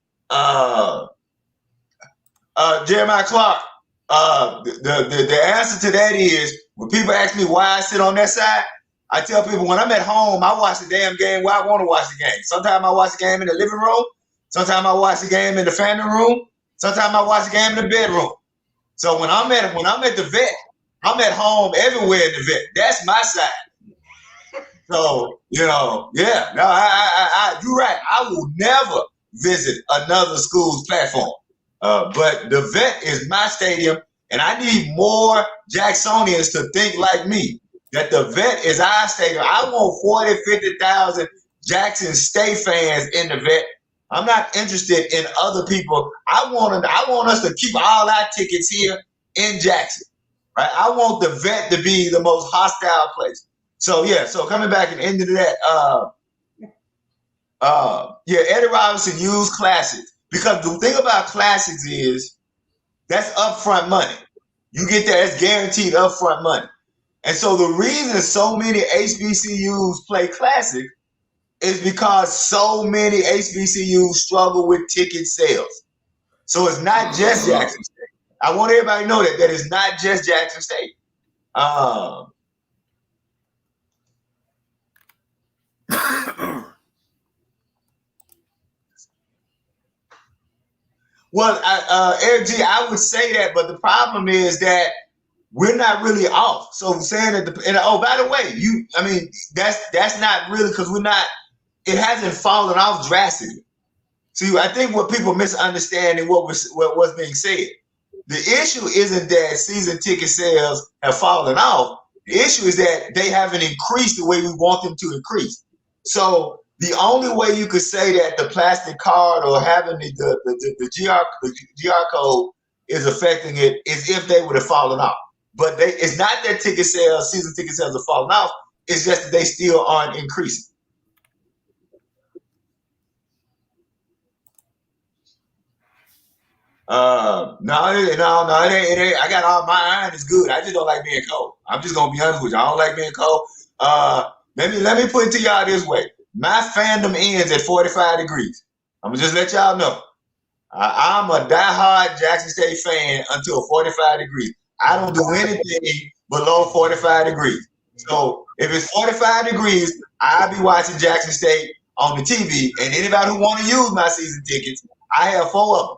Jeremiah Clark, the answer to that is when people ask me why I sit on that side, I tell people when I'm at home, I watch the damn game where I want to watch the game. Sometimes I watch the game in the living room. Sometimes I watch the game in the family room. Sometimes I watch the game in the bedroom. So when I'm at the vet, I'm at home everywhere in the vet. That's my side. So, you're right. I will never visit another school's platform. But the vet is my stadium, and I need more Jacksonians to think like me, that the vet is our stadium. I want 40,000, 50,000 Jackson State fans in the vet. I'm not interested in other people. I want us to keep all our tickets here in Jackson, right? I want the vet to be the most hostile place. So coming back and into that, Eddie Robinson used classics because the thing about classics is that's upfront money. You get that, it's guaranteed upfront money. And so the reason so many HBCUs play classic is because so many HBCUs struggle with ticket sales. So it's not just Jackson State. I want everybody to know that it's not just Jackson State. Well, Eric G, I would say that, but the problem is that we're not really off. So saying that, by the way, that's not really because it hasn't fallen off drastically. See, I think what people misunderstand and what's being said. The issue isn't that season ticket sales have fallen off. The issue is that they haven't increased the way we want them to increase. So the only way you could say that the plastic card or having the GR code is affecting it is if they would have fallen off. But it's not that season ticket sales have fallen off. It's just that they still aren't increasing. No, it ain't. I got all my iron is good. I just don't like being cold. I'm just gonna be honest with you. I don't like being cold. Let me put it to y'all this way. My fandom ends at 45 degrees. I'm gonna just let y'all know. I'm a diehard Jackson State fan until 45 degrees. I don't do anything below 45 degrees. So if it's 45 degrees, I'll be watching Jackson State on the TV. And anybody who want to use my season tickets, I have 4 of them.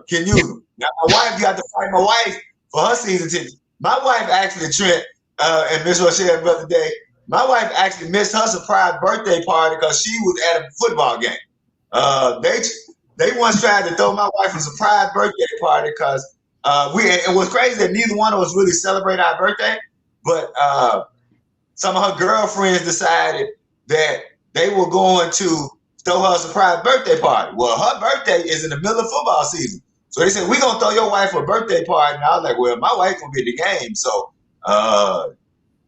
Can use them. Now my wife got to fight my wife for her season tickets. My wife actually, Trent and Miss Rochelle the other day, my wife actually missed her surprise birthday party because she was at a football game. They once tried to throw my wife a surprise birthday party because it was crazy that neither one of us really celebrate our birthday, but some of her girlfriends decided that they were going to throw her a surprise birthday party. Well, her birthday is in the middle of football season. So they said, we're going to throw your wife a birthday party. And I was like, well, my wife going to be at the game. So y'all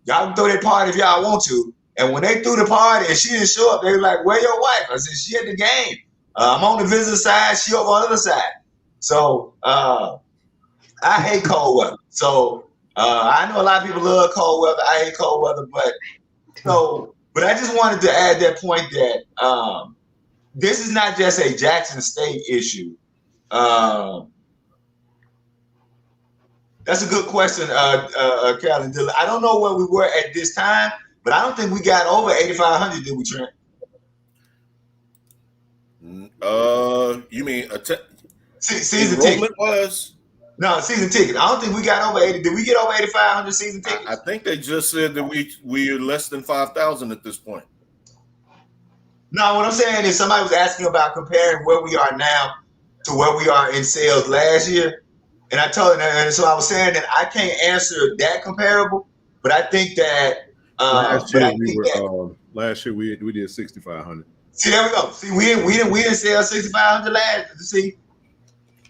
can throw that party if y'all want to. And when they threw the party and she didn't show up, they were like, where your wife? I said, she at the game. I'm on the visitor side. She over on the other side. So I hate cold weather. So I know a lot of people love cold weather. I hate cold weather. But I just wanted to add that point that this is not just a Jackson State issue. That's a good question, Carolyn Dillon. I don't know where we were at this time, but I don't think we got over 8,500, did we, Trent?
You mean
season ticket
was?
No, season ticket. I don't think we got over 80. Did we get over 8,500 season tickets?
I think they just said that we're less than 5,000 at this point.
No, what I'm saying is somebody was asking about comparing where we are now to where we are in sales last year. And I told them, and so I was saying that I can't answer that comparable, but I think that
last year we did 6,500.
See, there we go. See, we didn't sell 6,500 last. See,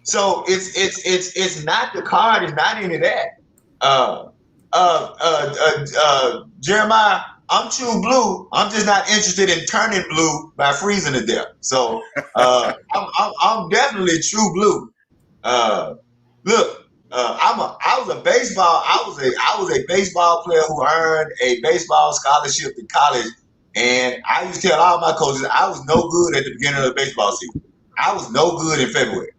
so it's not the card. It's not any of that. Jeremiah, I'm true blue. I'm just not interested in turning blue by freezing to death. So I'm definitely true blue. Look, I was a baseball player who earned a baseball scholarship in college. And I used to tell all my coaches I was no good at the beginning of the baseball season. I was no good in February.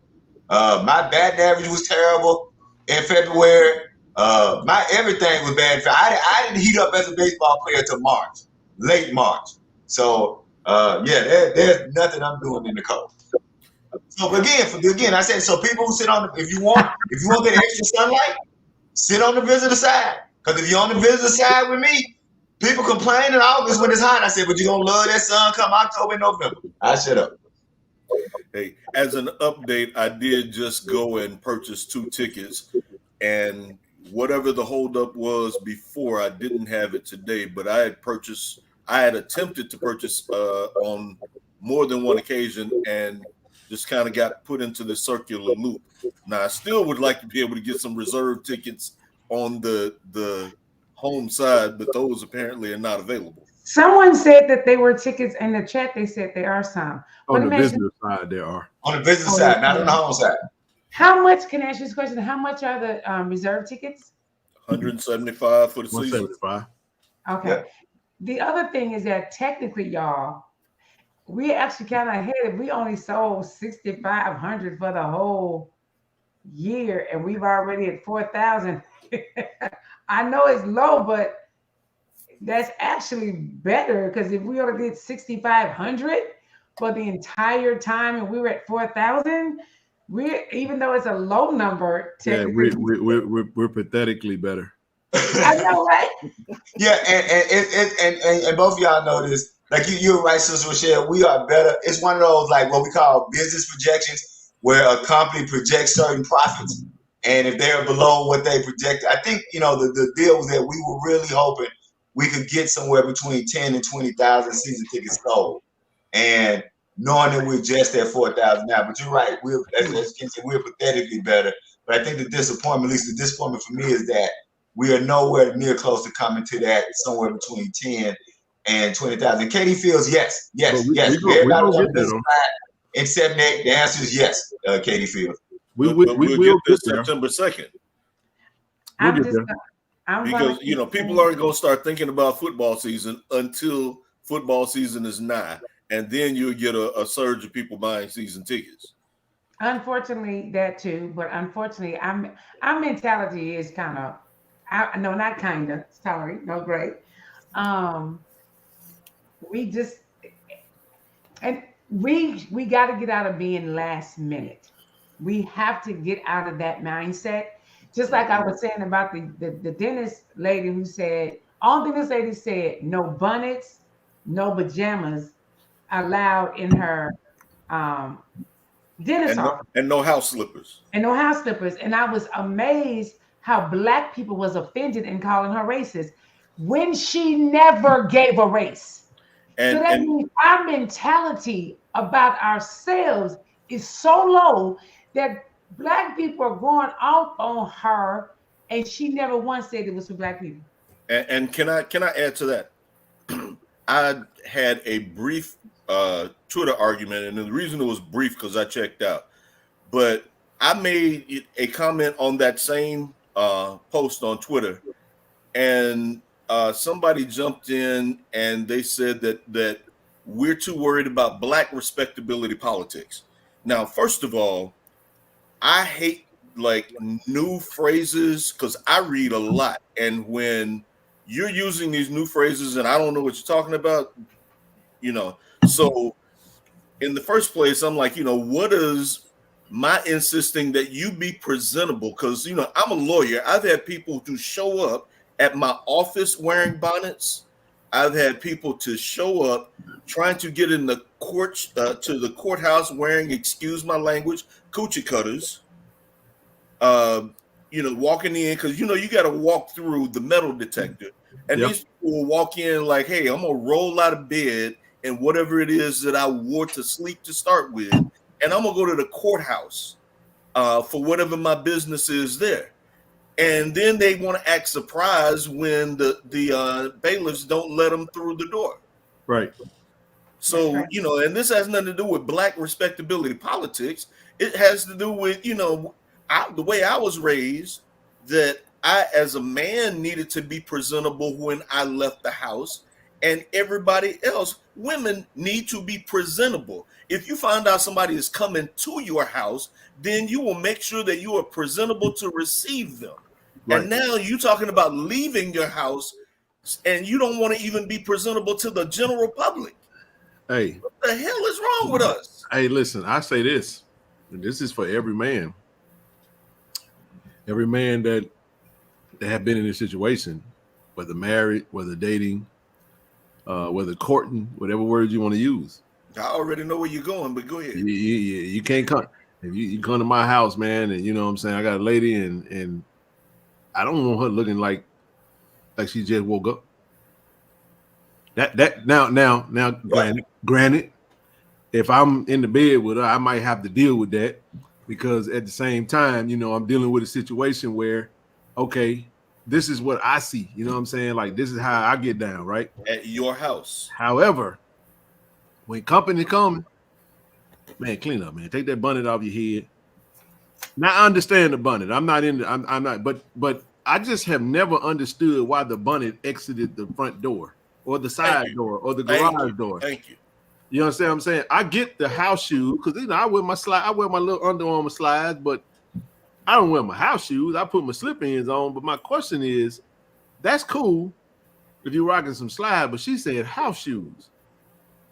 My batting average was terrible in February. My everything was bad. I didn't heat up as a baseball player till March, late March. So there's nothing I'm doing in the cold. So again, I said, so people who sit on if you want that extra sunlight, sit on the visitor side. Because if you're on the visitor side with me, people complain in August when it's hot. I said, but you're going to love that sun come October and November. I shut up.
Hey, as an update, I did just go and purchase 2 tickets. And whatever the holdup was before, I didn't have it today. But I had attempted to purchase on more than one occasion and just kind of got put into the circular loop. Now, I still would like to be able to get some reserve tickets on the home side, but those apparently are not available.
Someone said that they were tickets in the chat. They said there are some.
On the visitor side, there are.
On the visitor side, not on the home side.
How much, can I ask you this question? How much are the reserve tickets?
$175 for the season.
$175.
Okay.
Yeah.
The other thing is that technically, y'all, we actually kind of ahead. We only sold 6,500 for the whole year, and we've already at 4,000. I know it's low, but that's actually better because if we already did 6,500 for the entire time and we were at 4,000, even though it's a low number,
yeah, we're pathetically better.
I know, right?
Yeah, and both of y'all know this. Like you're right, Sister Rochelle. We are better. It's one of those like what we call business projections, where a company projects certain profits, and if they're below what they project, I think the deal was that we were really hoping we could get somewhere between 10 and 20,000 season tickets sold, and knowing that we're just at 4,000 now. But you're right. As Ken said, we're pathetically better. But I think the disappointment, at least the disappointment for me, is that we are nowhere near close to coming to that somewhere between 10 and 20,000. Katie feels yes.
We gonna get there,
in 78? The answer is yes, Katie Fields.
We'll
get
get
this
there.
September 2nd.
We'll
I'm
get
just
there.
Because people aren't going to start thinking about football season until football season is nigh, and then you'll get a surge of people buying season tickets.
Unfortunately, that too, but unfortunately, our mentality is kind of, no, not kind of. Sorry, no, great. We just, and we got to get out of being last minute. We have to get out of that mindset. Just like I was saying about the dentist lady who said, all dentist lady said, no bonnets, no pajamas allowed in her dentist office.
And no house slippers.
And no house slippers. And I was amazed how Black people was offended in calling her racist when she never gave a race. So that means our mentality about ourselves is so low that Black people are going out on her, and she never once said it was for Black people.
And can I add to that? I had a brief Twitter argument, and the reason it was brief because I checked out. But I made a comment on that same post on Twitter, and somebody jumped in and they said that we're too worried about Black respectability politics. Now, first of all, I hate like new phrases because I read a lot, and when you're using these new phrases and I don't know what you're talking about, so in the first place, I'm like, what is my insisting that you be presentable? Because, I'm a lawyer. I've had people to show up at my office wearing bonnets. I've had people to show up trying to get in the court to the courthouse wearing, excuse my language, coochie cutters. Walking in because you got to walk through the metal detector, and these people will walk in like, "Hey, I'm gonna roll out of bed and whatever it is that I wore to sleep to start with, and I'm gonna go to the courthouse for whatever my business is there." And then they want to act surprised when the bailiffs don't let them through the door.
Right.
So, and this has nothing to do with Black respectability politics. It has to do with, the way I was raised, that I, as a man, needed to be presentable when I left the house, and everybody else, women, need to be presentable. If you find out somebody is coming to your house, then you will make sure that you are presentable to receive them. Right. And now you're talking about leaving your house, and you don't want to even be presentable to the general public.
Hey,
what the hell is wrong with us?
Hey, listen, I say this, and this is for every man. Every man that have been in this situation, whether married, whether dating, whether courting, whatever words you want to use.
I already know where you're going, but go ahead.
You can't come. If you come to my house, man, and you know what I'm saying, I got a lady, and I don't want her looking like she just woke up. That now, granted, if I'm in the bed with her, I might have to deal with that, because at the same time, I'm dealing with a situation where, okay, this is what I see. You know what I'm saying? Like, this is how I get down, right?
At your house.
However, when company comes, man, clean up, man. Take that bonnet off your head. Now, I understand the bonnet. I'm not, but I just have never understood why the bonnet exited the front door or the side door or the garage door.
Thank you.
You understand what I'm saying? I get the house shoes because I wear my little Under Armour slides, but I don't wear my house shoes. I put my slip-ins on. But my question is, that's cool if you're rocking some slides, but she said house shoes.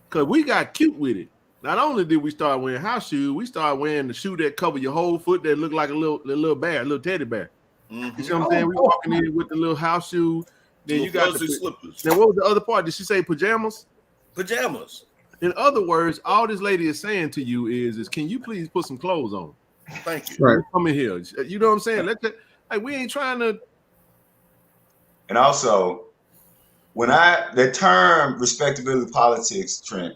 Because we got cute with it. Not only did we start wearing house shoes, we started wearing the shoe that cover your whole foot that look like a little bear, a little teddy bear. Mm-hmm. You see what I'm saying? We walking in with the little house shoe. Then you got the slippers. Now, what was the other part? Did she say pajamas?
Pajamas.
In other words, all this lady is saying to you is can you please put some clothes on?
Thank you.
Right. Come in here. You know what I'm saying? We ain't trying to.
And also, when the term respectability politics, Trent,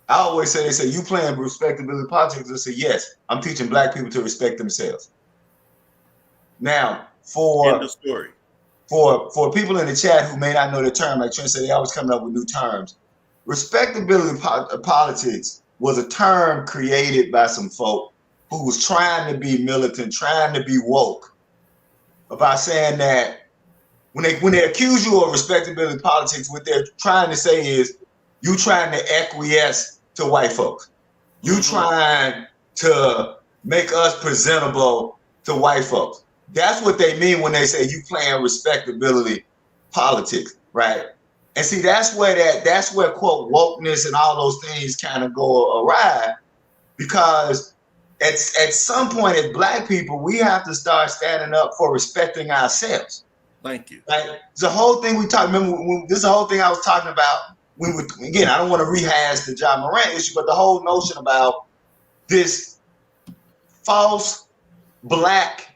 I always say, they say, you playing respectability politics? I say, yes, I'm teaching Black people to respect themselves. Now, for people in the chat who may not know the term, like Trent said, they always coming up with new terms. Respectability politics was a term created by some folk who was trying to be militant, trying to be woke, about saying that when they accuse you of respectability politics, what they're trying to say is you trying to acquiesce to white folks. You trying to make us presentable to white folks. That's what they mean when they say you playing respectability politics, right? And see, that's where quote wokeness and all those things kind of go awry, because at some point as Black people, we have to start standing up for respecting ourselves.
Thank you.
Right? It's the whole thing we talked. Remember, this is the whole thing I was talking about. Again, I don't want to rehash the John Morant issue, but the whole notion about this false Black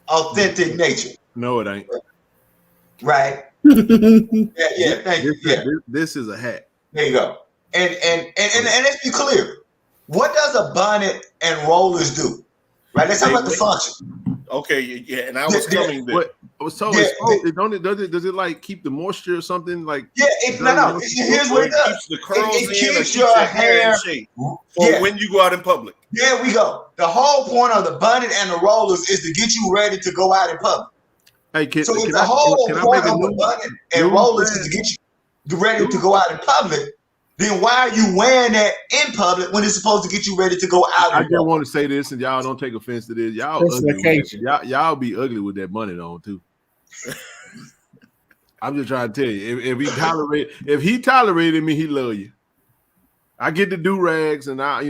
authentic nature.
No, it ain't.
Right? Yeah. Thank you. Yeah.
This is a hat.
There you go. And let's be clear. What does a bonnet and rollers do? Right? Let's talk about the function.
Okay, yeah, and I was coming there.
What I was told, does it like keep the moisture or something? Like
here's what it does.
Keeps the curls
it
in,
keeps
or keeps
your
your
hair
in shape for when you go out in public.
There we go. The whole point of the bonnet and the rollers is to get you ready to go out in public.
Hey,
so the whole point of the bonnet and rollers is to get you ready to go out in public. Then why are you wearing that in public when it's supposed to get you ready to go out?
I just want to say this, and y'all don't take offense to this. Y'all y'all be ugly with that bonnet on too. I'm just trying to tell you, if he tolerated me, he love you. I get the do rags, and I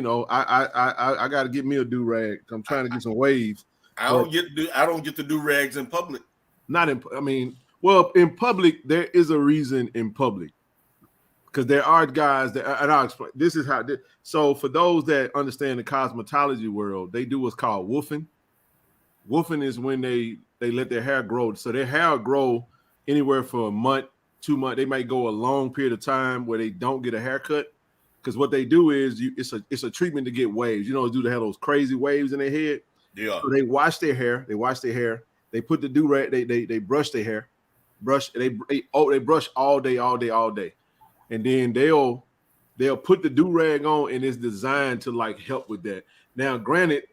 got to get me a do rag. I'm trying to get some waves.
I don't get to do rags in public.
Not in. I mean, well, in public there is a reason in public. Because there are guys that, and I'll explain. This is how. So for those that understand the cosmetology world, they do what's called woofing. Woofing is when they let their hair grow. So their hair grow anywhere for a month, 2 months. They might go a long period of time where they don't get a haircut. Because what they do is it's a treatment to get waves. You know, they have those crazy waves in their head.
Yeah.
So they wash their hair. They put the do-rag. They brush their hair. They brush all day. And then they'll put the do-rag on, and it's designed to like help with that. Now, granted,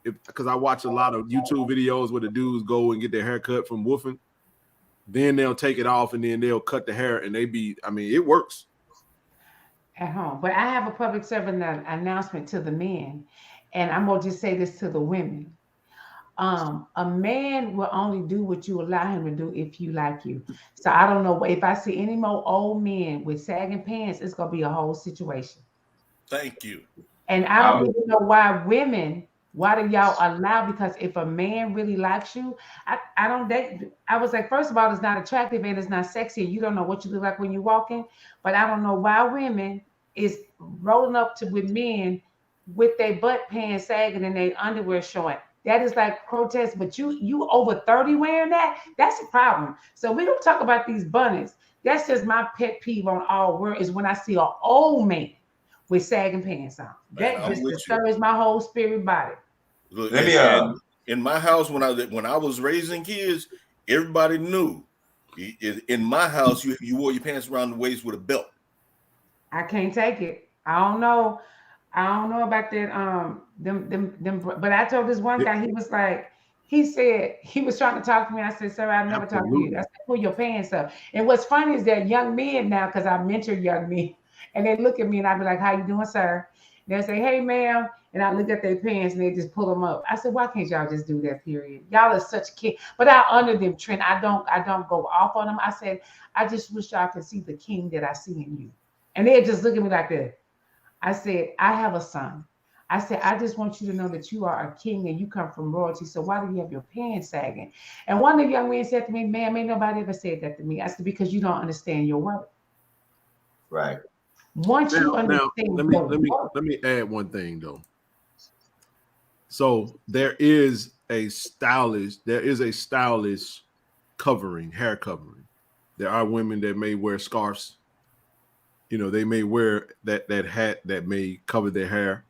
because I watch a lot of YouTube videos where the dudes go and get their hair cut from woofing, then they'll take it off and then they'll cut the hair, and it works.
At home. But I have a public servant announcement to the men, and I'm gonna just say this to the women. A man will only do what you allow him to do if you like you. So I don't know if I see any more old men with sagging pants, it's gonna be a whole situation.
Thank you.
And I don't even know why do y'all allow? Because if a man really likes you, I don't date. I was like, first of all, it's not attractive and it's not sexy. You don't know what you look like when you're walking. But I don't know why women is rolling up with men with their butt pants sagging and their underwear showing. That is like protest, but you over 30 wearing that? That's a problem. So we don't talk about these bonnets. That's just my pet peeve on all world is when I see an old man with sagging pants on. That just disturbs my whole spirit body.
Look, in my house when I was raising kids, everybody knew. In my house, you wore your pants around the waist with a belt.
I can't take it. I don't know about that. Them. But I told this one guy, he said he was trying to talk to me. I said, sir, I'll never talk to you. I said, pull your pants up. And what's funny is that young men now, because I mentor young men, and they look at me and I be like, how you doing, sir? They'll say, hey, ma'am. And I look at their pants and they just pull them up. I said, why can't y'all just do that, period? Y'all are such king. But I honor them, Trent. I don't go off on them. I said, I just wish y'all could see the king that I see in you. And they just look at me like that. I said, I have a son. I said, I just want you to know that you are a king and you come from royalty. So why do you have your pants sagging? And one of the young men said to me, ma'am, ain't nobody ever said that to me. I said, because you don't understand your work.
Right.
Once you understand
let me add one thing though. So there is a stylish covering, hair covering. There are women that may wear scarves. You know, they may wear that hat that may cover their hair,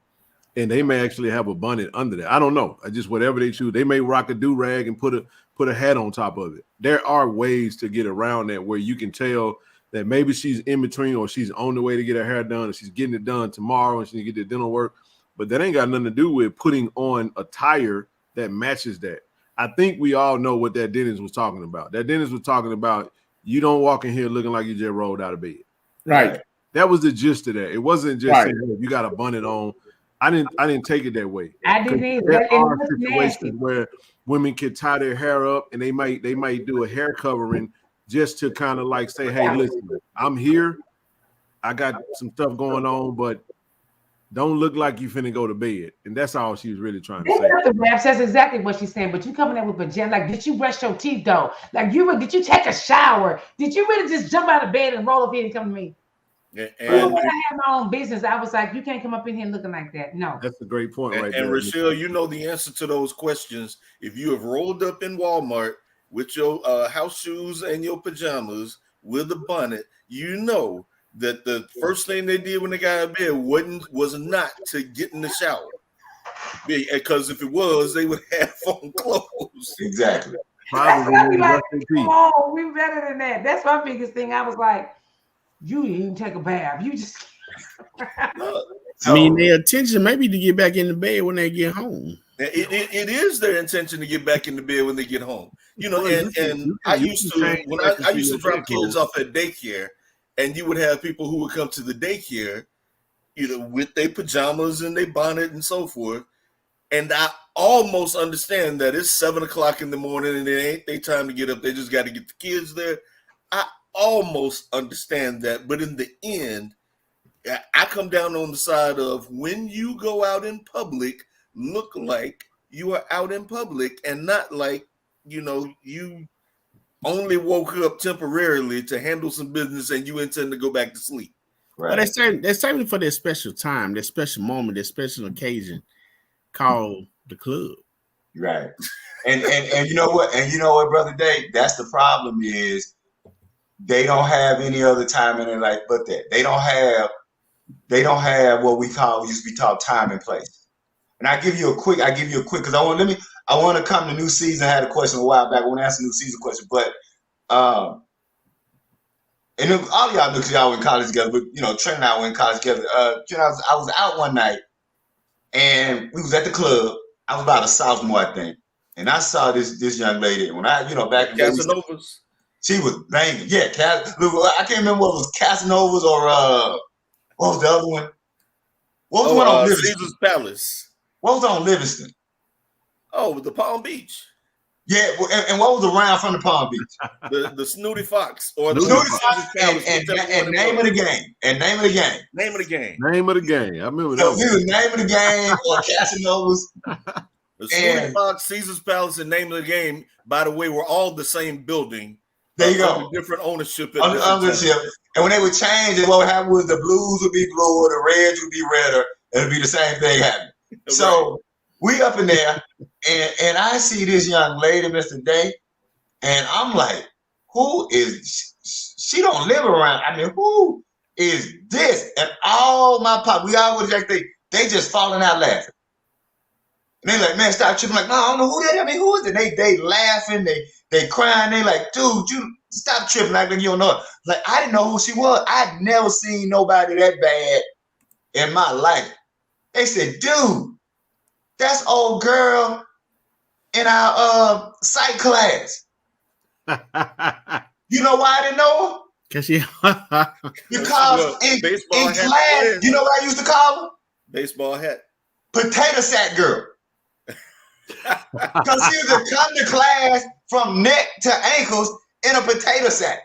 and they may actually have a bonnet under that. I don't know. I just whatever they choose. They may rock a do-rag and put a hat on top of it. There are ways to get around that where you can tell that maybe she's in between or she's on the way to get her hair done or she's getting it done tomorrow and she can get the dental work. But that ain't got nothing to do with putting on attire that matches that. I think we all know what that dentist was talking about. That dentist was talking about you don't walk in here looking like you just rolled out of bed.
Right.
That was the gist of that. It wasn't just saying, hey, you got a bonnet on. I didn't take it that way.
I didn't either.
There are situations where women can tie their hair up and they might do a hair covering just to kind of like say, hey, listen, I'm here. I got some stuff going on, but don't look like you finna go to bed. And that's all she was really trying to say.
That's exactly what she's saying. But you coming in with pajamas, like, did you brush your teeth though? Like, did you take a shower? Did you really just jump out of bed and roll up here and come to me?
And
when I had my own business, I was like, you can't come up in here looking like that. No.
That's a great point right
there. And Rochelle, you know the answer to those questions. If you have rolled up in Walmart with your house shoes and your pajamas with a bonnet, you know that the first thing they did when they got out of bed was not to get in the shower. Because if it was, they would have on clothes.
Exactly.
Probably like, come on, we better than that. That's my biggest thing. I was like, you didn't even take a bath. You just
I mean, their intention maybe to get back in the bed when they get home.
It is their intention to get back in the bed when they get home. You know, and I used to drop kids off at daycare, and you would have people who would come to the daycare, you know, with their pajamas and their bonnet and so forth. And I almost understand that it's 7 o'clock in the morning and it ain't their time to get up. They just got to get the kids there. I almost understand that, but in the end, I come down on the side of when you go out in public, look like you are out in public and not like, you know, you only woke up temporarily to handle some business and you intend to go back to sleep.
Right. But they're saving for their special time, their special moment, their special occasion called the club.
Right. And you know what? And you know what, Brother Dave? That's the problem is they don't have any other time in their life but that. They don't have what we used to be called time and place. And I give you a quick because I want to come to new season. I had a question a while back. I want to ask a new season question, but and all of y'all know because y'all went in college together, but you know, Trent and I went in college together. Trent, I was out one night and we was at the club. I was about a sophomore, I think, and I saw this young lady. And when I, you know, back in
Casanovas.
She was banging. Yeah, I can't remember what it was, Casanovas or what was the other one? What was the one on Livingston?
Caesar's Palace.
What was on Livingston?
Oh, the Palm Beach.
Yeah, and what was around from the Palm Beach?
the Snooty Fox or the
Snooty Fox and name of the game. And name of the game.
Name of the game.
Name of the game. I remember
so
that.
So either name of the game or Casanovas.
The Snooty Fox, Caesar's Palace, and name of the game, by the way, were all the same building.
There you go.
Different ownership.
Ownership. And when they would change, and what would happen was the blues would be bluer, the reds would be redder, and it'd be the same thing happening. Right. So we up in there, and I see this young lady, Mr. Day, and I'm like, who is she? Don't live around. I mean, who is this? And all my pop, we all was like they just falling out laughing. And they like, man, stop tripping. Like, no, I don't know who that is. I mean, who is it? They laughing, they crying. They like, dude, you stop tripping like you don't know her. Like, I didn't know who she was. I'd never seen nobody that bad in my life. They said, dude, that's old girl in our psych class. You know why I didn't know her?
Because
in class, you know what I used to call her?
Baseball hat.
Potato sack girl. Because she would come to class from neck to ankles in a potato sack.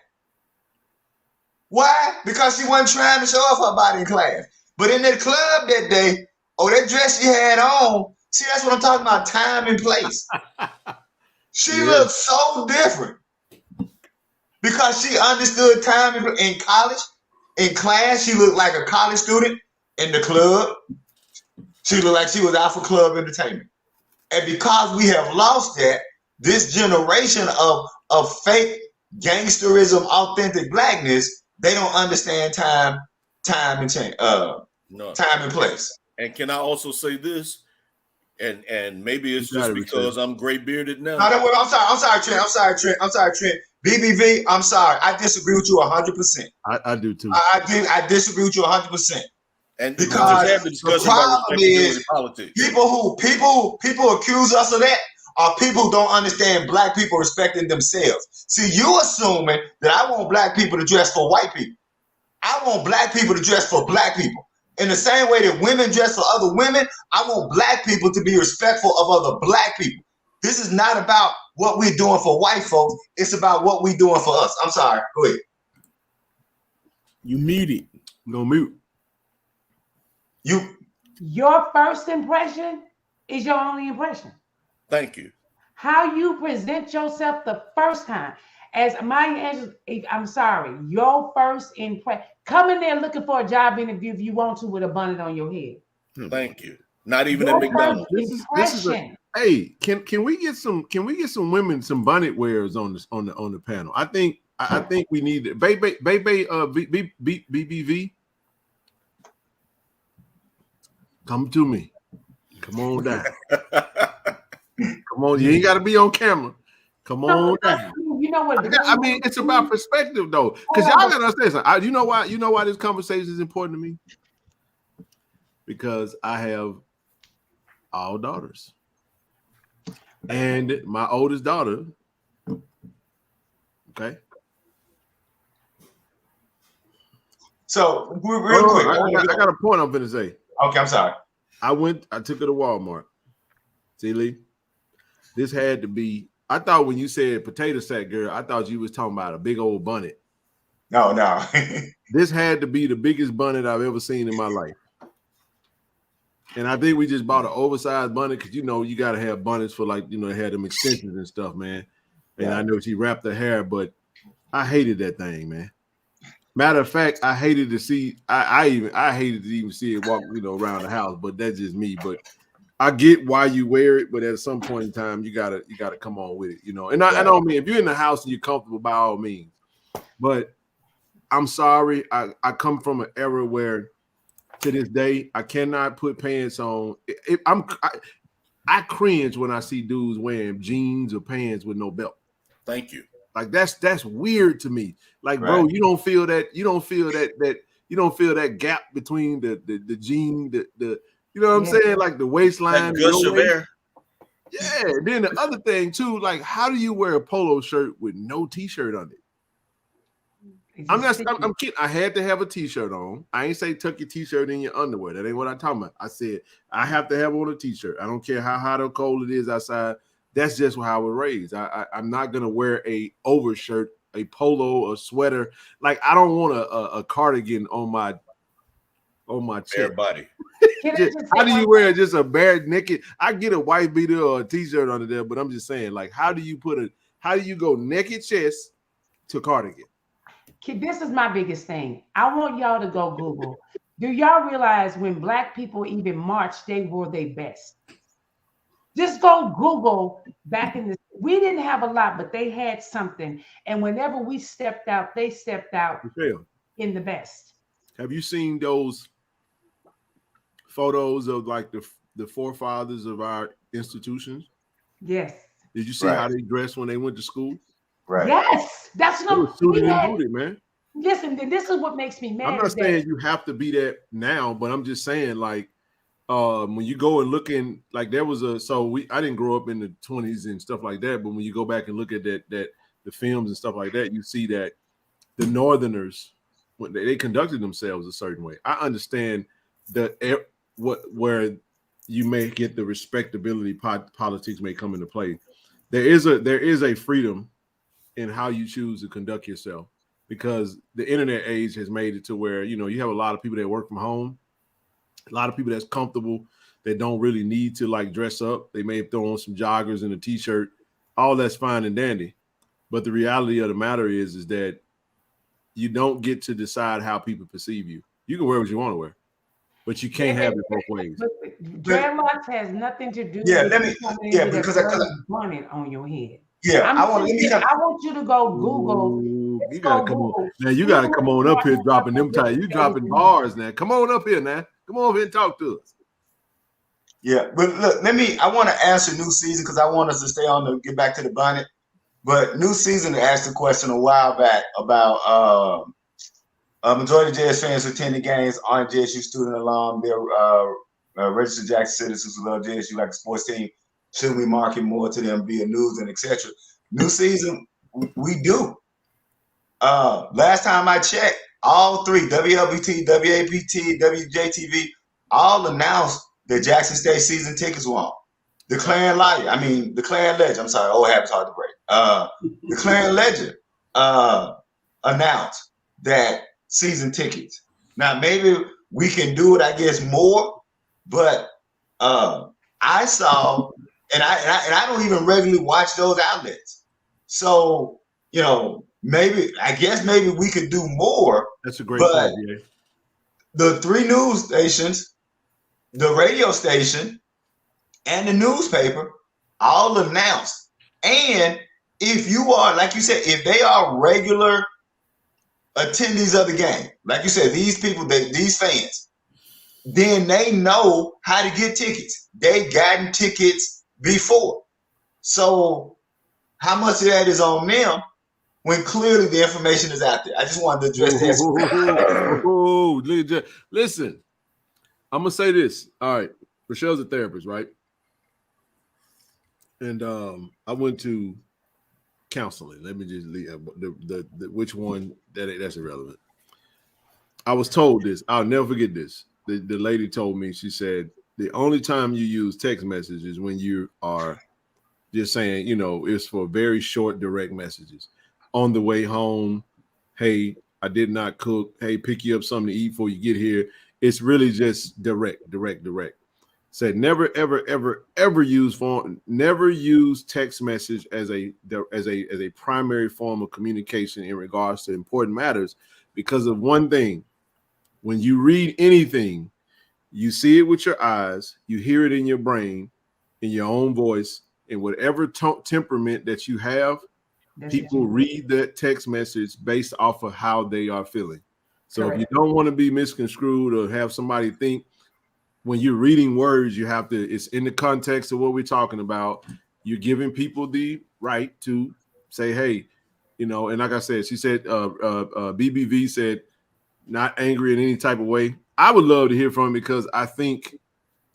Why? Because she wasn't trying to show off her body in class. But in the club that day, that dress she had on, see, that's what I'm talking about, time and place. She looked so different. Because she understood time in college, in class, she looked like a college student. In the club, she looked like she was out for club entertainment. And because we have lost that, this generation of fake gangsterism, authentic blackness, they don't understand time and change, time and place.
And can I also say this? And maybe it's just because I'm gray bearded now.
No, I'm sorry, Trent. BBV, I'm sorry, I disagree with you 100%.
I do too.
I disagree with you 100%.
And
Because
we just had the
the
discussion about
problem
respectability
is
politics.
people accuse us of that are people who don't understand black people respecting themselves. See, you assuming that I want black people to dress for white people. I want black people to dress for black people. In the same way that women dress for other women, I want black people to be respectful of other black people. This is not about what we're doing for white folks. It's about what we're doing for us. I'm sorry. Go ahead.
You muted.
No mute.
Your first impression is your only impression.
Thank you.
How you present yourself the first time. As my answer, I'm sorry, your first impression. Come in there looking for a job interview if you want to with a bonnet on your head.
Thank you. Not even
Your
at McDonald's.
This is hey, can we get some women some bonnet wearers on this on the panel? I think we need it. BBV. Come to me. Come on down. Come on, you ain't got to be on camera. Come on down.
You know what?
I mean, it's about perspective though, because y'all gotta understand something. You know why this conversation is important to me? Because I have all daughters, and my oldest daughter. Okay.
So real quick,
I got a point I'm gonna say.
Okay, I'm sorry.
I took her to Walmart. See, Lee, this had to be. I thought when you said potato sack girl, I thought you was talking about a big old bonnet.
No.
This had to be the biggest bonnet I've ever seen in my life. And I think we just bought an oversized bonnet because, you got to have bonnets for they had them extensions and stuff, man. And I know she wrapped her hair, but I hated that thing, man. Matter of fact, I hated to see. I hated to even see it walk, around the house. But that's just me. But I get why you wear it, but at some point in time, you gotta come on with it, And I don't mean if you're in the house and you're comfortable, by all means. But I'm sorry, I come from an era where, to this day, I cannot put pants on. I cringe when I see dudes wearing jeans or pants with no belt.
Thank you.
Like that's weird to me. Like, right. Bro, you don't feel that gap between the jean, the you know what I'm saying? Like the waistline.
That gush of air.
Yeah. Then the other thing too, like, how do you wear a polo shirt with no t-shirt on it? I'm kidding. I had to have a t-shirt on. I ain't say tuck your t-shirt in your underwear. That ain't what I'm talking about. I said I have to have on a t-shirt. I don't care how hot or cold it is outside. That's just how I was raised. I'm not gonna wear a overshirt, a polo, a sweater. Like, I don't want a cardigan on my
bare body.
How do you wear just a bare naked? I get a white beater or a t-shirt under there, but I'm just saying, like, how do you go naked chest to cardigan?
This is my biggest thing. I want y'all to go Google. Do y'all realize when black people even marched, they wore their best? Just go Google back in the. We didn't have a lot, but they had something. And whenever we stepped out, they stepped out in the best.
Have you seen those photos of like the forefathers of our institutions?
Yes.
Did you see how they dressed when they went to school?
Right.
Yes, that's what
I'm booted, man.
Listen, this is what makes me mad.
I'm not saying you have to be that now, but I'm just saying, like, when you go and look in, like, there was I didn't grow up in the 20s and stuff like that, but when you go back and look at that the films and stuff like that, you see that the Northerners, when they conducted themselves a certain way. I understand where you may get the respectability politics may come into play. There is a freedom in how you choose to conduct yourself, because the internet age has made it to where, you have a lot of people that work from home, a lot of people that's comfortable, that don't really need to like dress up. They may throw on some joggers and a t-shirt. All that's fine and dandy. But the reality of the matter is that you don't get to decide how people perceive you. You can wear what you want to wear, but you can't have it both ways.
Dreadlocks has nothing to do
with because I
bonnet on your head.
Yeah,
I want you to go Google.
You gotta come on. Now you gotta come on up here dropping them titles. You dropping bars now. Come on up here now. Come on over here and talk to us.
Yeah, but look, I want to answer new season because I want us to stay on to get back to the bonnet. But New Season asked a question a while back about a majority of JS fans who attend the games aren't JSU student alum. They're registered Jackson citizens who love JSU like a sports team. Should we market more to them via news and etc.? New Season, we do. Last time I checked, all three, WLBT, WAPT, WJTV, all announced that Jackson State season tickets were on. The Clarion Ledger, I'm sorry, old habits hard to break. The Clarion Ledger announced that season tickets. Now, maybe we can do it, I guess, more, but I saw, and I don't even regularly watch those outlets. So, you know, maybe we could do more.
That's a great point, yeah.
The 3 news stations, the radio station, and the newspaper all announced. And if you are, like you said, if they are regular attendees of the game, like you said, these people, these fans, then they know how to get tickets. They've gotten tickets before. So how much of that is on them when clearly the information is out there? I just wanted to address that.
Listen, I'm going to say this. All right. Rochelle's a therapist, right? And I went to counseling. Let me just leave the which one that's irrelevant. I was told this. I'll never forget this. The lady told me, she said, the only time you use text messages is when you are just saying, you know, it's for very short, direct messages. On the way home, hey, I did not cook. Hey, pick you up something to eat before you get here. It's really just direct. Said never, ever use text message as a primary form of communication in regards to important matters, because of one thing. When you read anything, you see it with your eyes, you hear it in your brain, in your own voice, in whatever temperament that you have. People read that text message based off of how they are feeling. So Correct. If you don't want to be misconstrued or have somebody think, when you're reading words, you have to, it's in the context of what we're talking about. You're giving people the right to say, hey, you know, and like I said, she said, BBV said, not angry in any type of way. I would love to hear from him, because I think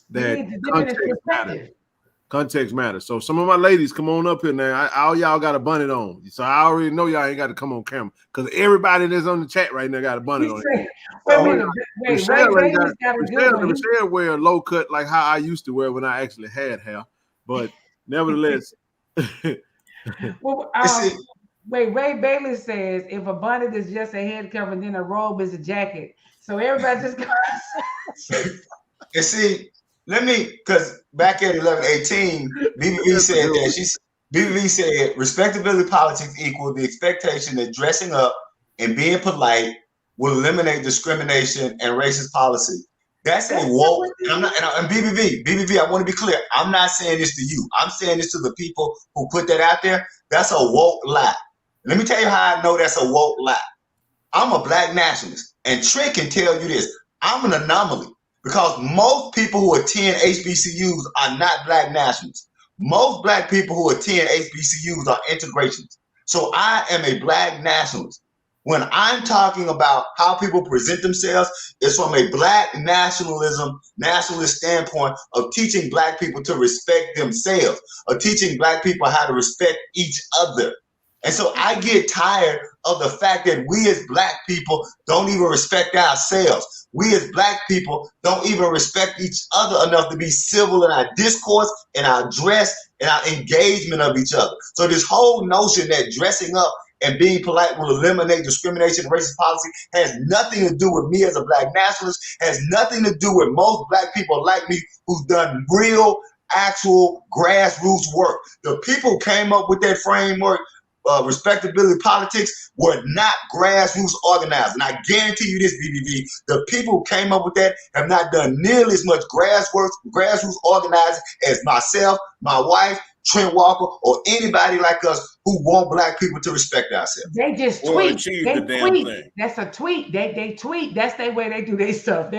that context matters. So some of my ladies, come on up here now. All y'all got a bonnet on. So I already know y'all ain't got to come on camera, because everybody that's on the chat right now got a bonnet on. Michelle wear a low cut like how I used to wear when I actually had hair. But nevertheless.
Well, Ray Bailey says if a bonnet is just a head cover, then a robe is a jacket. So everybody just goes.
And see, because back at 11:18, BBV said that BBV said respectability politics equal the expectation that dressing up and being polite will eliminate discrimination and racist policy. That's a woke. And BBV, I want to be clear. I'm not saying this to you. I'm saying this to the people who put that out there. That's a woke lie. Let me tell you how I know that's a woke lie. I'm a black nationalist, and Trent can tell you this. I'm an anomaly, because most people who attend HBCUs are not black nationalists. Most black people who attend HBCUs are integrationists. So I am a black nationalist. When I'm talking about how people present themselves, it's from a black nationalist standpoint of teaching black people to respect themselves, of teaching black people how to respect each other. And so I get tired of the fact that we as black people don't even respect ourselves. We as black people don't even respect each other enough to be civil in our discourse, in our dress, in our engagement of each other. So this whole notion that dressing up and being polite will eliminate discrimination and racist policy has nothing to do with me as a black nationalist, has nothing to do with most black people like me who've done real, actual grassroots work. The people who came up with that framework, respectability politics, were not grassroots organized. And I guarantee you this, BBV, the people who came up with that have not done nearly as much grassroots organizing as myself, my wife, Trent Walker, or anybody like us who want black people to respect ourselves.
They just tweet. That's a tweet. They tweet. That's the way they do their stuff.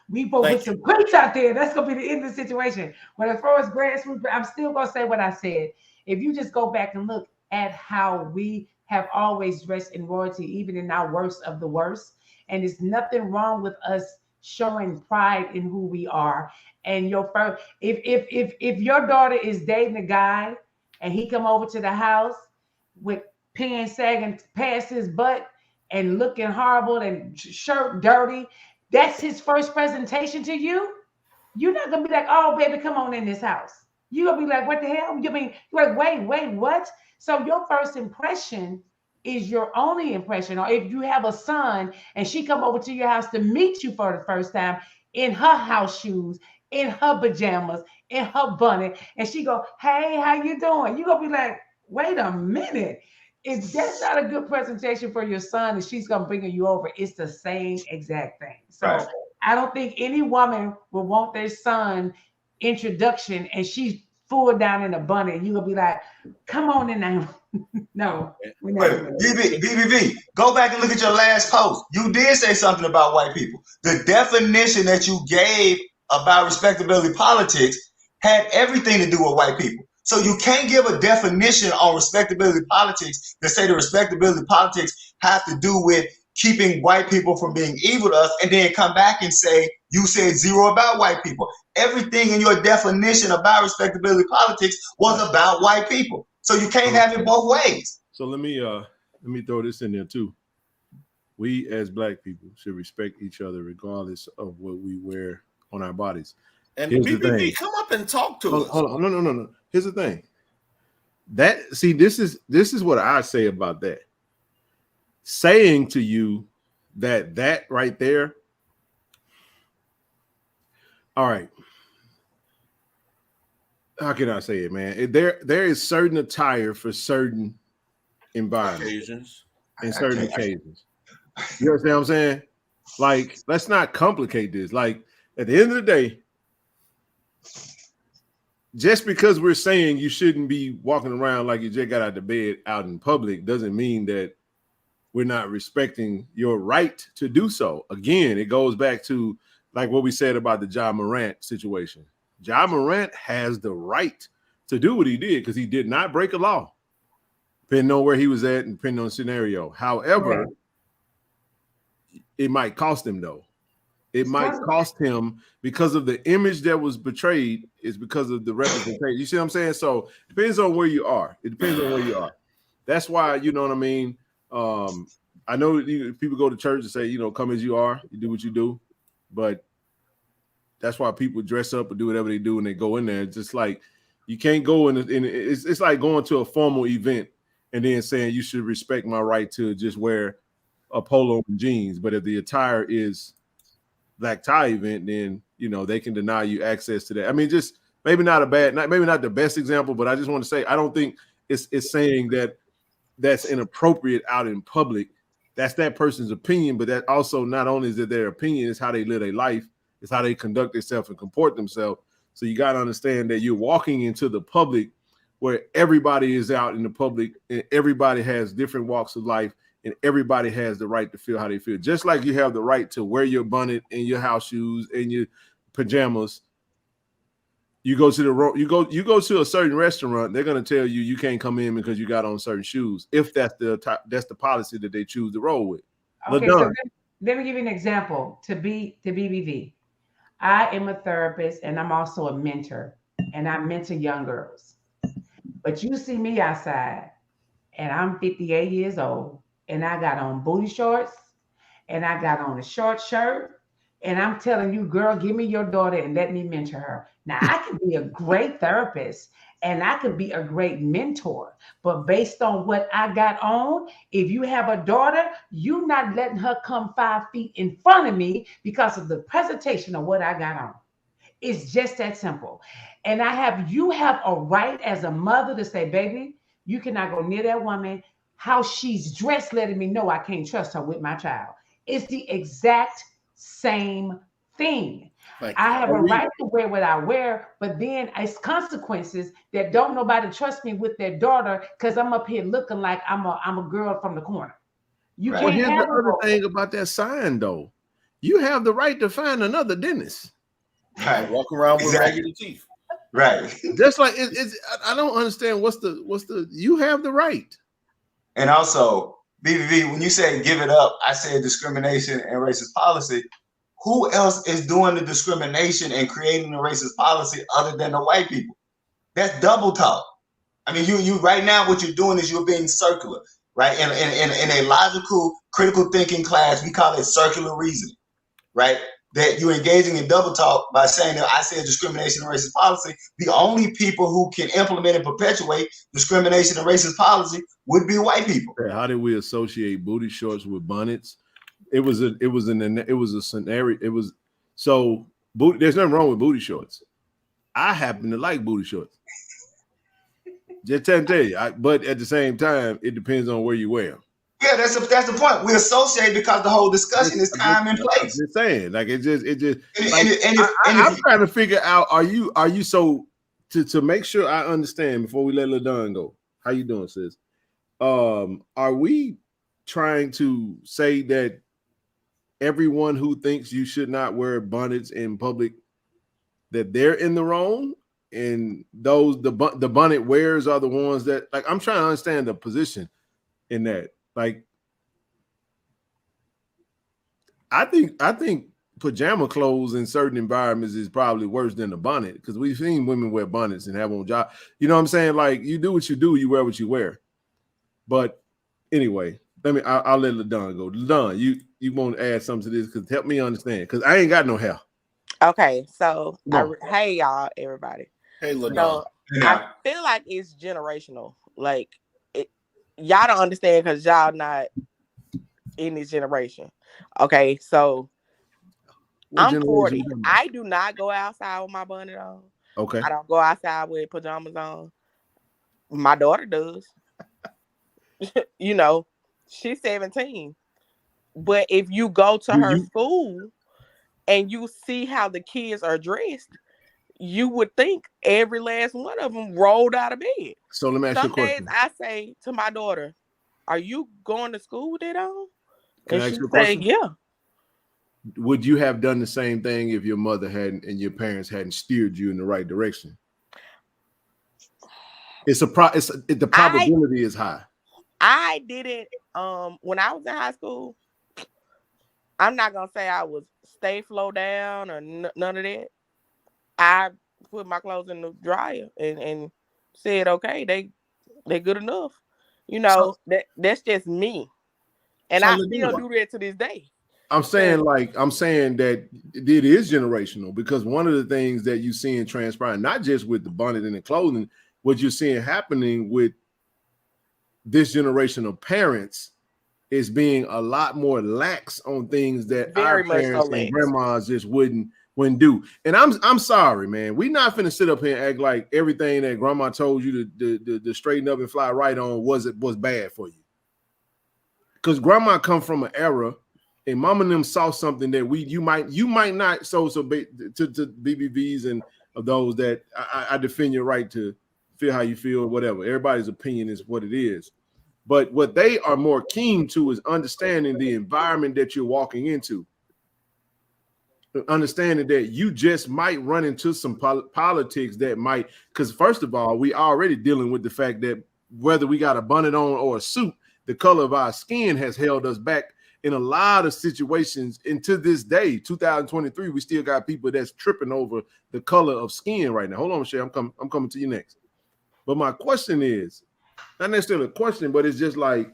We both put some tweets out there. That's gonna be the end of the situation. But as far as grassroots, I'm still gonna say what I said. If you just go back and look at how we have always dressed in royalty, even in our worst of the worst. And there's nothing wrong with us showing pride in who we are. And your first, if your daughter is dating a guy and he come over to the house with pants sagging past his butt and looking horrible and shirt dirty, that's his first presentation to you. You're not gonna be like, oh baby, come on in this house. You're gonna be like, what the hell? You mean you're like, wait, what? So your first impression is your only impression. Or if you have a son and she come over to your house to meet you for the first time in her house shoes, in her pajamas, in her bunny, and she go, hey, how you doing? You gonna be like, wait a minute. If that's not a good presentation for your son and she's gonna bring you over, it's the same exact thing. So
Right.
I don't think any woman will want their son introduction and she's full down in a bunny and you gonna be like, come on in now. No, we're not doing it.
BBV, go back and look at your last post. You did say something about white people. The definition that you gave about respectability politics had everything to do with white people. So you can't give a definition on respectability politics that say the respectability politics have to do with keeping white people from being evil to us, and then come back and say you said zero about white people. Everything in your definition about respectability politics was about white people. So you can't have it both ways.
So let me throw this in there too. We as black people should respect each other regardless of what we wear on our bodies.
And
Here's the
BBB,
thing.
come up and talk to us.
Hold on. No. Here's the thing. This is what I say about that. Saying to you that right there. All right. How can I say it, man? There is certain attire for certain environments
Occasions.
and certain occasions. You understand what I'm saying? Like, let's not complicate this. Like, at the end of the day, just because we're saying you shouldn't be walking around like you just got out of bed out in public doesn't mean that we're not respecting your right to do so. Again, it goes back to like what we said about the Ja Morant situation. Ja Morant has the right to do what he did because he did not break a law, depending on where he was at and depending on the scenario. However, it might cost him though. It might cost him because of the image that was betrayed is because of the representation. You see what I'm saying? So it depends on where you are. It depends on where you are. That's why, you know what I mean? I know people go to church and say, come as you are, you do what you do. But that's why people dress up or do whatever they do and they go in there. It's just like you can't go in it's like going to a formal event and then saying you should respect my right to just wear a polo and jeans. But if the attire is black tie event, then they can deny you access to that. I mean, just maybe not the best example, but I just want to say I don't think it's saying that that's inappropriate out in public. That's that person's opinion, but that also not only is it their opinion, it's how they live their life, it's how they conduct themselves and comport themselves. So you got to understand that you're walking into the public where everybody is out in the public and everybody has different walks of life and everybody has the right to feel how they feel. Just like you have the right to wear your bonnet and your house shoes and your pajamas. You go to a certain restaurant, they're going to tell you you can't come in because you got on certain shoes. If that's the policy that they choose to roll with.
Okay, so let me give you an example to BBV. I am a therapist and I'm also a mentor, and I mentor young girls. But you see me outside, and I'm 58 years old, and I got on booty shorts, and I got on a short shirt, and I'm telling you, girl, give me your daughter and let me mentor her. Now, I could be a great therapist and I could be a great mentor, but based on what I got on, if you have a daughter, you're not letting her come 5 feet in front of me because of the presentation of what I got on. It's just that simple. And you have a right as a mother to say, baby, you cannot go near that woman. How she's dressed, letting me know I can't trust her with my child. It's the exact same thing. I have a right to wear what I wear, but then it's consequences that don't nobody trust me with their daughter because I'm up here looking like I'm a girl from the corner. You can't.
Here's the other thing about that sign, though. You have the right to find another dentist.
Walk around with raggedy teeth.
Right.
Just like it's I don't understand what's the you have the right.
And also, BBB, when you say give it up, I said discrimination and racist policy. Who else is doing the discrimination and creating the racist policy other than the white people? That's double talk. I mean, you right now, what you're doing is you're being circular, right? In a logical, critical thinking class, we call it circular reasoning, right? That you're engaging in double talk by saying that I said discrimination and racist policy. The only people who can implement and perpetuate discrimination and racist policy would be white people.
How did we associate booty shorts with bonnets? It was a scenario. It was so booty. There's nothing wrong with booty shorts. I happen to like booty shorts. Just tell you, but at the same time, it depends on where you wear them.
Yeah, that's the point. We associate because the whole discussion is time and place.
I'm just saying, like it just. I'm trying to figure out. Are you so to make sure I understand before we let LaDon go? How you doing, sis? Are we trying to say that everyone who thinks you should not wear bonnets in public, that they're in the wrong? And those the bonnet wearers are the ones that, like, I'm trying to understand the position in that. Like, I think pajama clothes in certain environments is probably worse than the bonnet, because we've seen women wear bonnets and have on job. You know what I'm saying? Like, you do what you do, you wear what you wear. But anyway, I'll let LaDon go. LaDon, you want to add something to this? Because help me understand, because I ain't got no hair.
Okay, so hey y'all, everybody.
Hey, LaDon.
So I feel like it's generational. Like, y'all don't understand because y'all not in this generation. Okay, so I'm 40. I do not go outside with my bonnet on.
Okay.
I don't go outside with pajamas on. My daughter does. You know, she's 17. But if you go to her school and you see how the kids are dressed, you would think every last one of them rolled out of bed.
So let me ask you a question.
Some days I say to my daughter, "Are you going to school with it on?"
Can
and
I
she
ask you a
say,
question?
"Yeah."
Would you have done the same thing if your mother hadn't and your parents hadn't steered you in the right direction? The probability is high.
I didn't. When I was in high school, I'm not gonna say I was stay flow down or none of that. I put my clothes in the dryer and said, "Okay, they good enough." You know, that's just me, and I still do that to this day.
I'm saying that it is generational, because one of the things that you see in transpiring, not just with the bonnet and the clothing, what you're seeing happening with this generation of parents is being a lot more lax on things that our parents and grandmas just wouldn't do. And I'm sorry, man. We're not finna sit up here and act like everything that grandma told you to straighten up and fly right on was bad for you. Because grandma come from an era, and mama and them saw something that you might not. So to BBVs and of those that I defend your right to feel how you feel or whatever. Everybody's opinion is what it is. But what they are more keen to is understanding the environment that you're walking into. Understanding that you just might run into some politics that might, because first of all, we already dealing with the fact that whether we got a bonnet on or a suit, the color of our skin has held us back in a lot of situations. And to this day, 2023, we still got people that's tripping over the color of skin right now. Hold on, Shay, I'm coming to you next. But my question is, not necessarily a question, but it's just like,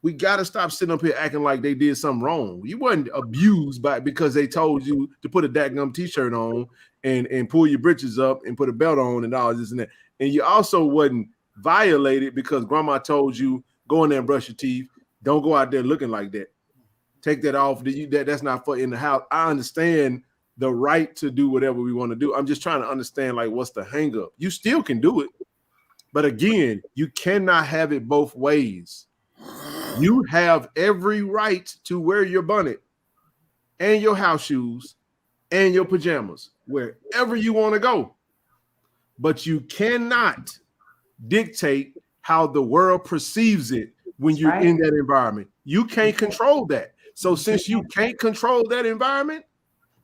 we got to stop sitting up here acting like they did something wrong. You wasn't abused because they told you to put a dadgum t-shirt on and pull your britches up and put a belt on and all this and that. And you also wasn't violated because grandma told you, go in there and brush your teeth. Don't go out there looking like that. Take that off. That's not for in the house. I understand the right to do whatever we want to do. I'm just trying to understand, like, what's the hang up? You still can do it. But again, you cannot have it both ways. You have every right to wear your bonnet and your house shoes and your pajamas wherever you want to go. But you cannot dictate how the world perceives it when you're in that environment. You can't control that. So since you can't control that environment,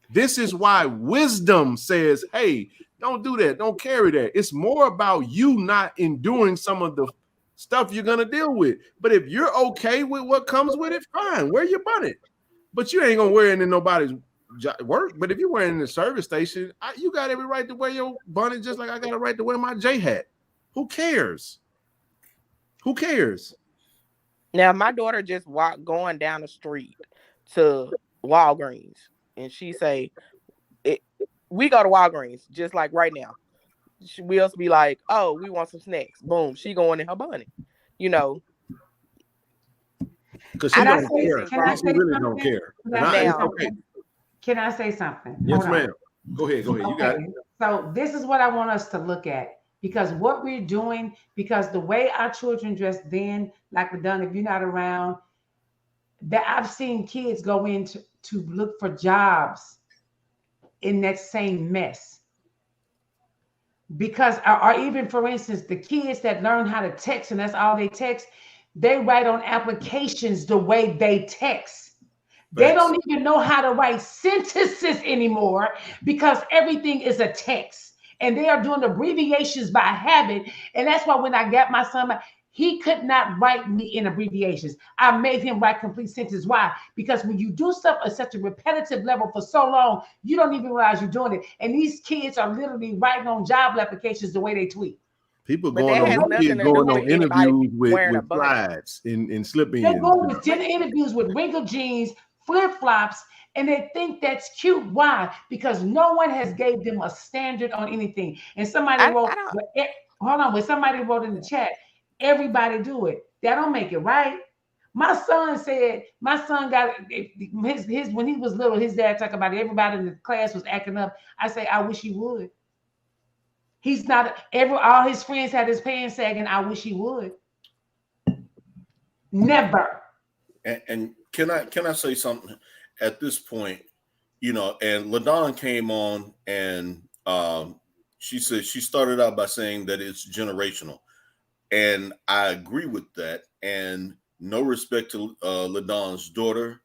this is why wisdom says, hey, Don't do that. Don't carry that. It's more about you not enduring some of the stuff you're gonna deal with. But if you're okay with what comes with it, fine. Wear your bonnet. But you ain't gonna wear it in nobody's work. But if you're wearing it in the service station, you got every right to wear your bonnet just like I got a right to wear my J hat. Who cares? Who cares?
Now my daughter just going down the street to Walgreens, and she say, "We go to Walgreens just like right now." We'll be like, "Oh, we want some snacks." Boom, she going in her bonnet. You know,
because she don't care. She really don't care.
Can I say something?
Yes, ma'am. Go ahead. You got it.
So this is what I want us to look at, because what we're doing, because the way our children dressed then, like we've done, if you're not around, that I've seen kids go in to look for jobs in that same mess. Because, or even for instance, the kids that learn how to text and that's all they text, they write on applications the way they text. They don't even know how to write sentences anymore because everything is a text. And they are doing abbreviations by habit. And that's why when I got my son, he could not write me in abbreviations. I made him write complete sentences. Why? Because when you do stuff at such a repetitive level for so long, you don't even realize you're doing it. And these kids are literally writing on job applications the way they tweet.
People going on interviews with slides in slip-ins.
They're going with interviews with wrinkled jeans, flip-flops, and they think that's cute. Why? Because no one has gave them a standard on anything. And somebody wrote, hold on, when somebody wrote in the chat, everybody do it. That don't make it right. My son got his when he was little, his dad talked about it. Everybody in the class was acting up. I say, I wish he would. He's not all his friends had his pants sagging. I wish he would. Never.
And can I say something at this point? You know, and LaDon came on and she said she started out by saying that it's generational. And I agree with that. And no respect to LaDon's daughter.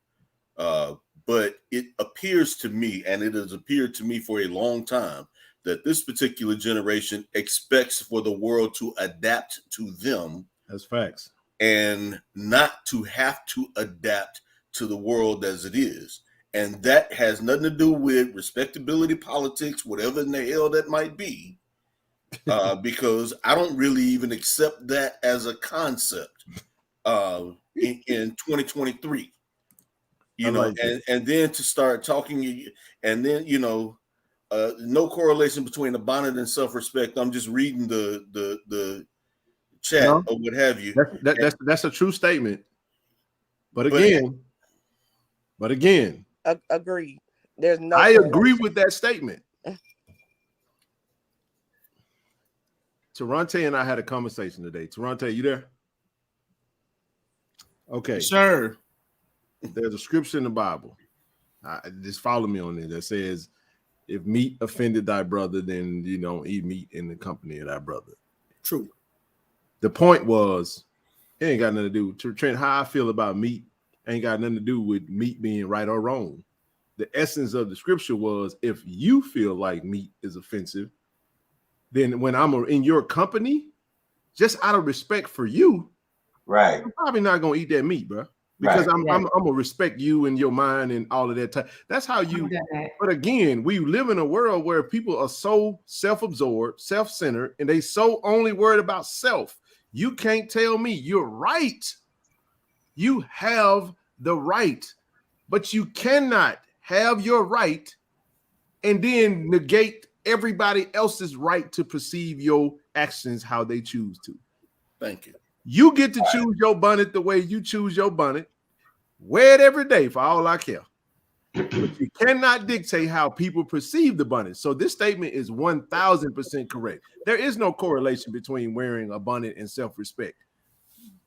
But it appears to me, and it has appeared to me for a long time, that this particular generation expects for the world to adapt to them.
That's facts.
And not to have to adapt to the world as it is. And that has nothing to do with respectability politics, whatever in the hell that might be. Because I don't really even accept that as a concept in 2023. You know, and then to start talking, and then, you know, no correlation between the bonnet and self-respect. I'm just reading the chat or what have you.
That's a true statement. But again,
agreed. There's no.
I agree with that statement. Taronte and I had a conversation today. Taronte, you there? Okay,
sure.
There's a scripture in the Bible. Just follow me on it. That says, "If meat offended thy brother, then you don't eat meat in the company of thy brother."
True.
The point was, it ain't got nothing to do. Trent, how I feel about meat ain't got nothing to do with meat being right or wrong. The essence of the scripture was, if you feel like meat is offensive, then when I'm in your company, just out of respect for you,
right,
I'm probably not gonna eat that meat, bro. Because I'm gonna respect you and your mind and all of that. That's how you. But again, we live in a world where people are so self-absorbed, self-centered, and they so only worried about self. You can't tell me you're right. You have the right, but you cannot have your right and then negate everybody else's right to perceive your actions how they choose to.
Thank you.
You get to choose your bonnet the way you choose your bonnet. Wear it every day for all I care. But you cannot dictate how people perceive the bonnet. So this statement is 1,000% correct. There is no correlation between wearing a bonnet and self-respect,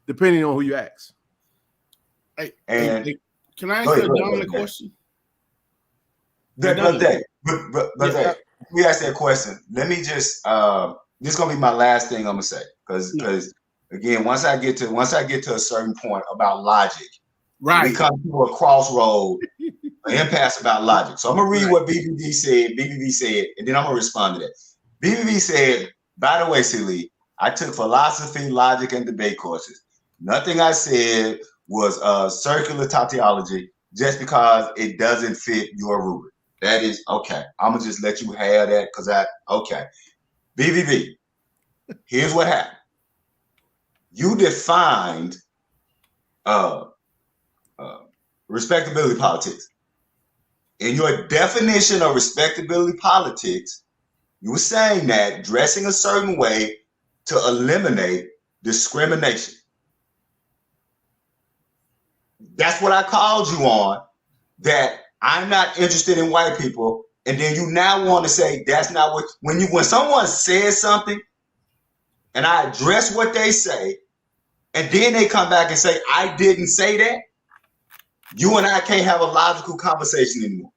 depending on who you ask.
Hey, can I ask Don a question?
But we asked that question. Let me just this is gonna be my last thing I'm gonna say, because again, once I get to a certain point about logic, we come to a crossroad, an impasse about logic. So I'm gonna read what BBB said, and then I'm gonna respond to that. BBB said, by the way, Celie, I took philosophy, logic, and debate courses. Nothing I said was circular tautology just because it doesn't fit your rubric. That is okay. I'm gonna just let you have that because okay. BBB, here's what happened. You defined respectability politics. In your definition of respectability politics, you were saying that dressing a certain way to eliminate discrimination. That's what I called you on, that I'm not interested in white people. And then you now want to say that's not what, when someone says something and I address what they say, and then they come back and say, I didn't say that, you and I can't have a logical conversation anymore.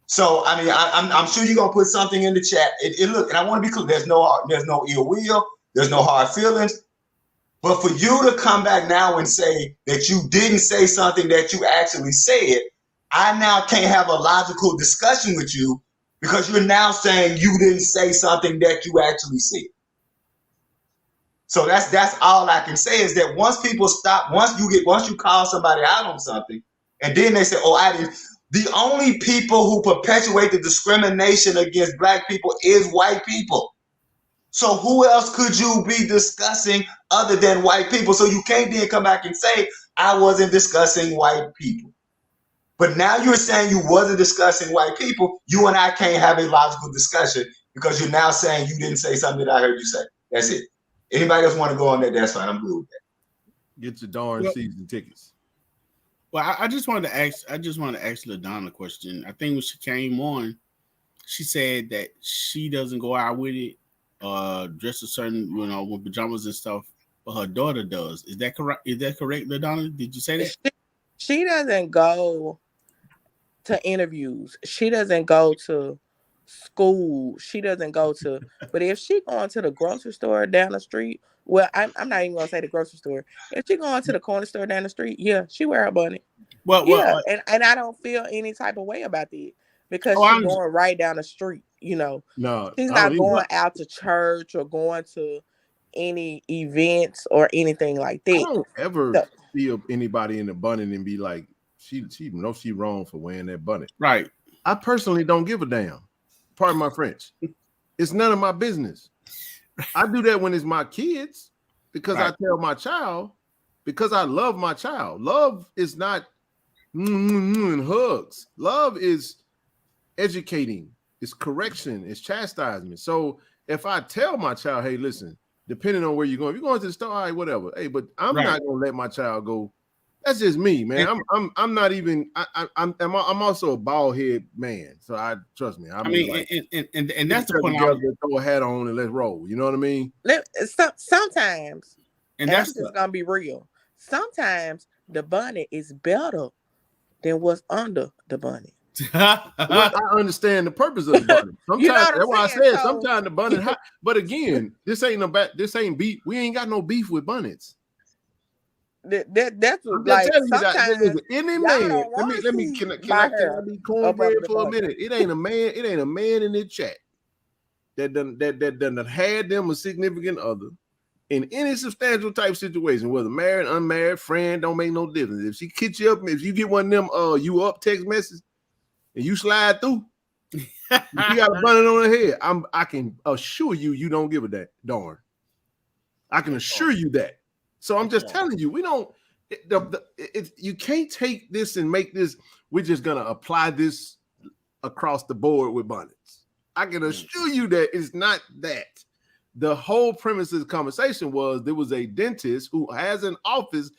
So, I mean, I'm sure you're gonna put something in the chat. Look, and I want to be clear. There's no ill will. There's no hard feelings. But for you to come back now and say that you didn't say something that you actually said, I now can't have a logical discussion with you because you're now saying you didn't say something that you actually said. So that's all I can say is that once people stop, once you call somebody out on something, and then they say, "Oh, I didn't." The only people who perpetuate the discrimination against black people is white people. So who else could you be discussing other than white people? So you can't then come back and say, I wasn't discussing white people. But now you're saying you wasn't discussing white people. You and I can't have a logical discussion because you're now saying you didn't say something that I heard you say. That's it. Anybody else want to go on that? That's fine. I'm good with that.
Get your darn season tickets.
Well, I just wanted to ask LaDonna a question. I think when she came on, she said that she doesn't go out with it, dress a certain, with pajamas and stuff, but her daughter does. Is that correct? LaDonna? Did you say that?
She doesn't go to interviews. She doesn't go to school. She doesn't go to. But if she going to the grocery store down the street, well, I'm not even gonna say the grocery store. If she going to the corner store down the street, yeah, she wear a bunny. And I don't feel any type of way about that because she's going right down the street.
No,
she's not going out to church or going to any events or anything like that.
I don't ever see anybody in the bunny and be like, she knows she wrong for wearing that bunny.
Right.
I personally don't give a damn. Pardon my French. It's none of my business. I do that when it's my kids because I tell my child, because I love my child. Love is not and hugs. Love is educating, it's correction, it's chastisement. So if I tell my child, hey, listen, depending on where you're going, if you're going to the store, all right, whatever. Hey, but I'm not gonna let my child go. That's just me, man. I'm not even. I'm also a bald head man, so trust me.
I mean, like, and that's the point.
Throw a hat on and let's roll. You know what I mean?
Sometimes,
and
that's just gonna be real. Sometimes the bunny is better than what's under the bunny.
I understand the purpose of the bunny. Sometimes that's why I said sometimes the bunny hot. But again, this ain't beef. We ain't got no beef with bunnies.
That's like sometimes
any man. Let me can I be cornbread for a minute? It ain't a man in the chat that done had them a significant other in any substantial type situation, whether married, unmarried, friend, don't make no difference. If she kicks you up, if you get one of them you up text messages and you slide through, you got a bunny on her head. I can assure you don't give a darn. I can assure you that. So I'm just telling you, we don't. You can't take this and make this. We're just gonna apply this across the board with bonnets. I can assure you that it's not that. The whole premise of the conversation was there was a dentist who has an office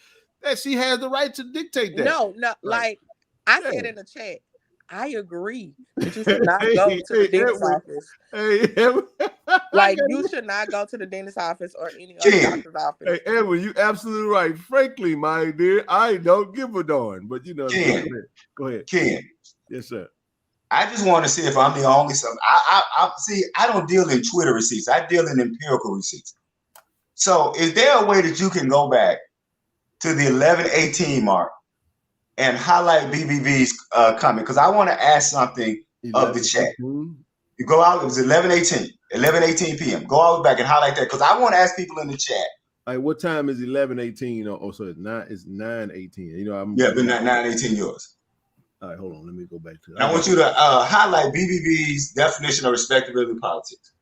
that she has the right to dictate that.
No, right. Like I said in the chat, I agree that you should not go to the dentist office. Like you should not go to the dentist office or any other doctor's office.
Hey, Edwin, you absolutely right. Frankly, my dear, I don't give a darn. But you know, go ahead.
Ken.
Yes, sir.
I just want to see if I'm the only son. I don't deal in Twitter receipts. I deal in empirical receipts. So is there a way that you can go back to the 11:18 mark and highlight BBV's comment? Because I want to ask something of the chat. You go out, it was 11:18 p.m. Go out back and highlight that because I want to ask people in the chat.
All right, what time is 11:18? Oh, so it's 9:18. You know, I'm
Yeah, but 9:18 yours.
All right, hold on. Let me go back to it.
I want you to highlight BBV's definition of respectability politics.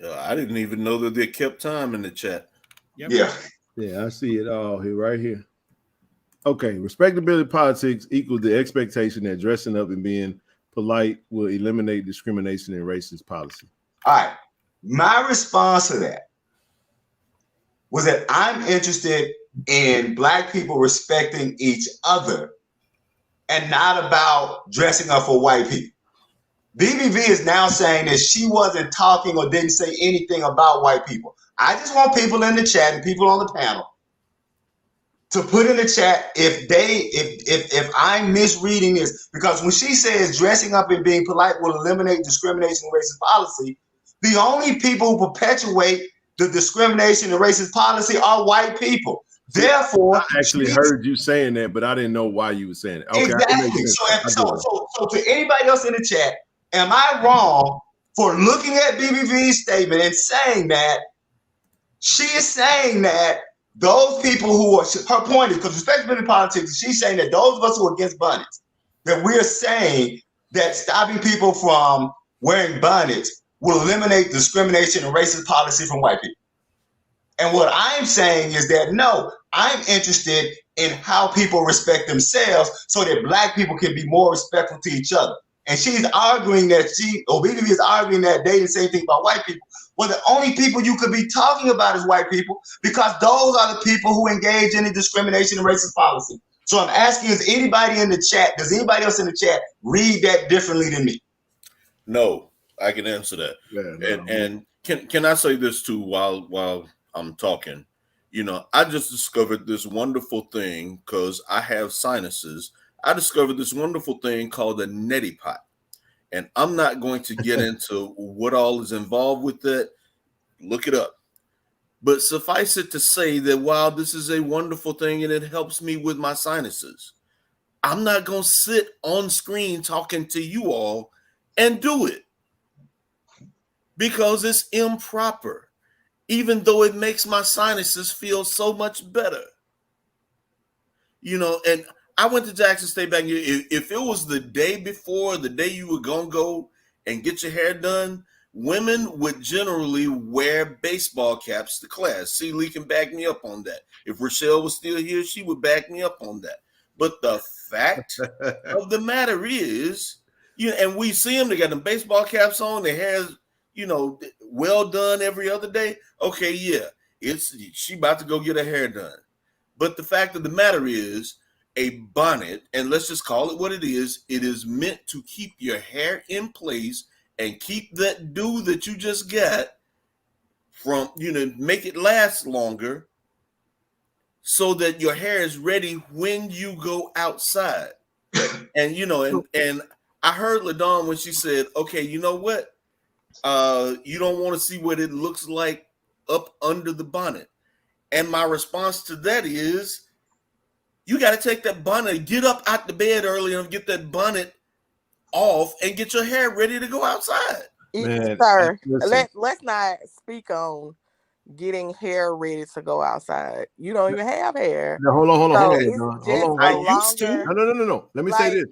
I didn't even know that they kept time in the chat.
Yep.
Yeah, I see it all here, right here. Okay, respectability politics equals the expectation that dressing up and being polite will eliminate discrimination and racist policy.
All right. My response to that was that I'm interested in Black people respecting each other and not about dressing up for white people. BBV is now saying that she wasn't talking or didn't say anything about white people. I just want people in the chat and people on the panel to put in the chat if I'm misreading this, because when she says dressing up and being polite will eliminate discrimination and racist policy, the only people who perpetuate the discrimination and racist policy are white people. Therefore,
I actually heard you saying that, but I didn't know why you were saying it. Okay,
exactly. So to anybody else in the chat, am I wrong for looking at BBV's statement and saying that she is saying that those people who are, her point is, because respectability politics, she's saying that those of us who are against bonnets, that we're saying that stopping people from wearing bonnets will eliminate discrimination and racist policy from white people. And what I'm saying is that, no, I'm interested in how people respect themselves so that Black people can be more respectful to each other. And she's arguing that BBV is arguing that they didn't say anything about white people. Well, the only people you could be talking about is white people, because those are the people who engage in the discrimination and racist policy. So I'm asking, is anybody in the chat, does anybody else in the chat read that differently than me?
No, I can answer that. Yeah, no. And can I say this too while I'm talking? You know, I just discovered this wonderful thing because I have sinuses. I discovered this wonderful thing called a neti pot. And I'm not going to get into what all is involved with that. Look it up. But suffice it to say that while this is a wonderful thing and it helps me with my sinuses, I'm not going to sit on screen talking to you all and do it because it's improper, even though it makes my sinuses feel so much better. You know, and I went to Jackson State back here. If it was the day before, the day you were going to go and get your hair done, women would generally wear baseball caps to class. See, Lee can back me up on that. If Rochelle was still here, she would back me up on that. But the fact of the matter is, you know, and we see them, they got them baseball caps on, their hair's, you know, well done every other day. Okay, yeah, she about to go get her hair done. But the fact of the matter is, a bonnet, and let's just call it what it is meant to keep your hair in place and keep that dew that you just got from, you know, make it last longer so that your hair is ready when you go outside. And, you know, and I heard LaDawn when she said, okay, you know what? You don't want to see what it looks like up under the bonnet. And my response to that is, you got to take that bonnet, get up out the bed early and get that bonnet off and get your hair ready to go outside.
Man, sir, let's not speak on getting hair ready to go outside. You don't even have hair.
No, hold on.
I used to.
No. Let me say this.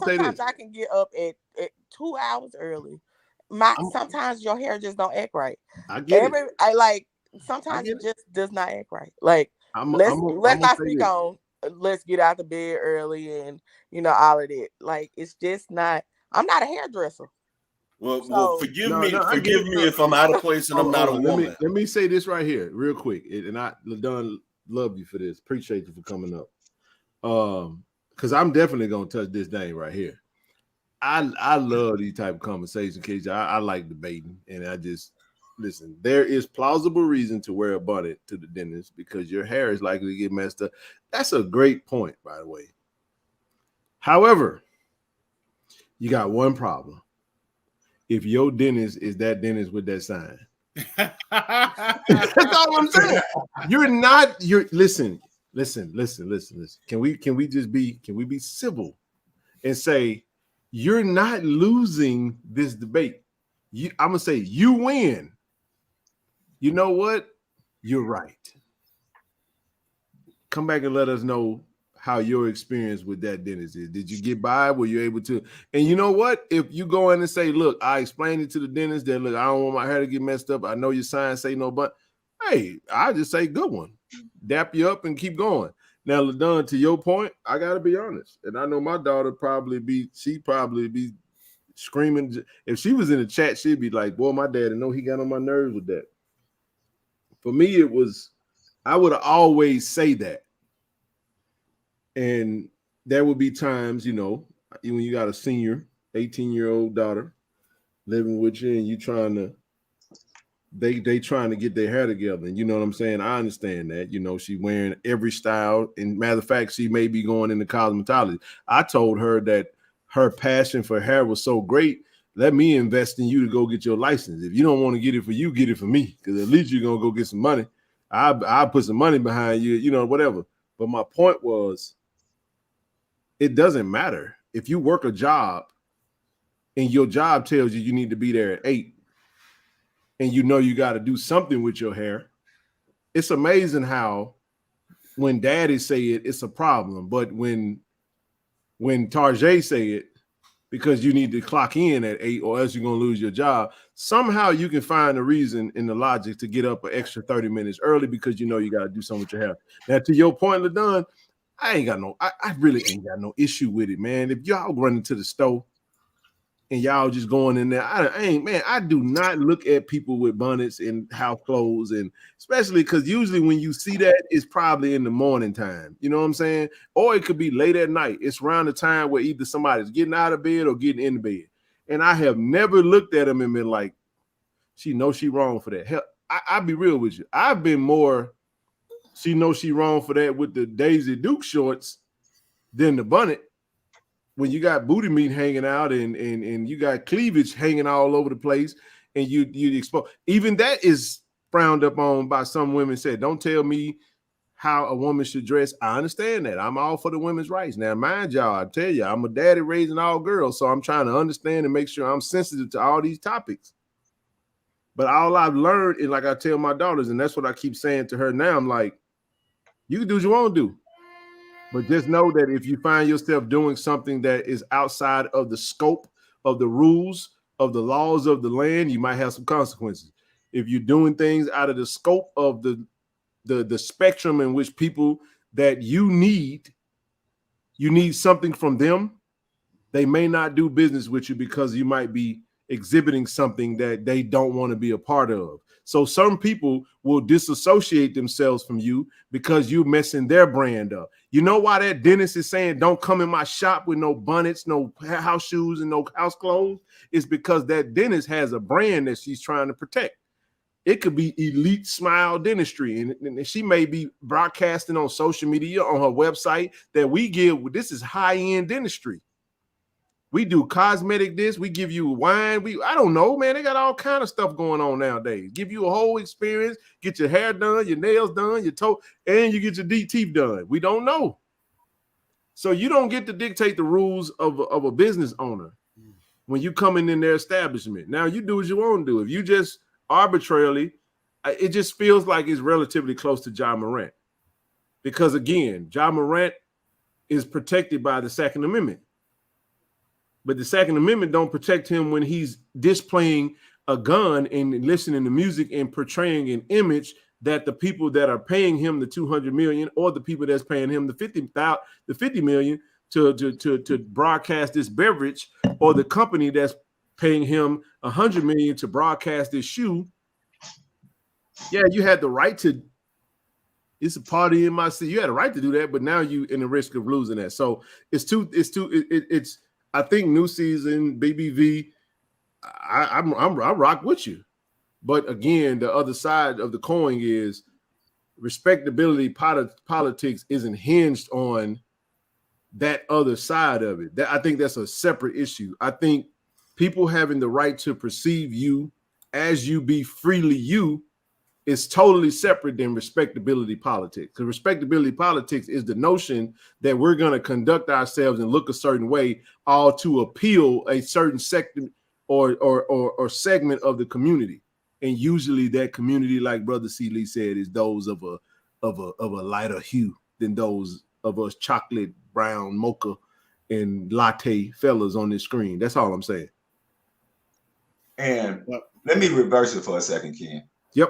Sometimes I can get up at 2 hours early. Sometimes your hair just don't act right.
I get it.
Sometimes it just does not act right. Like, let's not speak on. Let's get out the bed early and, you know, all of that. Like, it's just not. I'm not a hairdresser.
Well, forgive me if I'm out of place and I'm not a woman.
Let me say this right here, real quick, and I, LaDon, love you for this. Appreciate you for coming up. Because I'm definitely gonna touch this thing right here. I love these type of conversations, KJ. I like debating, and I just listen. There is plausible reason to wear a bonnet to the dentist because your hair is likely to get messed up. That's a great point, by the way. However, you got one problem. If your dentist is that dentist with that sign, that's all I'm saying. Listen. Can we be civil and say you're not losing this debate. I'm gonna say you win. You know what? You're right. Come back and let us know how your experience with that dentist is. Did you get by? Were you able to? And you know what? If you go in and say, look, I explained it to the dentist that, look, I don't want my hair to get messed up. I know your sign say no, but hey, I just say good one. Dap you up and keep going. Now, LaDon, to your point, I got to be honest. And I know my daughter she'd probably be screaming. If she was in the chat, she'd be like, boy, my dad, I know he got on my nerves with that. For me, it was, I would always say that. And there would be times, you know, when you got a senior, 18-year-old daughter living with you and you trying to, they trying to get their hair together. And you know what I'm saying? I understand that. You know, she wearing every style. And matter of fact, she may be going into cosmetology. I told her that her passion for hair was so great. Let me invest in you to go get your license. If you don't want to get it for you, get it for me. Because at least you're going to go get some money. I'll put some money behind you, you know, whatever. But my point was, it doesn't matter. If you work a job and your job tells you need to be there at 8 and you know you got to do something with your hair, it's amazing how when daddy say it, it's a problem. But when Tarjay say it, because you need to clock in at 8 or else you're going to lose your job, somehow you can find a reason in the logic to get up an extra 30 minutes early because you know you got to do something with your hair. Now, to your point, LaDon, I really ain't got no issue with it, man. If y'all running to the store and y'all just going in there, I do not look at people with bonnets and house clothes, and especially because usually when you see that, it's probably in the morning time. You know what I'm saying? Or it could be late at night. It's around the time where either somebody's getting out of bed or getting in bed. And I have never looked at them and been like, she knows she wrong for that. Hell, I'll be real with you. I've been more, she knows she wrong for that with the Daisy Duke shorts than the bonnet. When you got booty meat hanging out and you got cleavage hanging all over the place and you expose, even that is frowned upon by some women. Said, don't tell me how a woman should dress. I understand that. I'm all for the women's rights. Now, mind y'all, I tell you, I'm a daddy raising all girls, so I'm trying to understand and make sure I'm sensitive to all these topics. But all I've learned is, like I tell my daughters, and that's what I keep saying to her now, I'm like, you can do what you want to do. But just know that if you find yourself doing something that is outside of the scope of the rules of the laws of the land, you might have some consequences. If you're doing things out of the scope of the spectrum in which people that you need something from them, they may not do business with you because you might be exhibiting something that they don't want to be a part of. So some people will disassociate themselves from you because you're messing their brand up. You know why that dentist is saying, don't come in my shop with no bonnets, no house shoes, and no house clothes? It's because that dentist has a brand that she's trying to protect. It could be Elite Smile Dentistry, and she may be broadcasting on social media, on her website, that we give, this is high-end dentistry. We do cosmetic this, we give you wine. I don't know, man. They got all kind of stuff going on nowadays. Give you a whole experience, get your hair done, your nails done, your toe, and you get your teeth done. We don't know. So you don't get to dictate the rules of a business owner when you come in their establishment. Now you do what you want to do. If you just arbitrarily, it just feels like it's relatively close to Ja Morant. Because again, Ja Morant is protected by the Second Amendment. But the Second Amendment don't protect him when he's displaying a gun and listening to music and portraying an image that the people that are paying him the $200 million or the people that's paying him the $50 million to broadcast this beverage, or the company that's paying him $100 million to broadcast this shoe. Yeah, you had the right to. It's a party in my city. You had a right to do that, but now you in the risk of losing that. So it's. I think new season, BBV, I rock with you. But again, the other side of the coin is respectability. Politics isn't hinged on that other side of it. I think that's a separate issue. I think people having the right to perceive you as you be freely you is totally separate than respectability politics. Because respectability politics is the notion that we're going to conduct ourselves and look a certain way, all to appeal a certain sector or segment of the community. And usually that community, like Brother C. Lee said, is those of a lighter hue than those of us chocolate, brown, mocha, and latte fellas on this screen. That's all I'm saying.
And let me reverse it for a second, Ken.
Yep.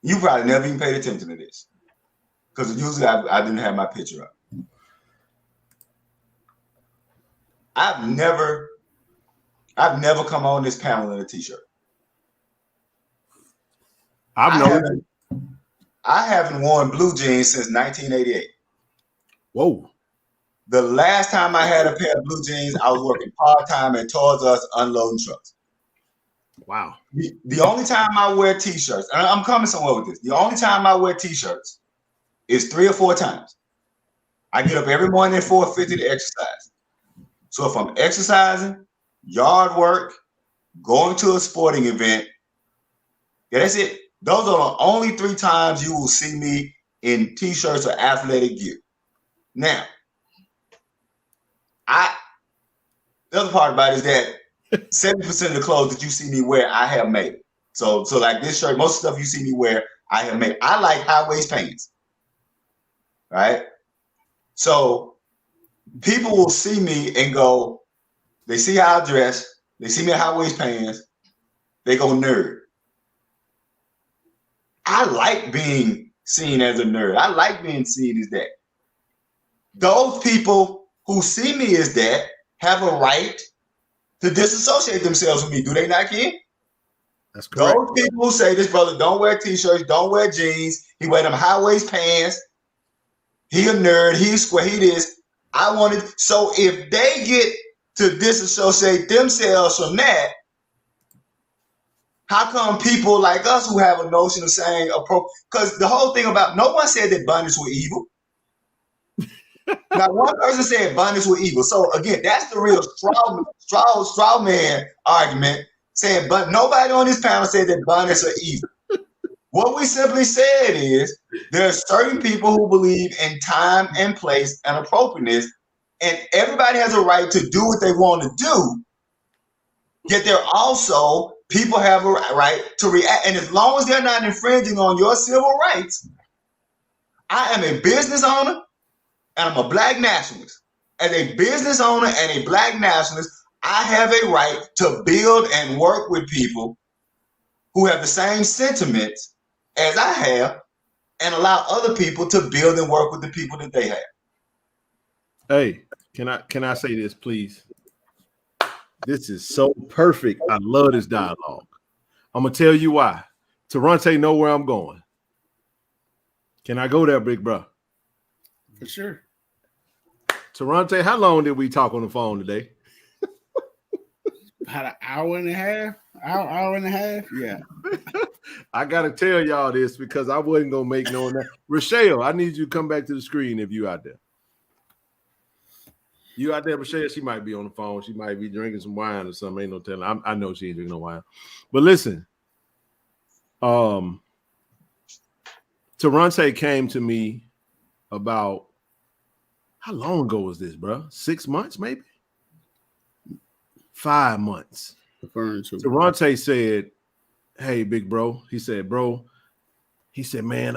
You probably never even paid attention to this, because usually I didn't have my picture up. I've never come on this panel in a t-shirt. I haven't worn blue jeans since 1988.
Whoa.
The last time I had a pair of blue jeans, I was working part-time at Toys R Us unloading trucks.
Wow.
The only time I wear t-shirts, and I'm coming somewhere with this, the only time I wear t-shirts is 3 or 4 times. I get up every morning at 4:50 to exercise. So if I'm exercising, yard work, going to a sporting event, yeah, that's it. Those are the only 3 times you will see me in t-shirts or athletic gear. Now, the other part about it is that 70% of the clothes that you see me wear, I have made. So like this shirt, most of the stuff you see me wear, I have made. I like high waist pants, right? So people will see me and go, they see how I dress, they see me in high waist pants, they go nerd. I like being seen as a nerd. I like being seen as that. Those people who see me as that have a right to disassociate themselves with me. Do they not, Ken?
That's correct.
Those people who say this brother don't wear t-shirts, don't wear jeans, he wear them high waist pants, he a nerd, he's square, he this. So if they get to disassociate themselves from that, how come people like us who have a notion of saying because the whole thing about, no one said that bunnies were evil. Now, one person said bunnies were evil. So again, that's the real straw man argument, saying, but nobody on this panel said that bunnies are evil. What we simply said is there are certain people who believe in time and place and appropriateness, and everybody has a right to do what they want to do. Yet there are also people have a right to react, and as long as they're not infringing on your civil rights, I am a business owner. And I'm a black nationalist. As a business owner and a black nationalist, I have a right to build and work with people who have the same sentiments as I have, and allow other people to build and work with the people that they have.
Hey, can I say this, please? This is so perfect. I love this dialogue. I'm gonna tell you why. Toronto know where I'm going. Can I go there, big bro?
For sure.
Toronto, how long did we talk on the phone today?
About an hour and a half. Hour and a half. Yeah.
I gotta tell y'all this because I wasn't gonna make no. Rochelle, I need you to come back to the screen if you out there. You out there, Rochelle? She might be on the phone. She might be drinking some wine or something. Ain't no telling. I know she ain't drinking no wine. But listen, Toronto came to me about. How long ago was this, bro? 6 months, maybe? 5 months. Toronto said, hey, big bro. He said, man,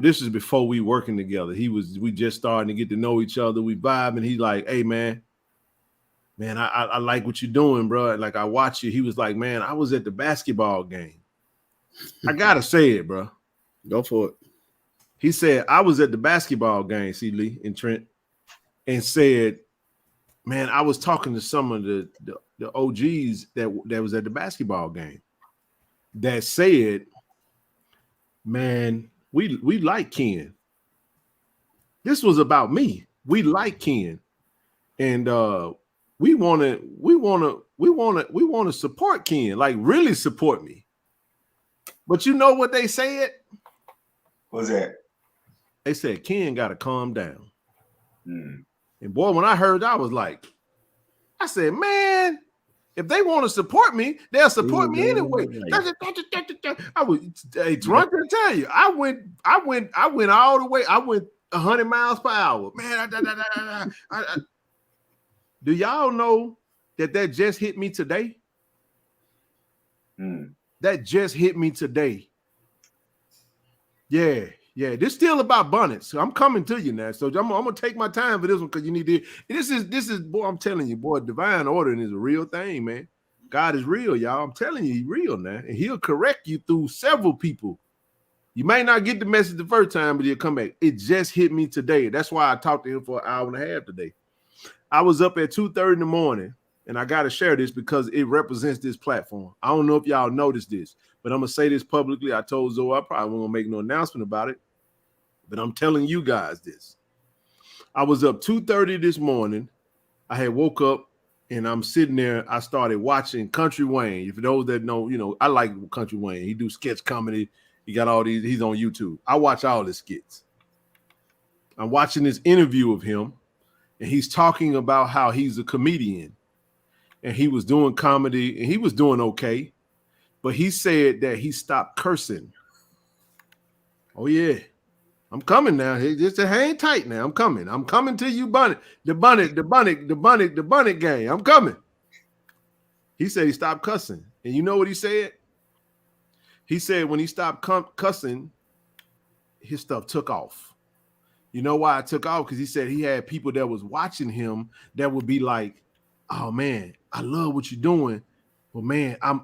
this is before we working together. We just starting to get to know each other. We vibe, and he's like, hey, man, I like what you're doing, bro. Like, I watch you. He was like, man, I was at the basketball game. I gotta say it, bro.
Go for it.
He said, I was at the basketball game, C. Lee and Trent. And said, man, I was talking to some of the OGs that was at the basketball game that said, man, we like Ken. This was about me. We like Ken. And we want to support Ken, like really support me. But you know what they said?
What's that?
They said Ken got to calm down. And boy, when I heard that, I said, man, If they want to support me, they'll support me anyway. I was, hey, Trump, I tell you, I went all the way. I went 100 miles per hour, man. Do y'all know that just hit me today? That just hit me today. Yeah. This still about bonnets. So I'm coming to you now. So I'm gonna take my time for this one because you need to. This is boy. I'm telling you, boy. Divine ordering is a real thing, man. God is real, y'all. I'm telling you, he's real now, and he'll correct you through several people. You may not get the message the first time, but he'll come back. It just hit me today. That's why I talked to him for an hour and a half today. I was up at 2:30 in the morning, and I got to share this because it represents this platform. I don't know if y'all noticed this, but I'm gonna say this publicly. I told Zoe I probably won't make no announcement about it, but I'm telling you guys this. I was up 2:30 this morning. I had woke up and I'm sitting there. I started watching Country Wayne. If those that know, you know, I like Country Wayne. He do sketch comedy. He got all these. He's on YouTube. I watch all his skits. I'm watching this interview of him, and he's talking about how he's a comedian, and he was doing comedy, and he was doing okay, but he said that he stopped cursing. Oh yeah. I'm coming now. Just hang tight now. I'm coming. I'm coming to you, Bunny. The Bunny gang. I'm coming. He said he stopped cussing. And you know what he said? He said when he stopped cussing, his stuff took off. You know why it took off? Because he said he had people that was watching him that would be like, oh man, I love what you're doing. But man, I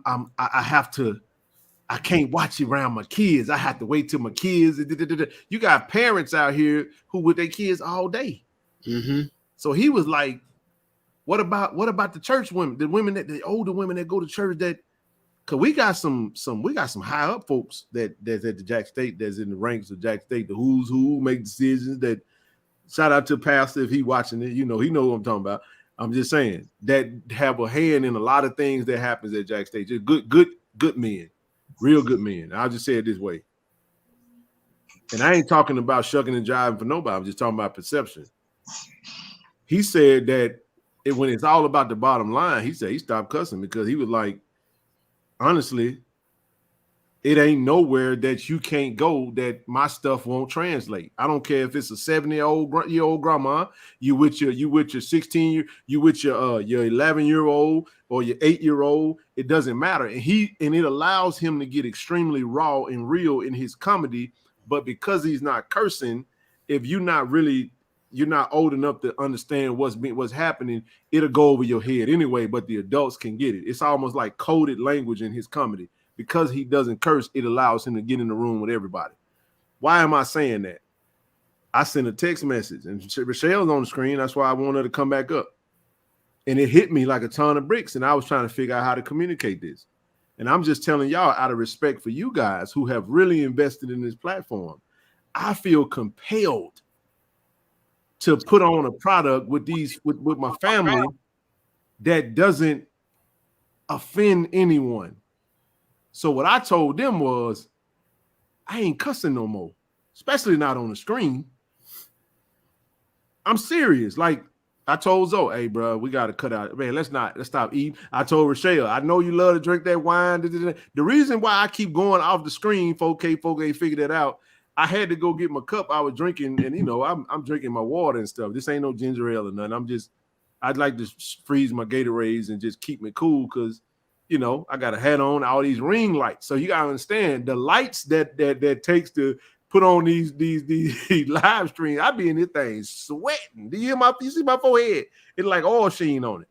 can't watch it around my kids. I have to wait till my kids. You got parents out here who with their kids all day. Mm-hmm. So he was like, "What about the church women, the older women that go to church? That because we got some high up folks that's at the Jack State, that's in the ranks of Jack State, the who's who make decisions. That shout out to Pastor if he watching it, you know he know what I'm talking about. I'm just saying that have a hand in a lot of things that happens at Jack State. Just good men." Real good men. I'll just say it this way. And I ain't talking about shucking and jiving for nobody. I'm just talking about perception. He said that when it's all about the bottom line, he said he stopped cussing because he was like, honestly, it ain't nowhere that you can't go that my stuff won't translate. I don't care if it's a 70-year-old grandma, you with your 16-year, you with your 11-year-old or your 8-year-old. It doesn't matter. And it allows him to get extremely raw and real in his comedy. But because he's not cursing, if you're not old enough to understand what's happening, it'll go over your head anyway. But the adults can get it. It's almost like coded language in his comedy. Because he doesn't curse, it allows him to get in the room with everybody. Why am I saying that? I sent a text message, and Rochelle's on the screen. That's why I wanted her to come back up. And it hit me like a ton of bricks, and I was trying to figure out how to communicate this. And I'm just telling y'all, out of respect for you guys who have really invested in this platform, I feel compelled to put on a product with my family that doesn't offend anyone. So what I told them was, I ain't cussing no more, especially not on the screen. I'm serious. Like I told Zoe, hey, bro, we got to cut out. Man, let's stop eating. I told Rochelle, I know you love to drink that wine. The reason why I keep going off the screen, 4K figured that out. I had to go get my cup. I was drinking, and I'm drinking my water and stuff. This ain't no ginger ale or nothing. I'd like to freeze my Gatorades and just keep me cool because I got a hat on, all these ring lights. So you gotta understand the lights that takes to put on these live streams. I be in this thing sweating. Do you see my forehead? It's like oil sheen on it.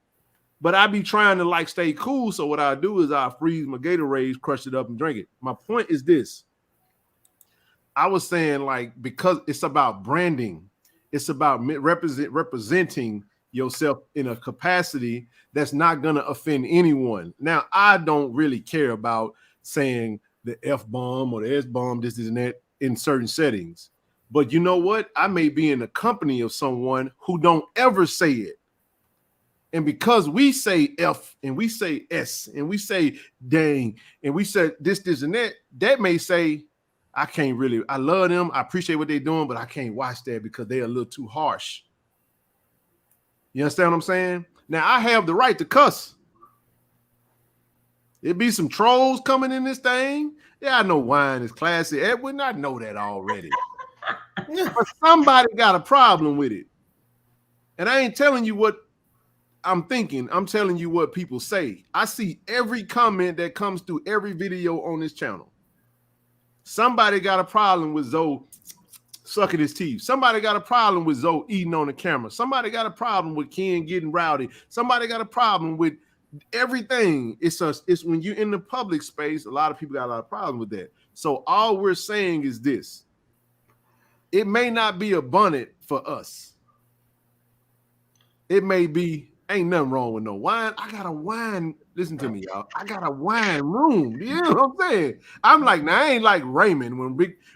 But I be trying to stay cool. So what I do is I freeze my Gatorades, crush it up, and drink it. My point is this. I was saying because it's about branding, it's about representing yourself in a capacity that's not going to offend anyone. Now, I don't really care about saying the F-bomb or the S-bomb, this and that in certain settings. But you know what? I may be in the company of someone who don't ever say it. And because we say F and we say S and we say dang and we say this and that may say, I love them. I appreciate what they're doing, but I can't watch that because they're a little too harsh. You understand what I'm saying? Now, I have the right to cuss. There be some trolls coming in this thing. Yeah, I know wine is classy. Edwin, I know that already. But somebody got a problem with it. And I ain't telling you what I'm thinking. I'm telling you what people say. I see every comment that comes through every video on this channel. Somebody got a problem with Zoe sucking his teeth. Somebody got a problem with Zoe eating on the camera. Somebody got a problem with Ken getting rowdy. Somebody got a problem with everything. It's when you're in the public space, a lot of people got a lot of problems with that. So all we're saying is this. It may not be abundant for us. It may be, ain't nothing wrong with no wine. I got a wine. Listen to me, y'all. I got a wine room. You know what I'm saying? I'm like, now I ain't like Raymond.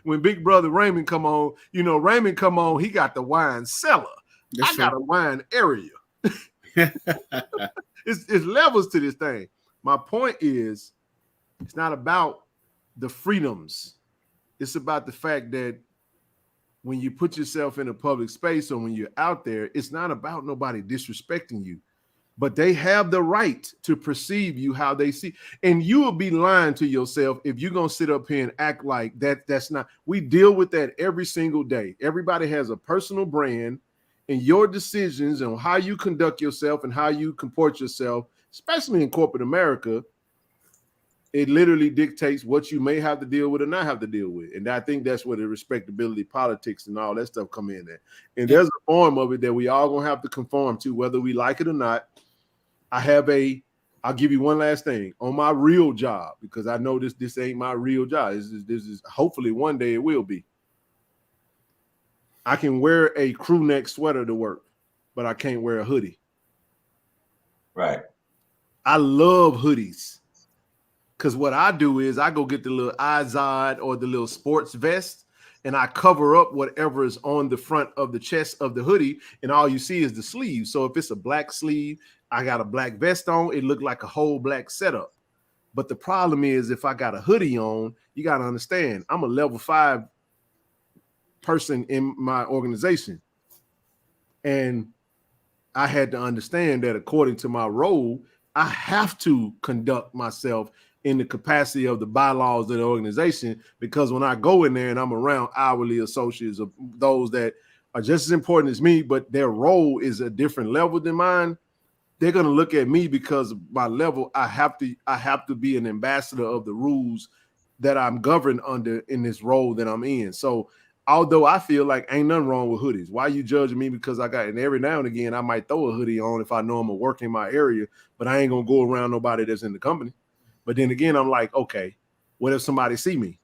When big brother Raymond come on, Raymond come on, he got the wine cellar. I got a wine area. It's levels to this thing. My point is, it's not about the freedoms. It's about the fact that when you put yourself in a public space or when you're out there, it's not about nobody disrespecting you, but they have the right to perceive you how they see. And you will be lying to yourself if you're going to sit up here and act like that. That's not, we deal with that every single day. Everybody has a personal brand, and your decisions on how you conduct yourself and how you comport yourself, especially in corporate America, it literally dictates what you may have to deal with or not have to deal with. And I think that's where the respectability politics and all that stuff come in there. And there's a form of it that we all gonna have to conform to, whether we like it or not. I'll give you one last thing on my real job, because I know this ain't my real job. This is hopefully one day it will be. I can wear a crew neck sweater to work, but I can't wear a hoodie.
Right.
I love hoodies. Because what I do is I go get the little Izod or the little sports vest, and I cover up whatever is on the front of the chest of the hoodie, and all you see is the sleeve. So if it's a black sleeve, I got a black vest on, it looked like a whole black setup. But the problem is, if I got a hoodie on, you got to understand, I'm a level 5 person in my organization. And I had to understand that according to my role, I have to conduct myself in the capacity of the bylaws of the organization, because when I go in there and I'm around hourly associates of those that are just as important as me, but their role is a different level than mine, they're going to look at me because of my level. I have to be an ambassador of the rules that I'm governed under in this role that I'm in. So although I feel like ain't nothing wrong with hoodies, why you judging me because I got, and every now and again I might throw a hoodie on if I know I'm gonna work in my area, but I ain't gonna go around nobody that's in the company. But then again, I'm like, okay, what if somebody see me?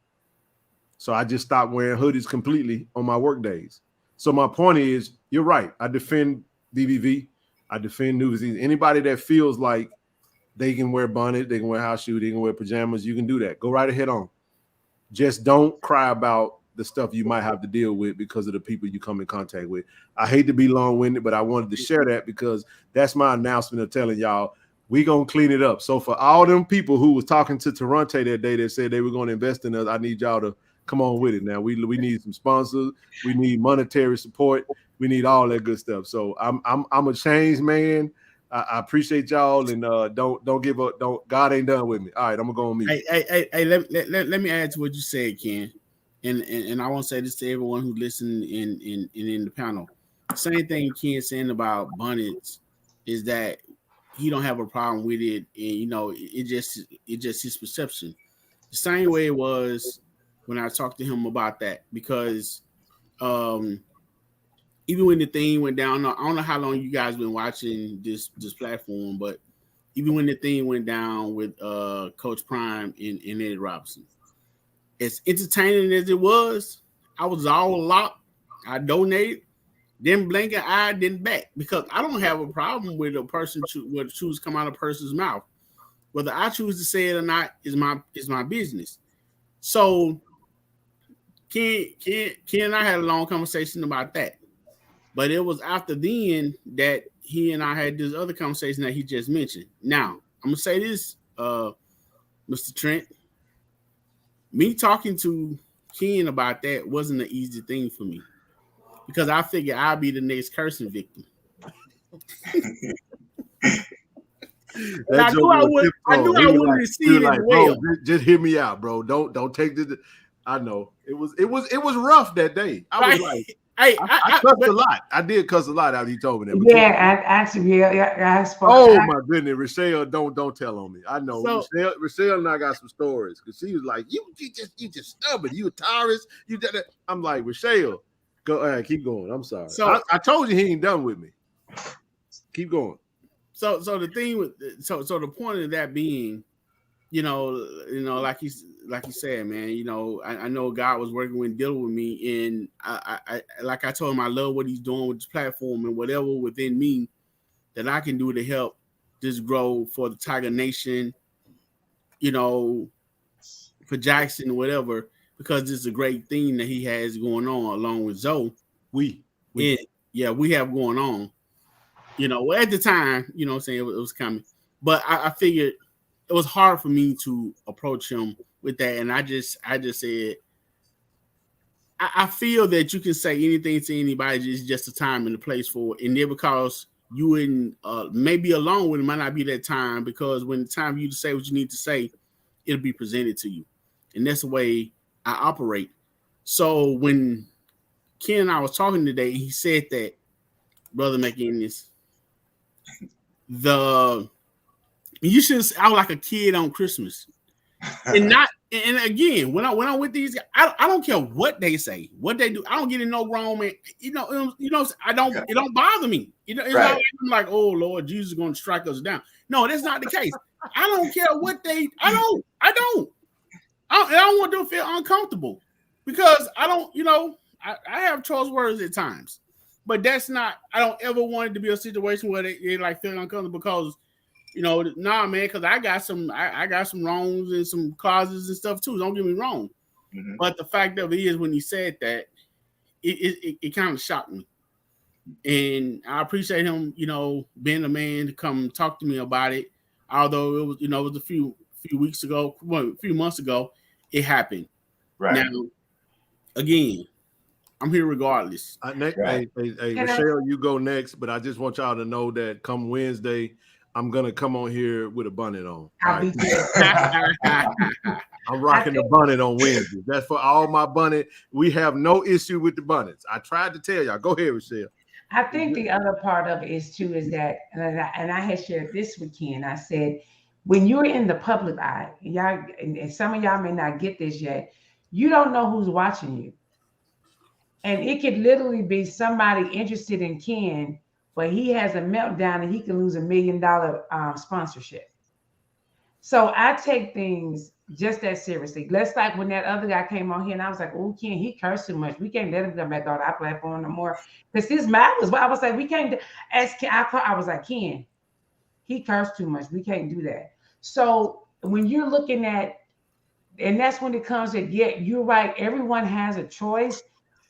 So I just stopped wearing hoodies completely on my work days. So my point is, you're right. I defend BBV. I defend New Zealand. Anybody that feels like they can wear bonnet, they can wear house shoes, they can wear pajamas, you can do that. Go right ahead on. Just don't cry about the stuff you might have to deal with because of the people you come in contact with. I hate to be long-winded, but I wanted to share that because that's my announcement of telling y'all we gonna clean it up. So for all them people who was talking to Toronto that day that said they were gonna invest in us, I need y'all to come on with it. Now we need some sponsors, we need monetary support, we need all that good stuff. So I'm a changed man. I appreciate y'all, and don't give up. God ain't done with me. All right, I'm gonna go on mute.
Hey, let me add to what you said, Ken. And I want to say this to everyone who listened in the panel. Same thing Ken saying about bonnets is that he don't have a problem with it, and it just his perception. The same way it was when I talked to him about that, because even when the thing went down, I don't know how long you guys been watching this platform, but even when the thing went down with Coach Prime and Eddie Robinson, as entertaining as it was, I was all locked. I donated, then blink an eye, then back, because I don't have a problem with a person choose come out of a person's mouth. Whether I choose to say it or not is my business. So Ken and I had a long conversation about that. But it was after then that he and I had this other conversation that he just mentioned. Now, I'm gonna say this, Mr. Trent. Me talking to Ken about that wasn't an easy thing for me, because I figured I'd be the next cursing victim. And I knew I would. I knew I wouldn't receive it well.
Just hear me out, bro. Don't take this. I know it was rough that day. I was like, I cussed a lot. I did cuss a lot after he told me that.
Yeah, actually, I spoke.
Oh my goodness, Rochelle, don't tell on me. I know
So-
Rochelle and I got some stories because she was like, you just stubborn, you a Taurus, you did that. I'm like, Rochelle, go ahead, keep going. I'm sorry.
So-
I told you he ain't done with me. Keep going.
So the thing with so the point of that being, like you said, man, I know God was working with dealing with me, and I like I told him, I love what he's doing with this platform and whatever within me that I can do to help this grow for the Tiger Nation, for Jackson, whatever, because this is a great thing that he has going on along with Zoe. We have going on. At the time, what I'm saying, it was coming. But I figured it was hard for me to approach him with that. And I just said, I feel that you can say anything to anybody, it's just a time and a place for it. And then because you and maybe alone with it might not be that time, because when it's time for you to say what you need to say, it'll be presented to you. And that's the way I operate. So when Ken and I was talking today, he said that, Brother McInnes, you should sound like a kid on Christmas. And again, when I'm with these guys, I don't care what they say, what they do. I don't get in no wrong, man. It don't bother me. It's not like I'm like, oh Lord, Jesus is going to strike us down. No, that's not the case. I don't care what I don't want them to feel uncomfortable, because I don't, I have choice words at times, but that's not, I don't ever want it to be a situation where they like feel uncomfortable because, nah, man, because I got some wrongs and some causes and stuff too. Don't get me wrong. Mm-hmm. But the fact of it is, when he said that, it kind of shocked me. And I appreciate him, being a man to come talk to me about it. Although it was, it was a few weeks ago, a few months ago, it happened. Right. Now, again, I'm here regardless.
Hey, Rochelle, you go next, but I just want y'all to know that come Wednesday, I'm gonna come on here with a bonnet on. Right? I'm rocking the bonnet on Wednesday. That's for all my bonnet. We have no issue with the bonnets. I tried to tell y'all. Go ahead, Rochelle.
I think the other part of it is that, and I had shared this weekend. I said, when you're in the public eye, y'all, and some of y'all may not get this yet, you don't know who's watching you. And it could literally be somebody interested in Ken, but he has a meltdown and he can lose $1 million sponsorship. So I take things just that seriously. Let's like when that other guy came on here and I was like, oh, Ken, he cursed too much. We can't let him come back on our platform no more. Because his mouth was, I was like, we can't, I was like, Ken, he cursed too much. We can't do that. So when you're looking at, and that's when it comes to, you're right, everyone has a choice,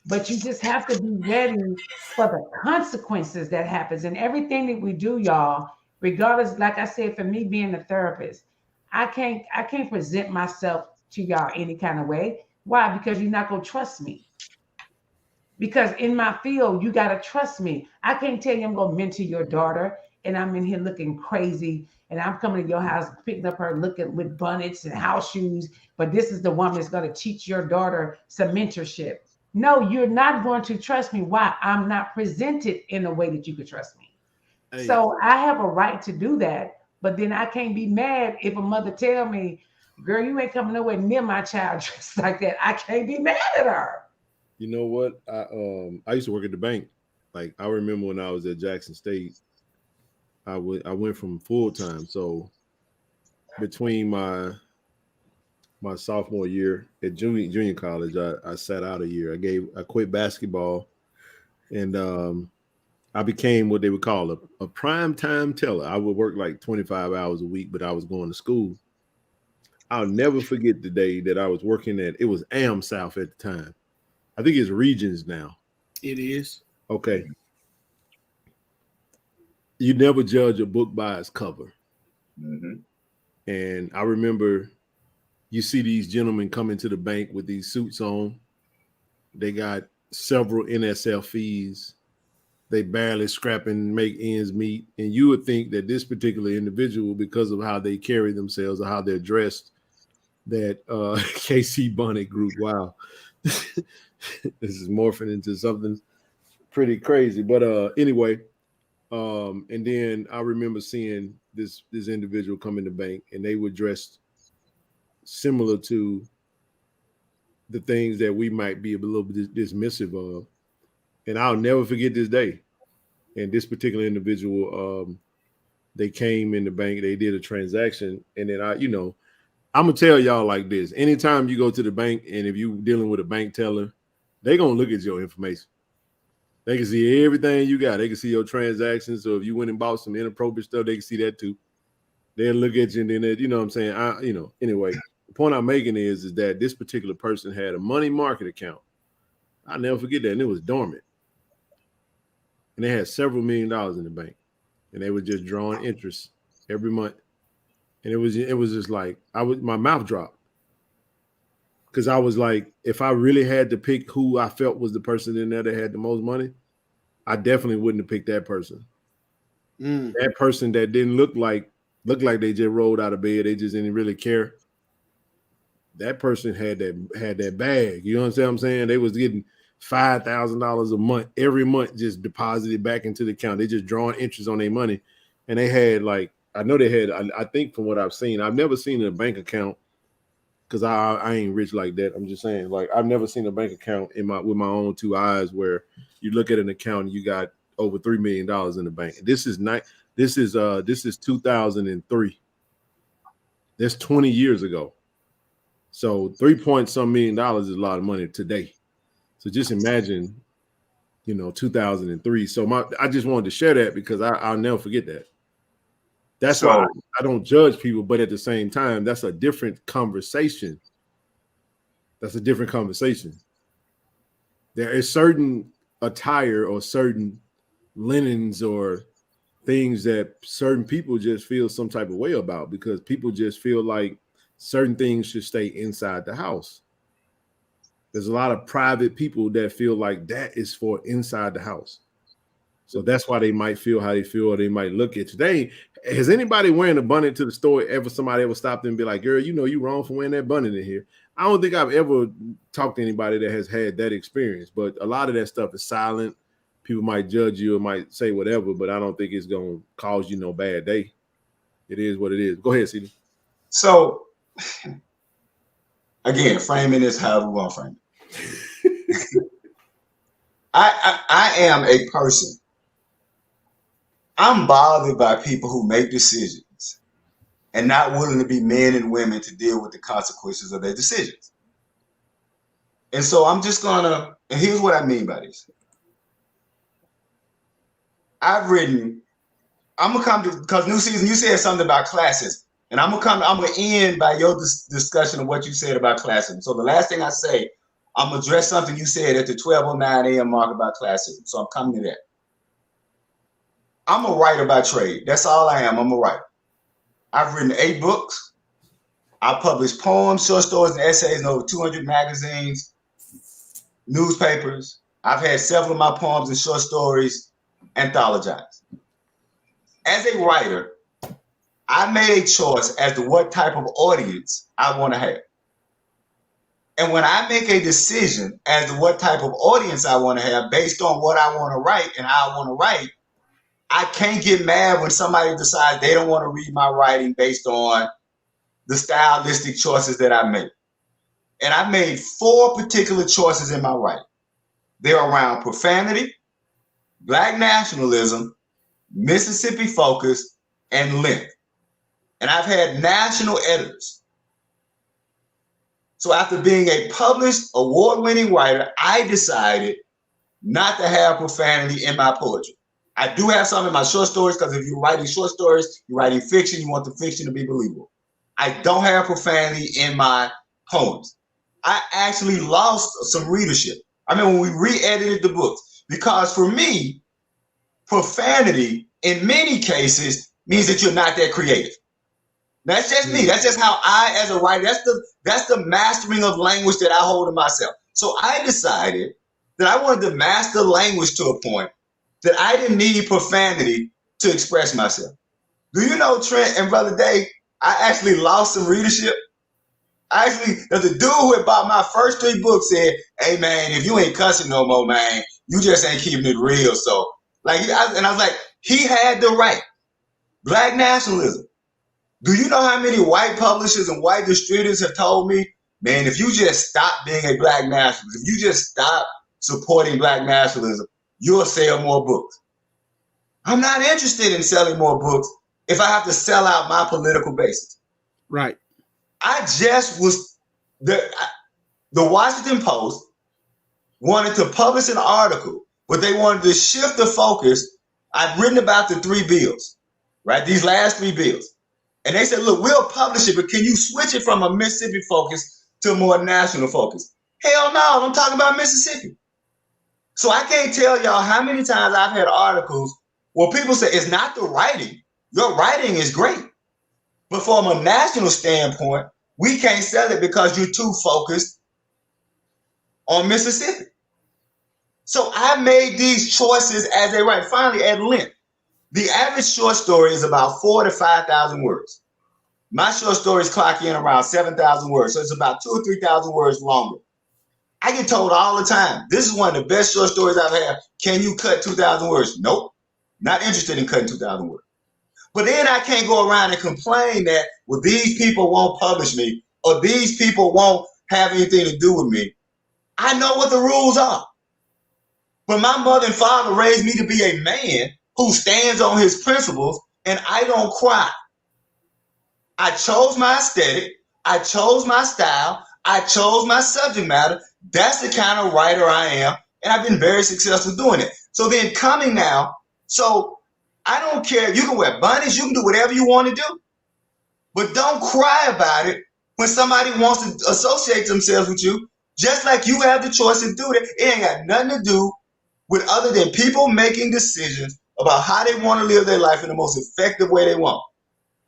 but you just have to be ready for the consequences that happens. And everything that we do, y'all, regardless, like I said, for me being a therapist, I can't present myself to y'all any kind of way. Why? Because you're not going to trust me. Because in my field, you got to trust me. I can't tell you I'm going to mentor your daughter and I'm in here looking crazy and I'm coming to your house, picking up her looking with bonnets and house shoes, but this is the woman that's going to teach your daughter some mentorship. No, you're not going to trust me. Why? I'm not presented in a way that you could trust me. Hey. So I have a right to do that, but then I can't be mad if a mother tell me, girl, you ain't coming nowhere near my child dressed like that. I can't be mad at her.
You know what? I used to work at the bank. Like I remember when I was at Jackson State, I went from full time. So between my sophomore year at junior college, I sat out a year. I quit basketball, and I became what they would call a prime time teller. I would work like 25 hours a week, but I was going to school. I'll never forget the day that I was working it was Am South at the time. I think it's Regions now.
It is.
Okay. You never judge a book by its cover. Mm-hmm. And I remember you see these gentlemen come into the bank with these suits on. They got several NSF fees. they barely scrapping, make ends meet. And you would think that this particular individual, because of how they carry themselves or how they're dressed, that KC Bonnet Group, wow, this is morphing into something pretty crazy. But anyway, and then I remember seeing this individual come in the bank, and they were dressed similar to the things that we might be a little bit dismissive of. And I'll never forget this day. And this particular individual, they came in the bank, they did a transaction, and then I'm gonna tell y'all like this: anytime you go to the bank, and if you're dealing with a bank teller, they're gonna look at your information. They can see everything you got. They can see your transactions. So if you went and bought some inappropriate stuff, they can see that too. They'll look at you, and then you know what I'm saying. Anyway, the point I'm making is that this particular person had a money market account. I'll never forget that, and it was dormant. And they had several $1 million in the bank, and they were just drawing interest every month. And it was just like my mouth dropped, because I was like, if I really had to pick who I felt was the person in there that had the most money, I definitely wouldn't have picked that person. That person that didn't look like they just rolled out of bed, they just didn't really care. That person had that bag. You know what I'm saying? They was getting $5,000 a month every month, just deposited back into the account. They just drawing interest on their money, and they had I think from what I've seen, I've never seen a bank account, because I ain't rich like that. I'm just saying, like, I've never seen a bank account with my own two eyes where you look at an account and you got over $3 million in the bank. This is 2003. That's 20 years ago. So 3-point-some million is a lot of money today. So just imagine, 2003. So I just wanted to share that, because I'll never forget that. That's why I don't judge people, but at the same time, that's a different conversation. There is certain attire or certain linens or things that certain people just feel some type of way about, because people just feel like certain things should stay inside the house. There's a lot of private people that feel like that is for inside the house. So that's why they might feel how they feel, or they might look at you. Has anybody wearing a bunny to the store somebody ever stopped and be like, girl, you wrong for wearing that bunny in here? I don't think I've ever talked to anybody that has had that experience, but a lot of that stuff is silent. People might judge you or might say whatever, but I don't think it's going to cause you no bad day. It is what it is. Go ahead, CD.
So, again, framing is how we want to frame it. I am a person. I'm bothered by people who make decisions and not willing to be men and women to deal with the consequences of their decisions. And so I'm just and here's what I mean by this. I'm going to come to, because new season, you said something about classism. And I'm going to end by your discussion of what you said about classism. So the last thing I say, I'm going to address something you said at the 12:09 a.m. mark about classism. So I'm coming to that. I'm a writer by trade. That's all I am. I'm a writer. I've written 8 books. I published poems, short stories, and essays in over 200 magazines, newspapers. I've had several of my poems and short stories anthologized. As a writer, I made a choice as to what type of audience I want to have. And when I make a decision as to what type of audience I want to have based on what I want to write and how I want to write, I can't get mad when somebody decides they don't want to read my writing based on the stylistic choices that I make. And I made 4 particular choices in my writing. They're around profanity, Black nationalism, Mississippi focus, and length. And I've had national editors. So after being a published, award-winning writer, I decided not to have profanity in my poetry. I do have some in my short stories, because if you're writing short stories, you're writing fiction, you want the fiction to be believable. I don't have profanity in my poems. I actually lost some readership. I mean, when we re-edited the books, because for me, profanity in many cases means that you're not that creative. That's just me. That's just how I, as a writer, that's the mastering of language that I hold in myself. So I decided that I wanted to master language to a point that I didn't need profanity to express myself. Do you know, Trent and Brother Dave, I actually lost some readership. There's a dude who had bought my first 3 books said, hey, man, if you ain't cussing no more, man, you just ain't keeping it real. So, like, and I was like, he had the right. Black nationalism. Do you know how many white publishers and white distributors have told me, man, if you just stop being a black nationalist, if you just stop supporting black nationalism, you'll sell more books. I'm not interested in selling more books if I have to sell out my political basis.
Right.
I just was the Washington Post wanted to publish an article, but they wanted to shift the focus. I've written about the 3 bills, right? These last 3 bills. And they said, look, we'll publish it, but can you switch it from a Mississippi focus to a more national focus? Hell no, I'm talking about Mississippi. So I can't tell y'all how many times I've had articles where people say it's not the writing. Your writing is great. But from a national standpoint, we can't sell it because you're too focused on Mississippi. So I made these choices as they write. Finally, at length, the average short story is about 4,000 to 5,000 words. My short stories clock in around 7,000 words, so it's about 2,000 or 3,000 words longer. I get told all the time, this is one of the best short stories I've had. Can you cut 2,000 words? Nope, not interested in cutting 2,000 words. But then I can't go around and complain that, well, these people won't publish me or these people won't have anything to do with me. I know what the rules are. But my mother and father raised me to be a man who stands on his principles, and I don't cry. I chose my aesthetic. I chose my style. I chose my subject matter. That's the kind of writer I am, and I've been very successful doing it. So then coming now, so I don't care. You can wear bunnies. You can do whatever you want to do. But don't cry about it when somebody wants to associate themselves with you, just like you have the choice to do that. It ain't got nothing to do with other than people making decisions about how they want to live their life in the most effective way they want.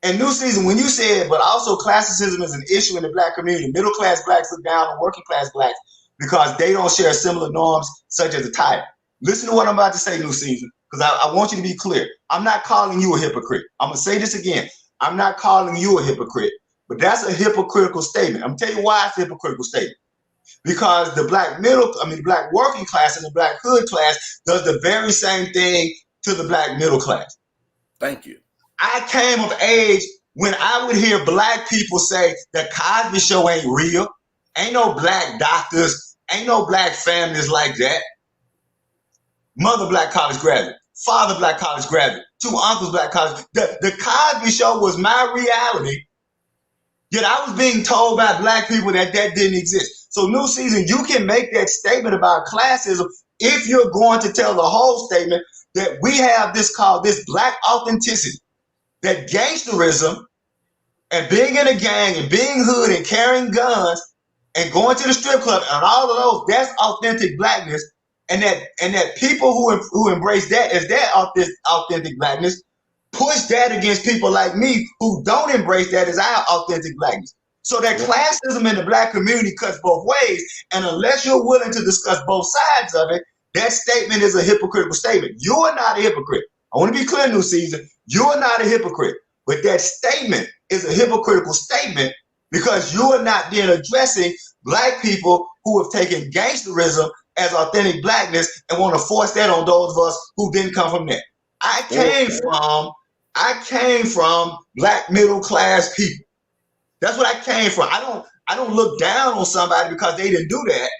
And New Season, when you said, but also classicism is an issue in the black community, middle class blacks look down on working class blacks because they don't share similar norms such as a title. Listen to what I'm about to say, New Season, because I want you to be clear. I'm not calling you a hypocrite. I'm going to say this again. I'm not calling you a hypocrite, but that's a hypocritical statement. I'm going to tell you why it's a hypocritical statement. Because the black working class and the black hood class does the very same thing to the black middle class.
Thank you.
I came of age when I would hear black people say the Cosby Show ain't real. Ain't no black doctors. Ain't no black families like that. Mother black college graduate. Father black college graduate. 2 uncles black college. The Cosby Show was my reality. Yet I was being told by black people that didn't exist. So New Season, you can make that statement about classism if you're going to tell the whole statement that we have this called this black authenticity. That gangsterism and being in a gang and being hood and carrying guns and going to the strip club and all of those, that's authentic blackness. And that people who embrace that as their authentic blackness push that against people like me who don't embrace that as our authentic blackness. So that classism in the black community cuts both ways. And unless you're willing to discuss both sides of it, that statement is a hypocritical statement. You are not a hypocrite. I want to be clear, New Season. You are not a hypocrite. But that statement is a hypocritical statement because you are not then addressing black people who have taken gangsterism as authentic blackness and want to force that on those of us who didn't come from that. I came from black middle class people. That's what I came from. I don't look down on somebody because they didn't do that,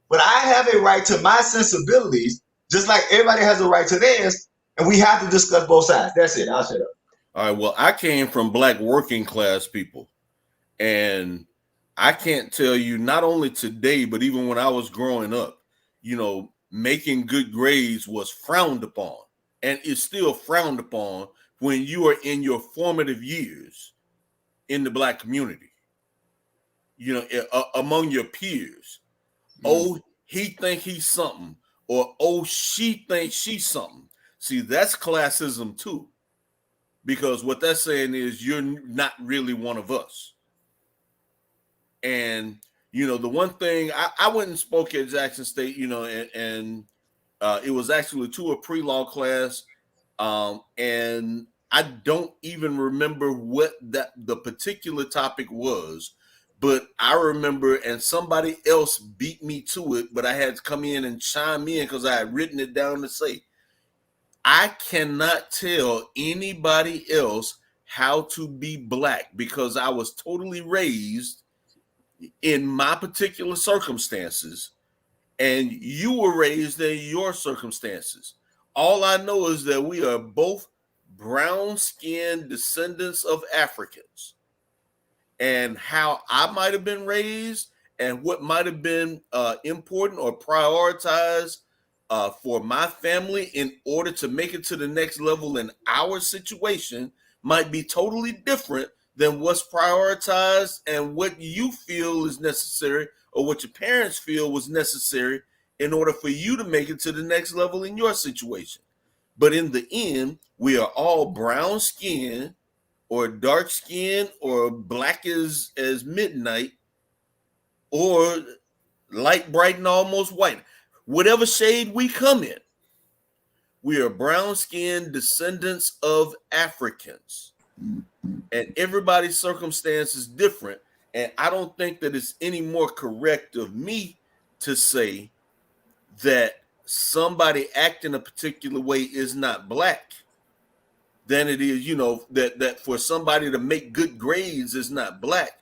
but I have a right to my sensibilities, just like everybody has a right to theirs, and we have to discuss both sides. That's it. I'll shut up.
All right. Well, I came from black working class people, and I can't tell you not only today, but even when I was growing up, making good grades was frowned upon, and it's still frowned upon when you are in your formative years in the black community, among your peers. Oh, he think he's something, or oh, she thinks she's something. See, that's classism too, because what that's saying is you're not really one of us. And the one thing I went and spoke at Jackson State, and It was actually to a pre-law class, and I don't even remember what the particular topic was, but I remember, and somebody else beat me to it, but I had to come in and chime in because I had written it down to say, I cannot tell anybody else how to be black because I was totally raised in my particular circumstances, and you were raised in your circumstances. All I know is that we are both brown-skinned descendants of Africans. And how I might have been raised and what might have been important or prioritized for my family in order to make it to the next level in our situation might be totally different than what's prioritized and what you feel is necessary or what your parents feel was necessary in order for you to make it to the next level in your situation. But in the end, we are all brown skinned or dark skin or black as midnight or light, bright, and almost white. Whatever shade we come in, we are brown skinned descendants of Africans. And everybody's circumstance is different. And I don't think that it's any more correct of me to say that somebody acting a particular way is not black than it is, that for somebody to make good grades is not black,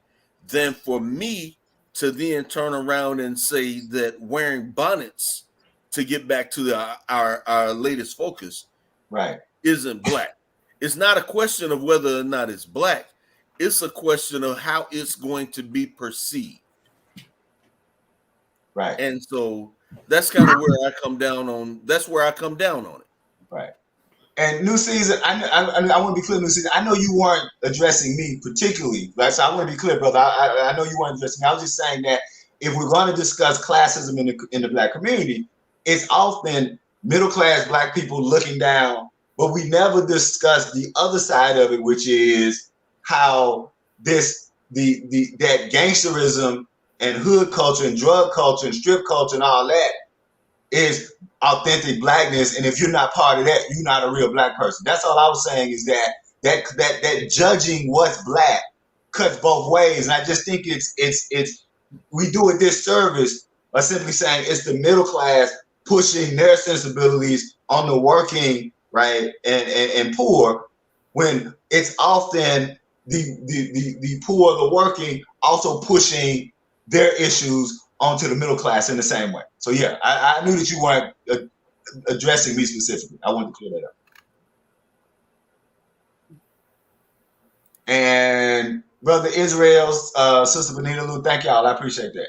than for me to then turn around and say that wearing bonnets, to get back to our latest focus,
right,
isn't black. It's not a question of whether or not it's black. It's a question of how it's going to be perceived.
Right.
And so that's kind of where I come down on. That's where I come down on it.
Right. And New Season, I want to be clear, New Season. I know you weren't addressing me particularly, right? So I want to be clear, brother. I know you weren't addressing me. I was just saying that if we're going to discuss classism in the black community, it's often middle class black people looking down, but we never discuss the other side of it, which is how that gangsterism and hood culture and drug culture and strip culture and all that is authentic blackness, and if you're not part of that, you're not a real black person. That's all I was saying, is that judging what's black cuts both ways, and I just think it's we do a disservice by simply saying it's the middle class pushing their sensibilities on the working, right, and poor, when it's often the poor, the working, also pushing their issues onto the middle class in the same way. So yeah, I knew that you weren't addressing me specifically. I wanted to clear that up. And Brother Israel's Sister Benita Lou, thank y'all. I appreciate that.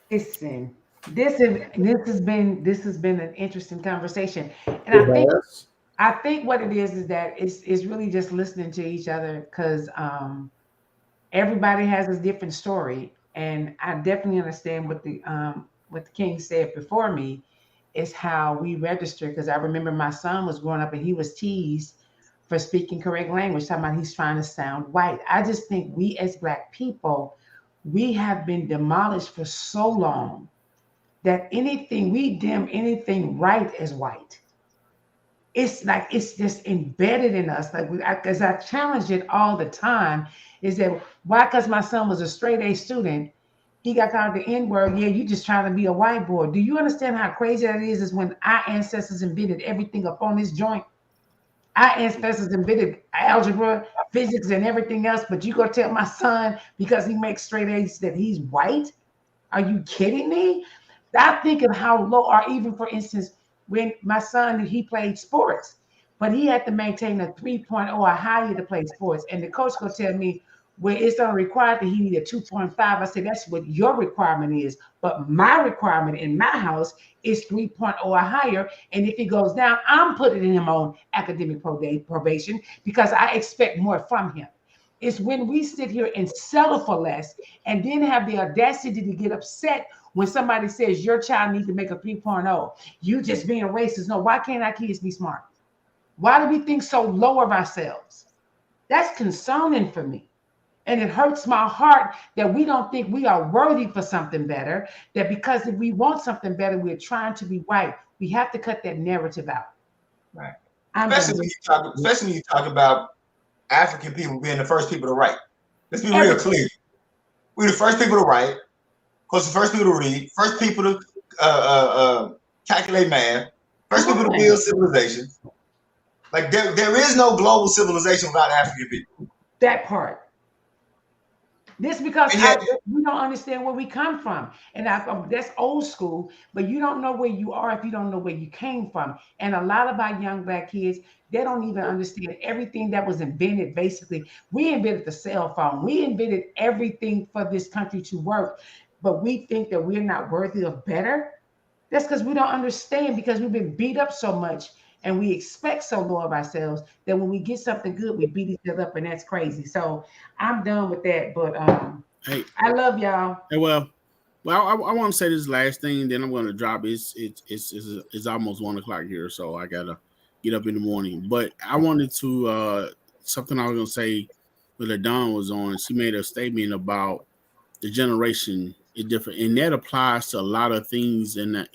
Listen, this has been an interesting conversation, and I think what it is that it's really just listening to each other, because everybody has a different story, and I definitely understand what the King said before me is how we register. Because I remember my son was growing up and he was teased for speaking correct language, talking about he's trying to sound white. I just think we as Black people, we have been demolished for so long that we dim anything right as white. It's like it's just embedded in us. Like, because I challenge it all the time, is that why? Because my son was a straight A student, he got called the N-word. Yeah, you just trying to be a white boy. Do you understand how crazy that is? Is when our ancestors invented everything up on this joint. Our ancestors invented algebra, physics, and everything else. But you gonna tell my son because he makes straight A's that he's white? Are you kidding me? I think of how low, or even for instance, when my son, he played sports, but he had to maintain a 3.0 or higher to play sports. And the coach gonna tell me, well, it's not required that he need a 2.5. I said, that's what your requirement is. But my requirement in my house is 3.0 or higher. And if he goes down, I'm putting him on academic probation because I expect more from him. It's when we sit here and settle for less and then have the audacity to get upset when somebody says your child needs to make a 3.0. You just being racist. No, why can't our kids be smart? Why do we think so low of ourselves? That's concerning for me. And it hurts my heart that we don't think we are worthy for something better, that because if we want something better, we're trying to be white. We have to cut that narrative out.
Right.
I'm
Especially when you talk about African people being the first people to write. Let's be real clear. We're the first people to write, of course, the first people to read, first people to calculate math, first people to build civilization. Like there is no global civilization without African people.
That part. This because we don't understand where we come from. And that's old school, but you don't know where you are if you don't know where you came from. And a lot of our young Black kids, they don't even understand everything that was invented. Basically, we invented the cell phone. We invented everything for this country to work, but we think that we're not worthy of better. That's because we don't understand, because we've been beat up so much and we expect so low of ourselves that when we get something good, we beat each other up, and that's crazy. So I'm done with that. But
hey,
I love y'all.
Well, I want to say this last thing, then I'm going to drop. It's almost 1 o'clock here, so I gotta get up in the morning. But I wanted to something I was gonna say when LaDon was on. She made a statement about the generation is different, and that applies to a lot of things, and that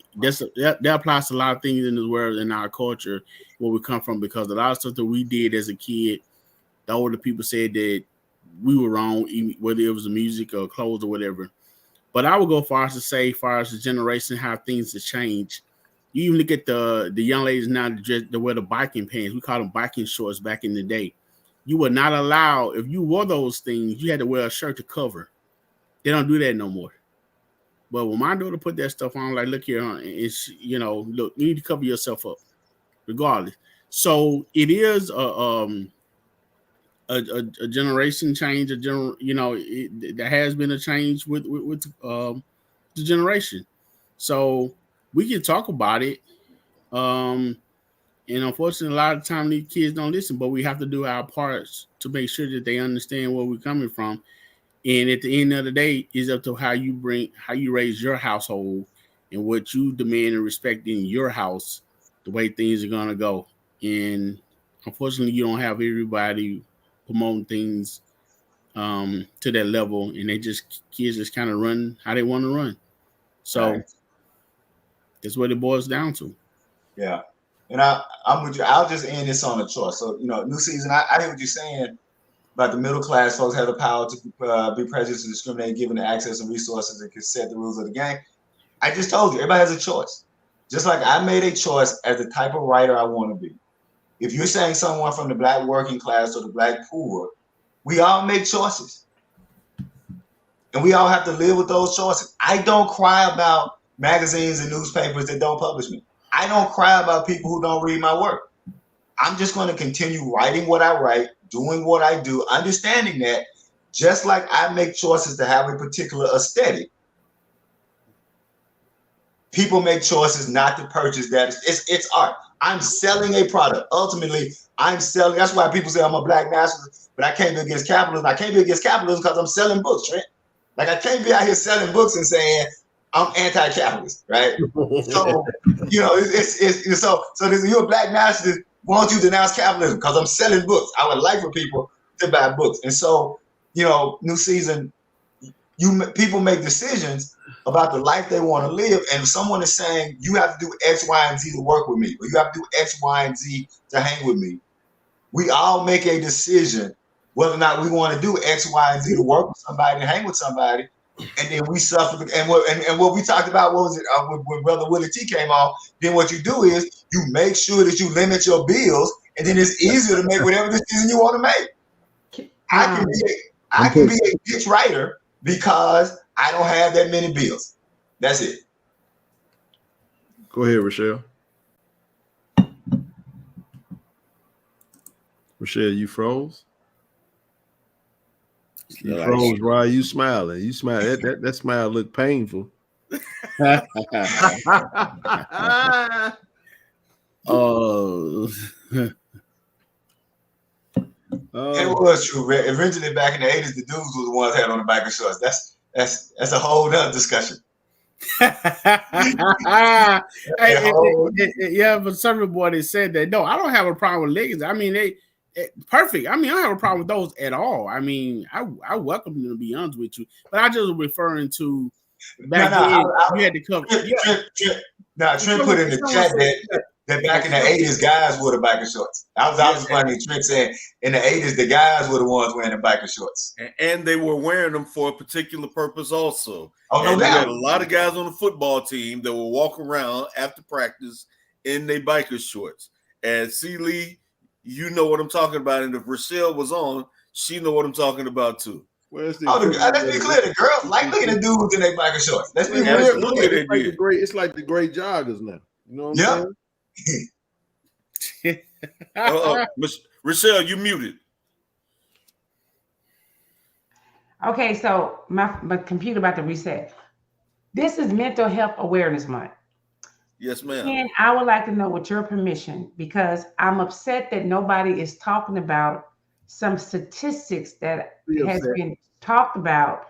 applies to a lot of things in this world, in our culture, where we come from, because a lot of stuff that we did as a kid, the older people said that we were wrong, whether it was the music or clothes or whatever. But I would go far as to say, far as the generation, how things have changed. You even look at the young ladies now that wear the biking pants. We call them biking shorts back in the day. You were not allowed, if you wore those things, you had to wear a shirt to cover. They don't do that no more. But when my daughter put that stuff on, like, look here, it's, look, you need to cover yourself up, regardless. So it is a generation change. There has been a change with the generation. So we can talk about it. And unfortunately, a lot of time these kids don't listen, but we have to do our parts to make sure that they understand where we're coming from. And at the end of the day, it's up to how you raise your household and what you demand and respect in your house, the way things are going to go. And unfortunately, you don't have everybody promoting things to that level, and kids just kind of run how they want to run. So that's what it boils down to.
Yeah. And I'm with you. I'll just end this on a choice. So, new season, I hear what you're saying about the middle class folks have the power to be prejudiced and discriminate, given the access and resources that can set the rules of the game. I just told you, everybody has a choice. Just like I made a choice as the type of writer I want to be. If you're saying someone from the Black working class or the Black poor, we all make choices. And we all have to live with those choices. I don't cry about magazines and newspapers that don't publish me. I don't cry about people who don't read my work. I'm just going to continue writing what I write, doing what I do, understanding that just like I make choices to have a particular aesthetic, people make choices not to purchase that. It's art. I'm selling a product. Ultimately, I'm selling. That's why people say I'm a Black nationalist, but I can't be against capitalism. I can't be against capitalism because I'm selling books, Trent. Like, I can't be out here selling books and saying I'm anti-capitalist, right? So, so you're a Black nationalist. Why don't you denounce capitalism? Because I'm selling books. I would like for people to buy books. And so, new season, people make decisions about the life they want to live. And if someone is saying, you have to do X, Y, and Z to work with me, or you have to do X, Y, and Z to hang with me, we all make a decision whether or not we want to do X, Y, and Z to work with somebody and hang with somebody. And then we suffer. And what we talked about, what was it, when Brother Willie T came on, then what you do is you make sure that you limit your bills, and then it's easier to make whatever decision you want to make. I can be a bitch writer because I don't have that many bills. That's it.
Go ahead, Rochelle. Rochelle, you froze? You froze, Ryan. You smiling. You smile. That smile looked painful.
Oh. It was true. Originally, back in the 80s, the dudes were the ones that had on the biker shorts. That's a whole nother discussion.
Yeah, but some of the boys, they said that. No, I don't have a problem with leggings. I mean, Perfect. I mean, I don't have a problem with those at all. I mean, I welcome them, to be honest with you. But I just was referring to back then you had to cover.
Trent put in the chat that back in the 80s, guys wore the biker shorts. I was responding to Trent saying in the 80s, the guys were the ones wearing the biker shorts.
And they were wearing them for a particular purpose also.
Oh, no
and
doubt.
You had a lot of guys on the football team that would walk around after practice in their biker shorts. And C. Lee, you know what I'm talking about. And if Rochelle was on, she know what I'm talking about too.
Let's be clear. The girls like looking at dudes in their biker shorts. Let's be real.
It's like the great joggers now. You know what I'm saying?
Rochelle, you muted.
Okay, so my computer about to reset. This is Mental Health Awareness Month.
Yes, ma'am.
And I would like to know, with your permission, because I'm upset that nobody is talking about some statistics that has been talked about,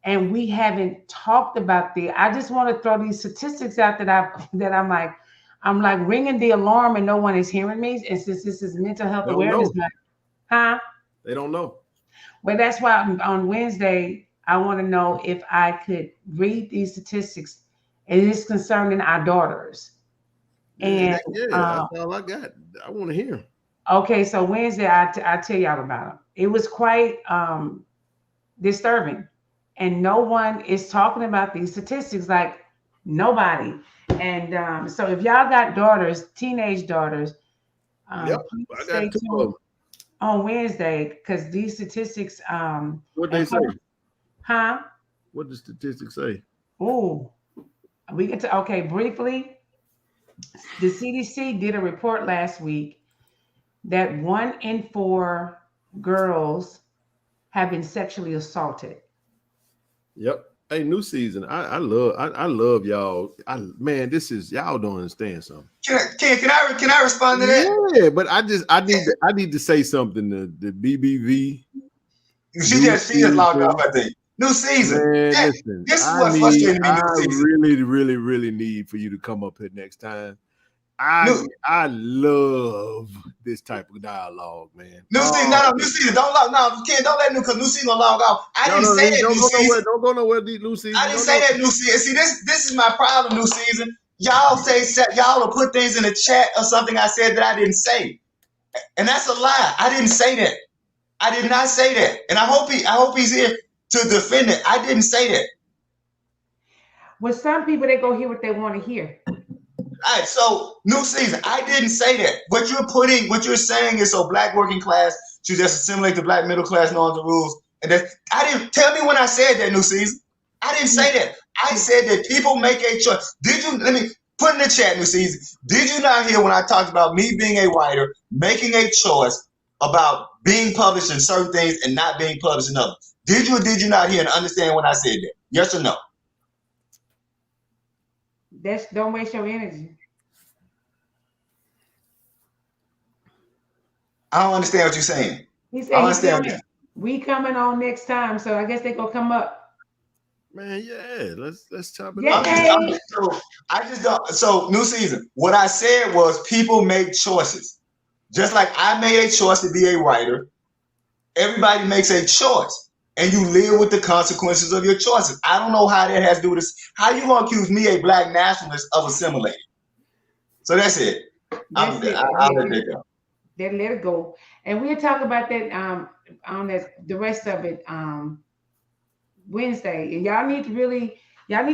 and we haven't talked about I just want to throw these statistics out that I'm like ringing the alarm and no one is hearing me. And since this is Mental Health Awareness Month,
they don't know.
Well, that's why on Wednesday I want to know if I could read these statistics. And it's concerning our daughters. And
that's all I got. I want to hear.
Okay, so Wednesday, I tell y'all about them. It was quite disturbing. And no one is talking about these statistics, like nobody. And so if y'all got daughters, teenage daughters, please stay tuned on Wednesday, because these statistics.
What they say?
Huh?
What the statistics say?
Oh. We get to, briefly, the CDC did a report last week that 1 in 4 girls have been sexually assaulted.
Yep. Hey, new season. I love y'all. This is, y'all don't understand something.
Can I respond to that?
Yeah, but I need to say something to the BBV.
She just logged off, I think. New season.
Man, listen,
this is what frustrated me.
I really need for you to come up here next time. I love this type of dialogue, man.
New season. Don't let new season log off. I didn't say that.
Don't go nowhere, new season.
I didn't say that, new season. See, this is my problem, new season. Y'all will put things in the chat or something I said that I didn't say, and that's a lie. I didn't say that. I did not say that, and I hope he's here to defend it. I didn't say that.
Well, some people, they go hear what they want to hear.
All right, so new season. I didn't say that. What you're saying is so black working class should just assimilate to black middle class norms and rules. And I didn't tell me when I said that, new season. I didn't say that. I said that people make a choice. Let me put in the chat, new season. Did you not hear when I talked about me being a writer, making a choice about being published in certain things and not being published in others? Did you or did you not hear and understand when I said that? Yes or no?
Don't waste your energy.
I don't understand what you're saying.
He said we coming on next time, so I guess they gonna come up.
Man, yeah, let's chop it
up.
I just don't. So new season. What I said was people make choices. Just like I made a choice to be a writer, everybody makes a choice. And you live with the consequences of your choices. I don't know how that has to do with this. How you gonna accuse me, a black nationalist, of assimilating? So that's it. I'll let it go.
Then let it go. And we'll talk about that on the rest of it Wednesday. And y'all need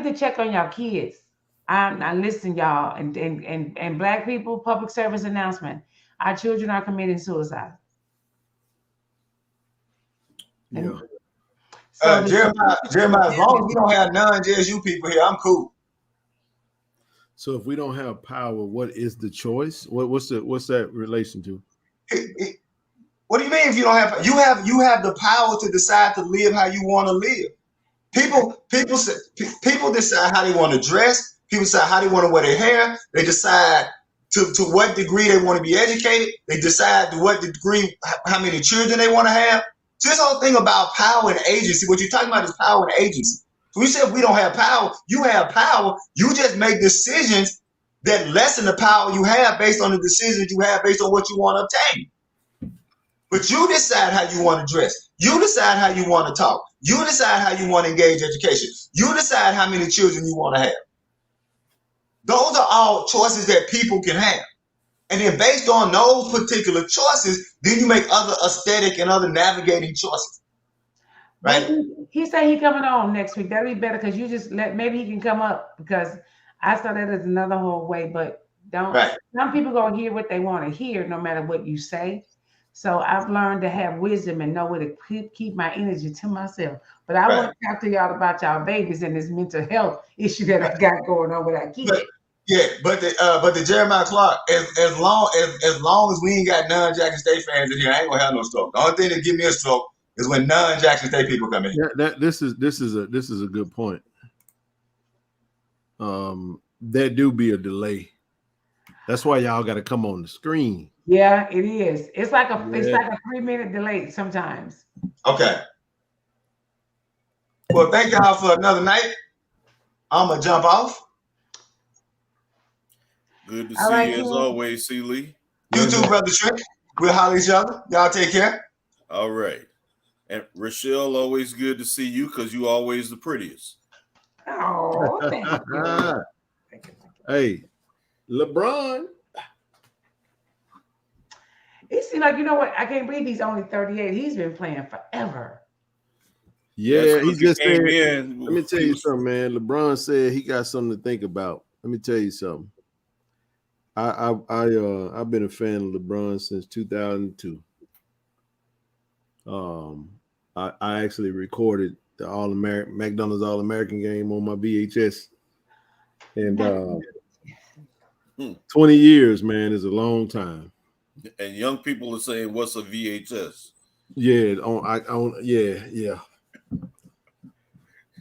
to check on y'all kids. I listen, y'all, and black people, public service announcement. Our children are committing suicide.
Yeah.
Jeremiah, as long as we don't have non-JSU people here, I'm cool.
So if we don't have power, what is the choice? What's that relation to?
What do you mean if you don't have? You have the power to decide to live how you want to live. People decide how they want to dress. People decide how they want to wear their hair. They decide to what degree they want to be educated. They decide to what degree, how many children they want to have. So this whole thing about power and agency, what you're talking about is power and agency. So we said we don't have power. You have power. You just make decisions that lessen the power you have based on the decisions you have based on what you want to obtain. But you decide how you want to dress. You decide how you want to talk. You decide how you want to engage education. You decide how many children you want to have. Those are all choices that people can have. And then based on those particular choices, then you make other aesthetic and other navigating choices. Right?
He said he coming on next week. That'd be better because you just maybe he can come up because I saw that as another whole way, but don't some people gonna hear what they want to hear no matter what you say. So I've learned to have wisdom and know where to keep my energy to myself. But I want to talk to y'all about y'all babies and this mental health issue that I got going on with our kids.
But the Jeremiah Clark, as long as we ain't got non-Jackson State fans in here, I ain't gonna have no stroke. The only thing that give me a stroke is when non-Jackson State people come in.
Yeah, this is a good point. There do be a delay. That's why y'all got to come on the screen.
Yeah, it is. It's like a 3-minute delay sometimes.
Okay. Well, thank y'all for another night. I'm gonna jump off.
Good to see you as always, C. Lee.
You too, Brother Trent. We'll holler at each other. Y'all take care.
All right. And Rochelle, always good to see you because you always the prettiest.
Oh, thank you.
Hey, LeBron.
It seems like, you know what? I can't believe he's only 38. He's been playing forever.
Yeah, he just said, let me tell you something, man. LeBron said he got something to think about. Let me tell you something. I've been a fan of LeBron since 2002. I actually recorded the McDonald's All-American game on my VHS. And 20 years, man, is a long time.
And young people are saying, "What's a VHS?"
Yeah, yeah.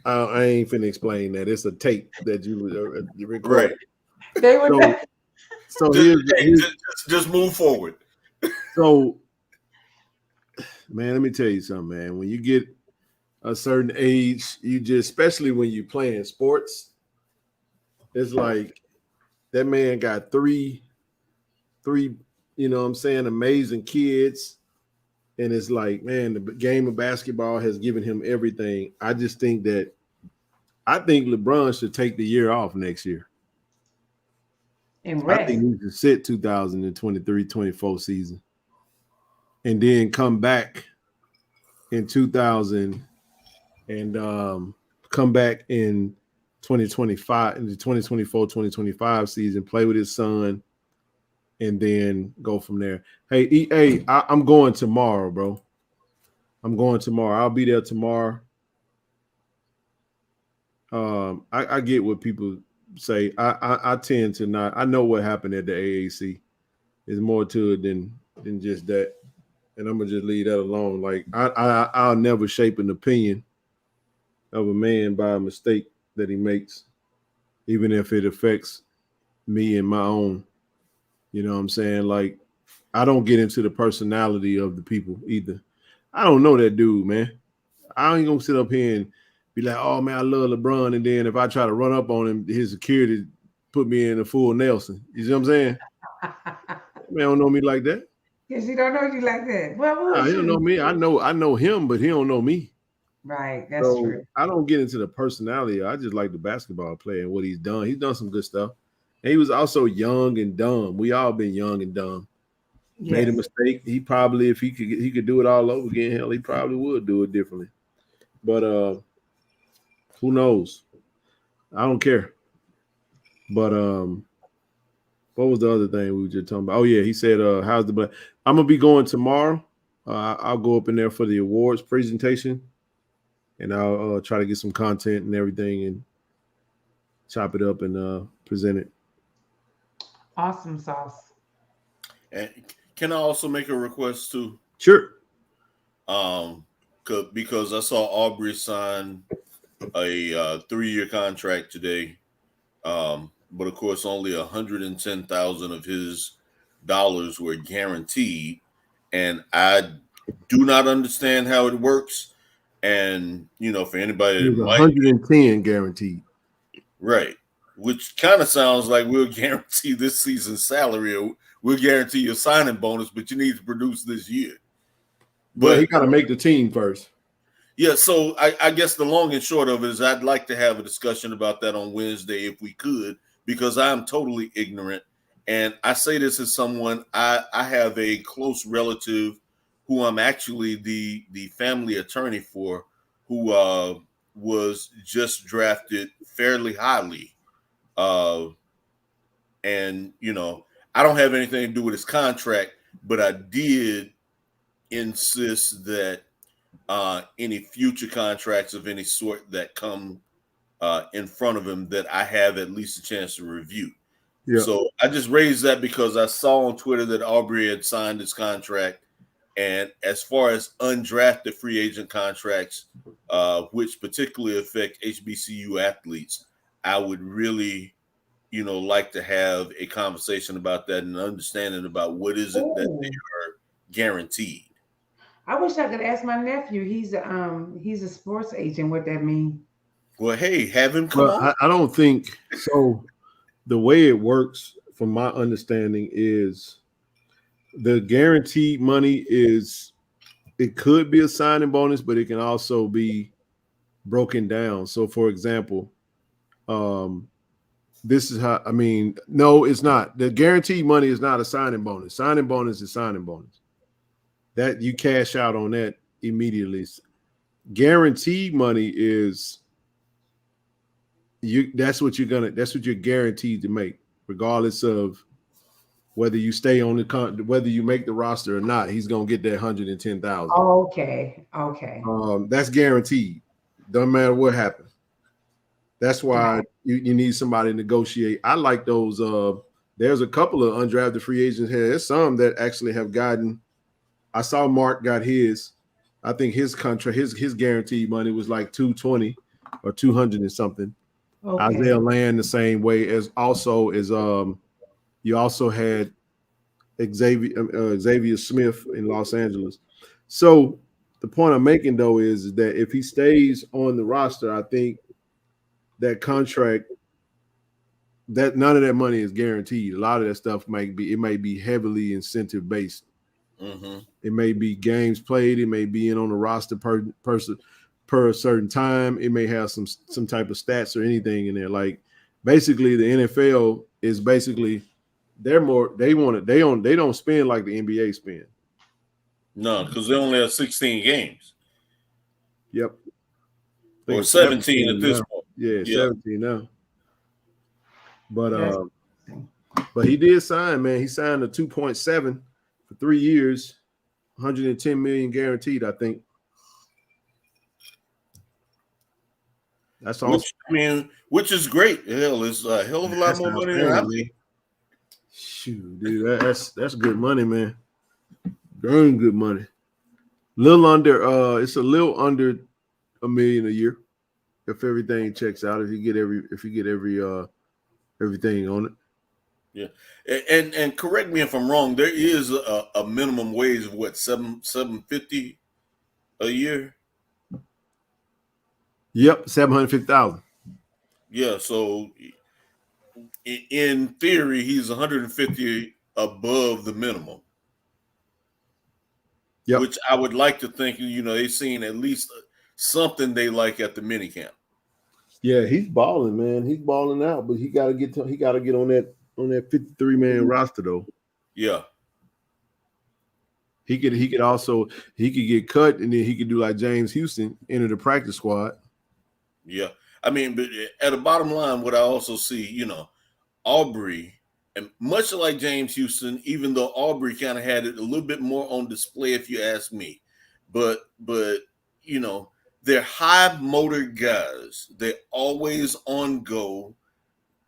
I ain't finna explain that. It's a tape that you record.
Right.
They were
so
just move forward.
So, man, let me tell you something, man. When you get a certain age, you just, especially when you're playing sports, it's like that man got three, you know what I'm saying, amazing kids. And it's like, man, the game of basketball has given him everything. I just think LeBron should take the year off next year.
And rest.
I think he should sit 2023-24 season and then come back in 2000 and come back in 2025, in the 2024-2025 season, play with his son, and then go from there. Hey, I'm going tomorrow, bro. I'm going tomorrow. I'll be there tomorrow. I get what people say. I tend to not. I know what happened at the AAC. There's more to it than just that, and I'm gonna just leave that alone. Like I'll never shape an opinion of a man by a mistake that he makes, even if it affects me and my own. You know what I'm saying? Like, I don't get into the personality of the people either. I don't know that dude, man. I ain't gonna sit up here and be like, oh man, I love LeBron. And then if I try to run up on him, his security put me in a full Nelson. You see what I'm saying? Man don't know me like that.
Because he don't know you like that. Well,
he don't know me. I know him, but he don't know me.
Right, that's true.
I don't get into the personality. I just like the basketball player and what he's done. He's done some good stuff. And he was also young and dumb. We all been young and dumb. Yes. Made a mistake. He probably, if he could do it all over again, hell, he probably would do it differently. But who knows? I don't care. But what was the other thing we were just talking about? Oh yeah, he said, "How's the black?" I'm gonna be going tomorrow. I'll go up in there for the awards presentation, and I'll try to get some content and everything, and chop it up and present it.
Awesome sauce.
And can I also make a request too?
Sure.
Because I saw Aubrey sign a 3-year contract today, but of course only 110,000 of his dollars were guaranteed, and I do not understand how it works. And you know, for anybody,
that 110 guaranteed,
right? Which kind of sounds like we'll guarantee this season's salary, or we'll guarantee your signing bonus, but you need to produce this year.
But he
But
got to make the team first.
yeah, so I guess the long and short of it is I'd like to have a discussion about that on Wednesday if we could, because I'm totally ignorant. And I say this as someone, I have a close relative who I'm actually the family attorney for, who was just drafted fairly highly. And, I don't have anything to do with his contract, but I did insist that any future contracts of any sort that come in front of him that I have at least a chance to review.
Yeah.
So I just raised that because I saw on Twitter that Aubrey had signed his contract. And as far as undrafted free agent contracts, which particularly affect HBCU athletes, I would really, like to have a conversation about that and understanding about what is it that they are guaranteed.
I wish I could ask my nephew. He's a sports agent. What that mean?
Well, hey, have him come on.
Well, I don't think so. The way it works, from my understanding, is the guaranteed money is, it could be a signing bonus, but it can also be broken down. So, for example, this is how, no, it's not. The guaranteed money is not a signing bonus. Signing bonus is signing bonus. That you cash out on that immediately. Guaranteed money is that's what you're guaranteed to make, regardless of whether you stay on whether you make the roster or not. He's gonna get that $110,000.
Okay.
That's guaranteed. Doesn't matter what happens. That's why you need somebody to negotiate. I like those. There's a couple of undrafted free agents here. There's some that actually have gotten. I saw Mark got his. I think his contract, his guaranteed money was like 220 or 200 and something. Okay. Isaiah Land the same way, as also as you also had Xavier Smith in Los Angeles. So the point I'm making though is that if he stays on the roster, I think that contract, that none of that money is guaranteed. A lot of that stuff may be heavily incentive based.
Mm-hmm.
It may be games played. It may be in on the roster per a certain time. It may have some type of stats or anything in there. Like basically, the NFL is basically they don't spend like the NBA spend.
No, because they only have 16 games.
Yep.
Or 17 at this
now.
point.
Yeah, 17 now. But he did sign, man. He signed a 2.7 for 3 years, 110 million guaranteed, I think. That's awesome.
Which is great. Hell, it's a hell of a lot more money than I think.
Shoot, dude, that's good money, man. Darn good money. Little under, it's a little under $1 million a year if everything checks out. If you get everything on it.
Yeah, and correct me if I'm wrong. There is a minimum wage of what, $750 a year.
Yep, 750,000.
Yeah, so in theory, he's 150 above the minimum.
Yep.
Which I would like to think, they've seen at least something they like at the minicamp.
Yeah, he's balling, man. He's balling out, but he got to get on that 53-man roster though.
Yeah.
He could get cut, and then he could do like James Houston, enter the practice squad.
Yeah. But at the bottom line, what I also see, Aubrey, and much like James Houston, even though Aubrey kind of had it a little bit more on display, if you ask me, but they're high motor guys. They're always on go.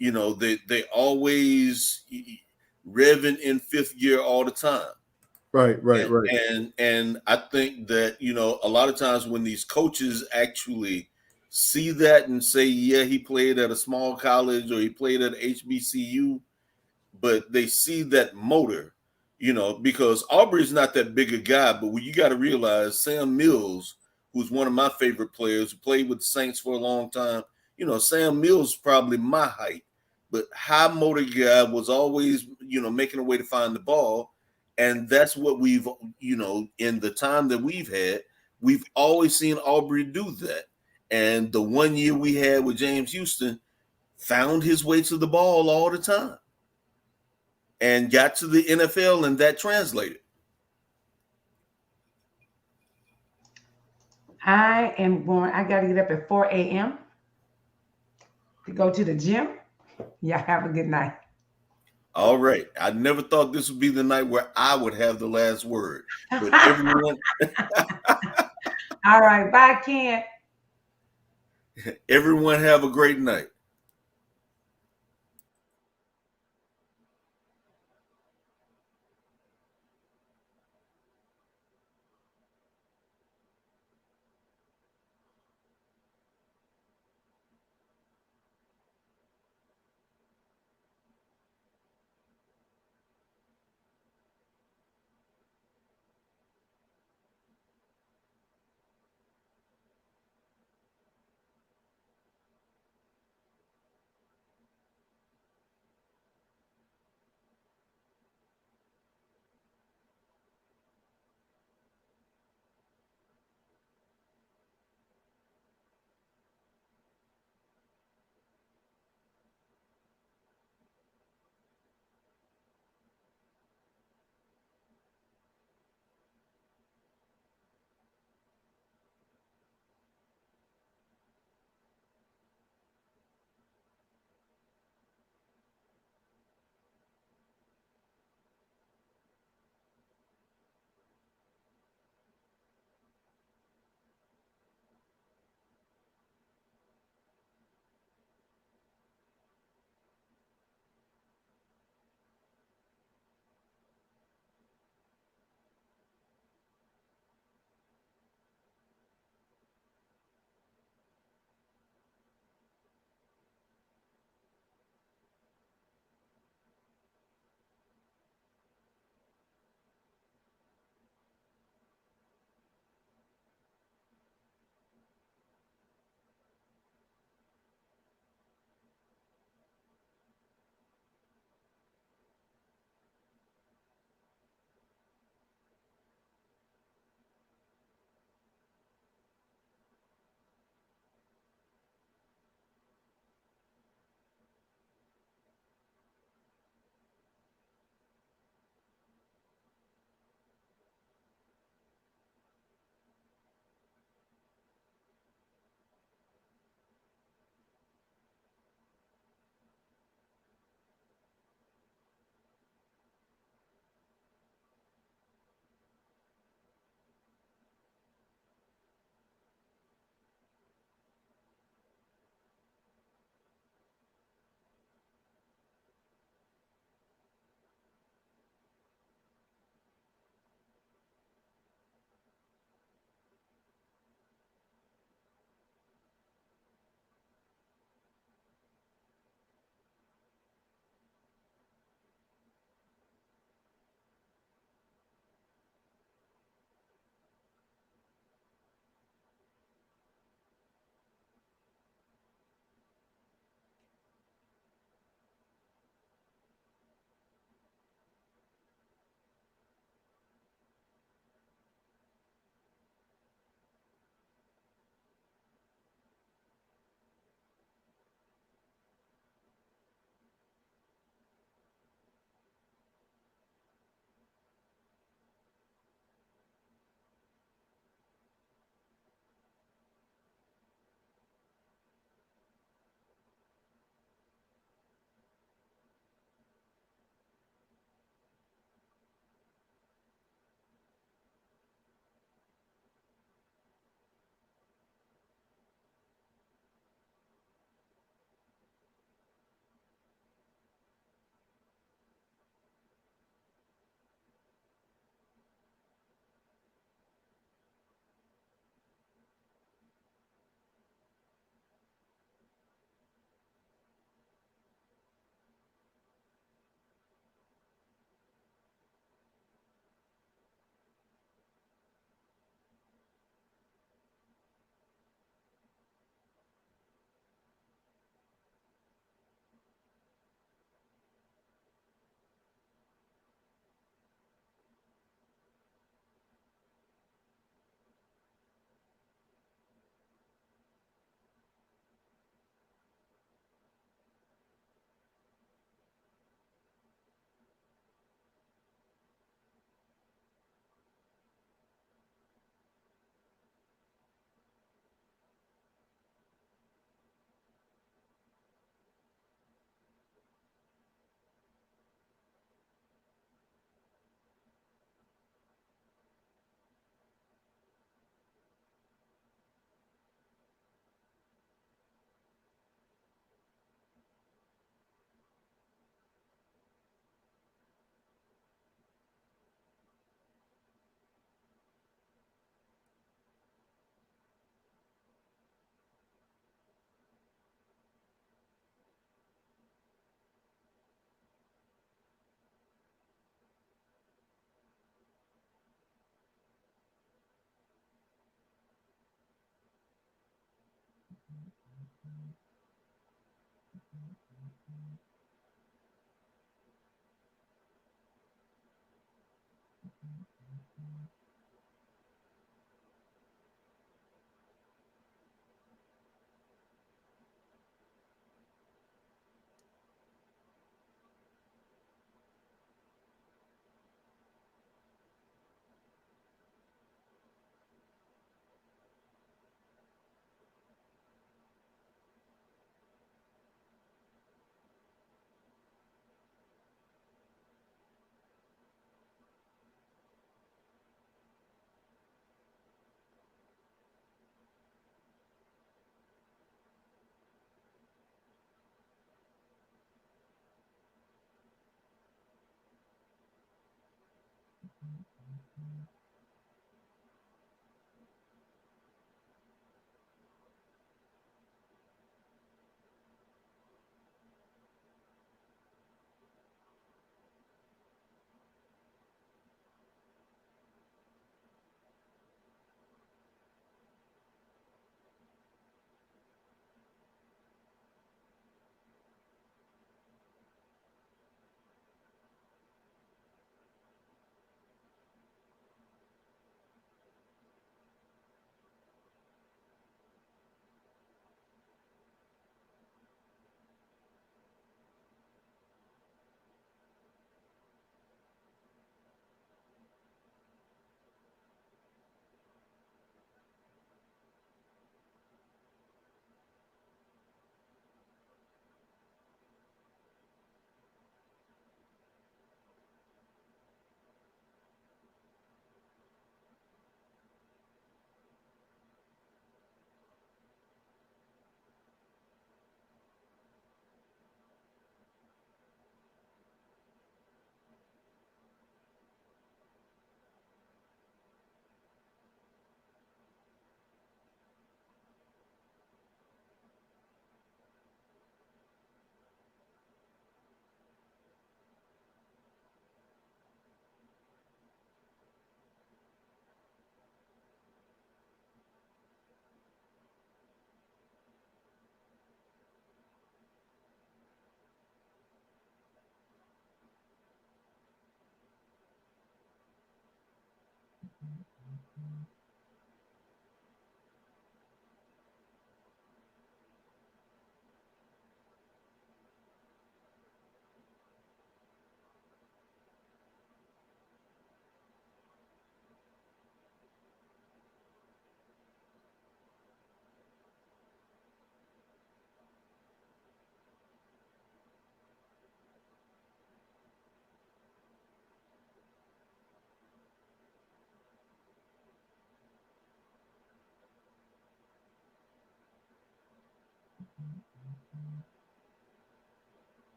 They always revving in fifth gear all the time.
Right.
And I think that, a lot of times when these coaches actually see that and say, yeah, he played at a small college or he played at HBCU, but they see that motor, because Aubrey's not that big a guy, but you got to realize Sam Mills, who's one of my favorite players, who played with the Saints for a long time, Sam Mills probably my height, but high motor guy, was always, making a way to find the ball. And that's what we've, in the time that we've always seen Aubrey do that. And the 1 year we had with James Houston, found his way to the ball all the time and got to the NFL, and that translated.
I got to get up at 4 a.m. to go to the gym. Y'all have a good night.
All right. I never thought this would be the night where I would have the last word. But everyone.
All right. Bye, Ken.
Everyone have a great night.